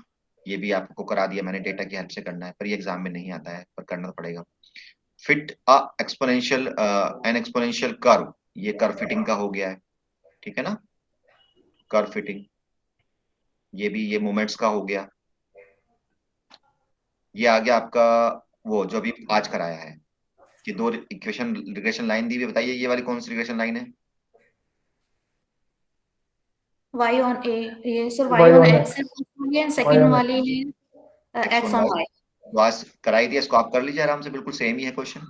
Speaker 2: ये भी आपको करा दिया मैंने, डेटा की हेल्प से करना है, पर ये एग्जाम में नहीं आता है, पर करना पड़ेगा। फिट अ एक्सपोनेंशियल एन एक्सपोनेंशियल कर्व, ये कर्व फिटिंग का हो गया है, ठीक है ना, कर्व फिटिंग। ये भी ये मोमेंट्स का हो गया। ये आ गया आपका वो जो अभी आज कराया है, कि दो इक्वेशन रिग्रेशन लाइन दी हुई, बताइए ये वाली कौन सी रिग्रेशन लाइन है?
Speaker 3: y on a, ये sir
Speaker 4: Y
Speaker 3: y on
Speaker 4: on
Speaker 3: x
Speaker 4: X,
Speaker 3: है,
Speaker 4: Y
Speaker 3: सेकंड
Speaker 4: on
Speaker 3: वाली है
Speaker 2: X
Speaker 3: x
Speaker 2: on
Speaker 3: on
Speaker 2: Y।
Speaker 3: y।
Speaker 2: बस कराई दिया, इसको आप कर लीजिए आराम से, बिल्कुल सेम ही है क्वेश्चन।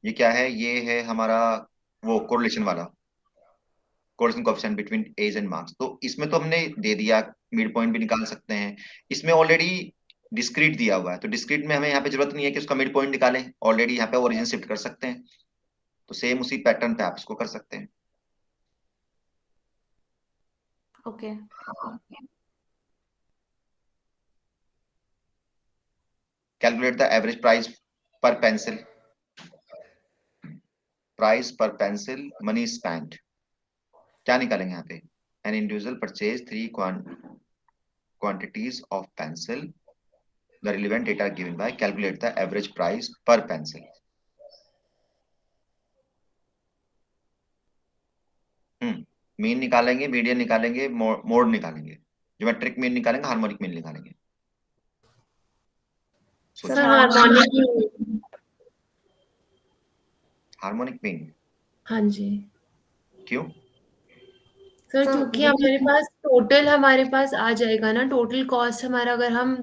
Speaker 2: ये क्या है, ये है हमारा वो कोरिलेशन वाला, correlation coefficient between age and marks. तो इसमें तो हमने दे दिया, मिड पॉइंट भी निकाल सकते हैं। इसमें ऑलरेडी डिस्क्रीट दिया हुआ है, तो डिस्क्रीट में हमें यहाँ पे जरूरत नहीं है कि उसका मिड पॉइंट निकालें, ऑलरेडी यहाँ पे ओरिजिन शिफ्ट कर सकते हैं। तो सेम उसी पैटर्न पे आप इसको कर सकते हैं।
Speaker 3: Okay
Speaker 2: calculate the average price पर पेंसिल, प्राइस पर पेंसिल मनी स्पेंड, क्या निकालेंगे यहाँ पे? An individual purchase 3 quantities of pencil, the relevant data are given by, calculate the average price per pencil। Mean निकालेंगे, मीडियन निकालेंगे, मोड निकालेंगे, geometric mean निकालेंगे, हार्मोनिक मीन निकालेंगे।
Speaker 6: सर हार्मोनिक,
Speaker 2: हार्मोनिक मीन
Speaker 6: हाँ जी
Speaker 2: क्यों?
Speaker 6: सर,
Speaker 3: सर
Speaker 6: क्योंकि हमारे पास total हमारे पास आ जाएगा ना, टोटल कॉस्ट हमारा, अगर हम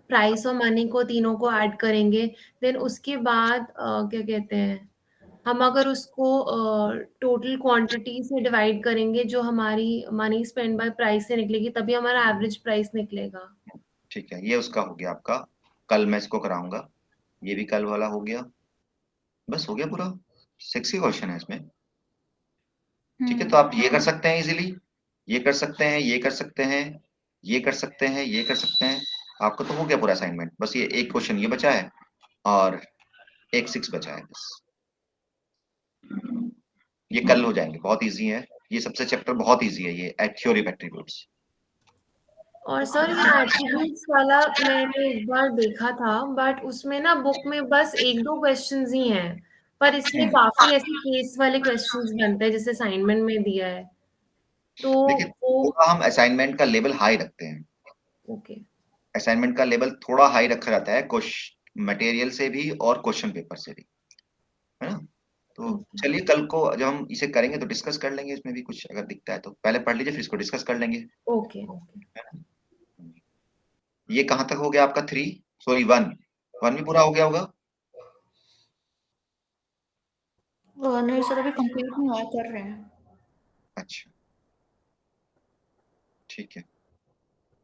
Speaker 6: प्राइस और मनी को तीनों को ऐड करेंगे, देन उसके बाद क्या कहते हैं, हम अगर उसको टोटल क्वांटिटी से डिवाइड करेंगे, जो हमारी मनी स्पेंड बाय प्राइस से निकलेगी, तभी हमारा एवरेज प्राइस निकलेगा।
Speaker 2: ठीक है, ये उसका हो गया आपका, कल मैं इसको कराऊंगा। ये भी कल वाला हो गया, बस हो गया पूरा। 6 ही क्वेश्चन है इसमें, ठीक है। तो आप ये कर सकते हैं इजीली, ये कर सकते हैं, ये कर सकते हैं, ये कर सकते हैं, ये कर सकते हैं। आपको तो हो गया पूरा असाइनमेंट, बस ये एक क्वेश्चन ये बचा है और एक 6 बचा है बस। ये कल हो जाएंगे, बहुत इजी है ये, सबसे चैप्टर बहुत इजी है ये, थ्योरी ऑफ एट्रीब्यूट्स।
Speaker 6: और सर ये एट्रीब्यूट्स वाला मैंने एक बार देखा था, बट उसमें ना बुक में बस 1-2 क्वेश्चंस ही हैं, पर इसमें काफी ऐसे केस वाले क्वेश्चंस बनते हैं, जैसे असाइनमेंट में दिया है, तो
Speaker 2: देखिए
Speaker 6: वो
Speaker 2: थोड़ा हम असाइनमेंट का लेवल हाई रखते हैं,
Speaker 6: ओके
Speaker 2: असाइनमेंट का लेवल थोड़ा हाई रखा जाता है, क्वेश्चन मटेरियल से भी और क्वेश्चन पेपर से भी, है ना। तो चलिए कल को जब हम इसे करेंगे तो डिस्कस कर लेंगे, इसमें भी कुछ अगर दिखता है तो पहले पढ़ लीजिए, फिर इसको डिस्कस कर लेंगे।
Speaker 6: ओके ओके
Speaker 2: ये कहाँ तक हो गया आपका 3, सॉरी 1 भी पूरा हो गया होगा।
Speaker 3: नहीं सर अभी कंप्लीट नहीं हुआ, कर रहे हैं।
Speaker 2: अच्छा ठीक है,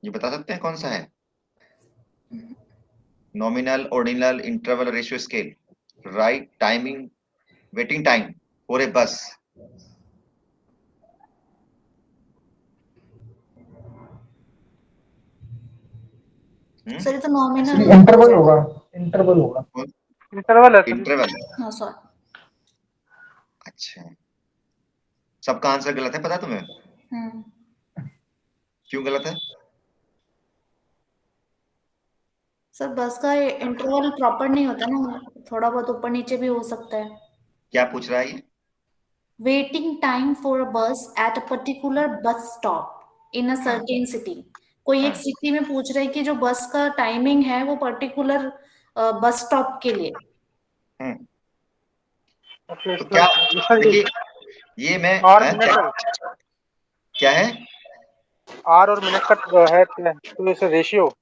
Speaker 2: ये बता सकते हैं कौन सा है? Nominal, ordinal, interval, ratio scale, right, timing, waiting time for a बस।
Speaker 3: सर ये तो नॉमिनल
Speaker 4: इंटरवल होगा, इंटरवल होगा,
Speaker 9: इंटरवल है सर।
Speaker 2: इंटरवल।
Speaker 3: हाँ सॉरी।
Speaker 2: अच्छा, सबका आंसर गलत है, पता है तुम्हें क्यों गलत है?
Speaker 3: सर बस का इंटरवल प्रॉपर नहीं होता ना, थोड़ा बहुत ऊपर नीचे भी हो सकता है।
Speaker 2: क्या पूछ रहा है ये?
Speaker 3: वेटिंग टाइम फॉर अ बस at a particular bus stop in a certain city. कोई एक सिटी में पूछ रहे कि जो बस का टाइमिंग है वो पर्टिकुलर बस स्टॉप के लिए।
Speaker 9: ओके
Speaker 2: तो क्या
Speaker 9: सर,
Speaker 2: देखिए, ये मैं
Speaker 9: आर मिनट
Speaker 2: क्या है?
Speaker 9: आर और मिनट का है तो जैसे ratio.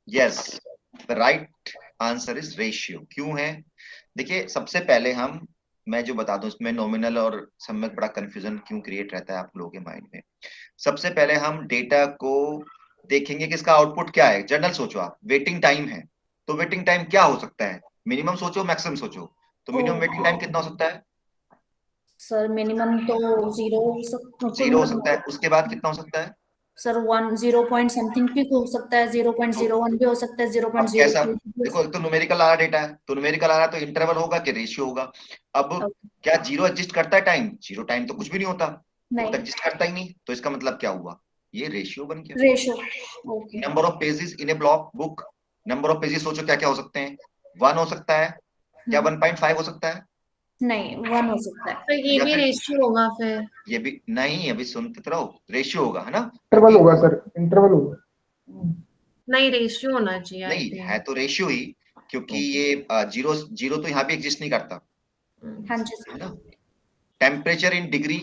Speaker 2: Yes, the right answer is ratio. क्यों है? देखिए, सबसे पहले मैं जो बता दूं, इसमें नॉमिनल और सब में बड़ा कंफ्यूजन क्यों क्रिएट रहता है आप लोगों के माइंड में। सबसे पहले हम डेटा को देखेंगे कि इसका आउटपुट क्या है। जनरल सोचो आप, वेटिंग टाइम है तो वेटिंग टाइम क्या हो सकता है? मिनिमम सोचो, मैक्सिमम सोचो। तो मिनिमम वेटिंग टाइम कितना हो सकता है?
Speaker 3: सर मिनिमम तो 0
Speaker 2: 0 हो सकता है। उसके बाद कितना हो सकता है?
Speaker 3: सर 0 पॉइंट समथिंग भी हो सकता है, 0.01 भी हो सकता है,
Speaker 2: अब कैसा?
Speaker 3: 0.02 भी हो
Speaker 2: देखो, एक तो न्यूमेरिकल आ रहा डेटा है, तो न्यूमेरिकल आ रहा तो इंटरवल होगा कि रेशियो होगा। अब क्या जीरो एग्जिस्ट करता है टाइम? जीरो टाइम तो कुछ भी नहीं होता, वो तो एग्जिस्ट करता ही नहीं। तो इसका मतलब क्या हुआ? ये रेशियो बन गया।
Speaker 3: Ratio. Okay.
Speaker 2: Number of pages in A block book. Number of pages सोचो क्या क्या हो सकते हैं? 1 हो सकता है, क्या 1.5 हो सकता है?
Speaker 3: नहीं 1 हो सकता है।
Speaker 6: तो ये
Speaker 2: या
Speaker 6: भी
Speaker 2: फिर
Speaker 6: रेशियो होगा फिर?
Speaker 2: ये भी नहीं, अभी सुनते तो रहो, रेशियो होगा, है ना?
Speaker 4: इंटरवल होगा सर, इंटरवल होगा।
Speaker 6: नहीं, रेशियो होना चाहिए आई
Speaker 2: नहीं
Speaker 6: थिंक।
Speaker 2: है तो रेशियो ही, क्योंकि ये जीरो जीरो तो यहाँ भी एग्जिस्ट नहीं करता,
Speaker 3: हाँ जी
Speaker 2: है ना? Temperature in degree,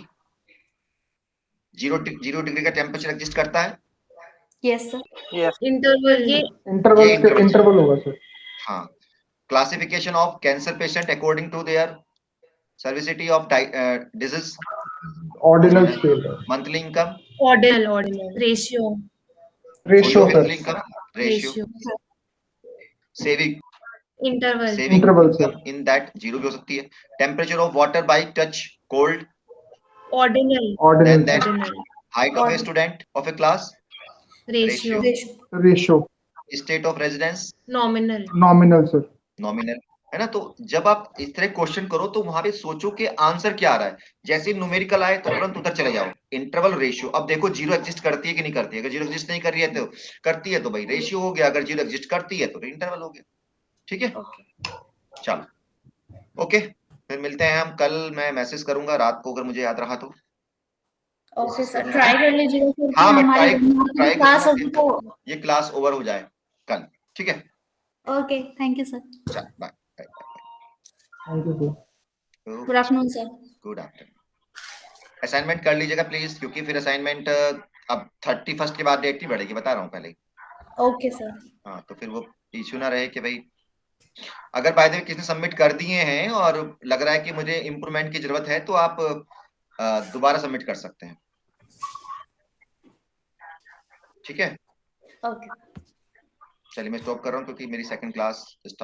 Speaker 2: zero degree का टेम्परेचर एग्जिस्ट करता है।
Speaker 3: Yes sir.
Speaker 9: यस
Speaker 6: इंटरवल ये
Speaker 4: इंटरवल होगा सर।
Speaker 2: हाँ। Classification of cancer patient according to their severity of disease,
Speaker 4: ordinal scale है।
Speaker 2: Monthly income,
Speaker 6: ordinal ratio.
Speaker 4: Ratio sir.
Speaker 2: Monthly income, ratio, saving
Speaker 6: interval
Speaker 4: interval sir.
Speaker 2: Income in that, zero भी हो सकती है। Temperature of water by touch cold,
Speaker 6: ordinal
Speaker 4: ordinal
Speaker 2: then
Speaker 6: ordinal
Speaker 2: height of a student of a class,
Speaker 6: ratio
Speaker 4: ratio.
Speaker 2: state of residence,
Speaker 6: nominal
Speaker 4: nominal sir.
Speaker 2: Nominal, है ना? तो जब आप इस तरह क्वेश्चन करो तो वहां पे सोचो कि आंसर क्या आ रहा है। जैसे ही न्यूमेरिकल आए तो तुरंत उधर चले जाओ, इंटरवल रेशियो। अब देखो जीरो एग्जिस्ट करती है कि नहीं करती है। अगर जीरो एग्जिस्ट नहीं कर रही है तो करती है तो भाई रेशियो हो गया, अगर जीरो एग्जिस्ट करती है तो इंटरवल हो गया। ठीक है, चलो ओके, फिर मिलते हैं हम कल। मैं मैसेज करूंगा रात को अगर मुझे याद रहा तो।
Speaker 3: ओके सर, ट्राई कर लीजिएगा फिर कि
Speaker 2: हाँ, मैं
Speaker 3: हमारी
Speaker 2: ट्राई
Speaker 3: क्लास
Speaker 2: करूंगा
Speaker 3: हो।
Speaker 2: ये क्लास ओवर हो जाए कल। ठीक है,
Speaker 3: ओके, थैंक यू सर।
Speaker 2: चल bye.
Speaker 4: Thank you sir.
Speaker 3: Good afternoon sir.
Speaker 2: Good afternoon. Assignment कर लीजिएगा प्लीज, क्योंकि फिर असाइनमेंट अब 31 के बाद डेट नहीं बढ़ेगी, बता रहा हूँ पहले ही।
Speaker 3: Okay sir.
Speaker 2: हाँ, तो फिर वो इश्यू ना रहे कि भाई अगर बाय द वे किसी ने सबमिट कर दिए हैं और लग रहा है कि मुझे इम्प्रूवमेंट की जरूरत है तो आप दोबारा सबमिट कर सकते हैं। ठीक है,
Speaker 3: ओके।
Speaker 2: चलिए मैं स्टॉप कर रहा हूँ क्योंकि मेरी सेकंड क्लास स्टार्ट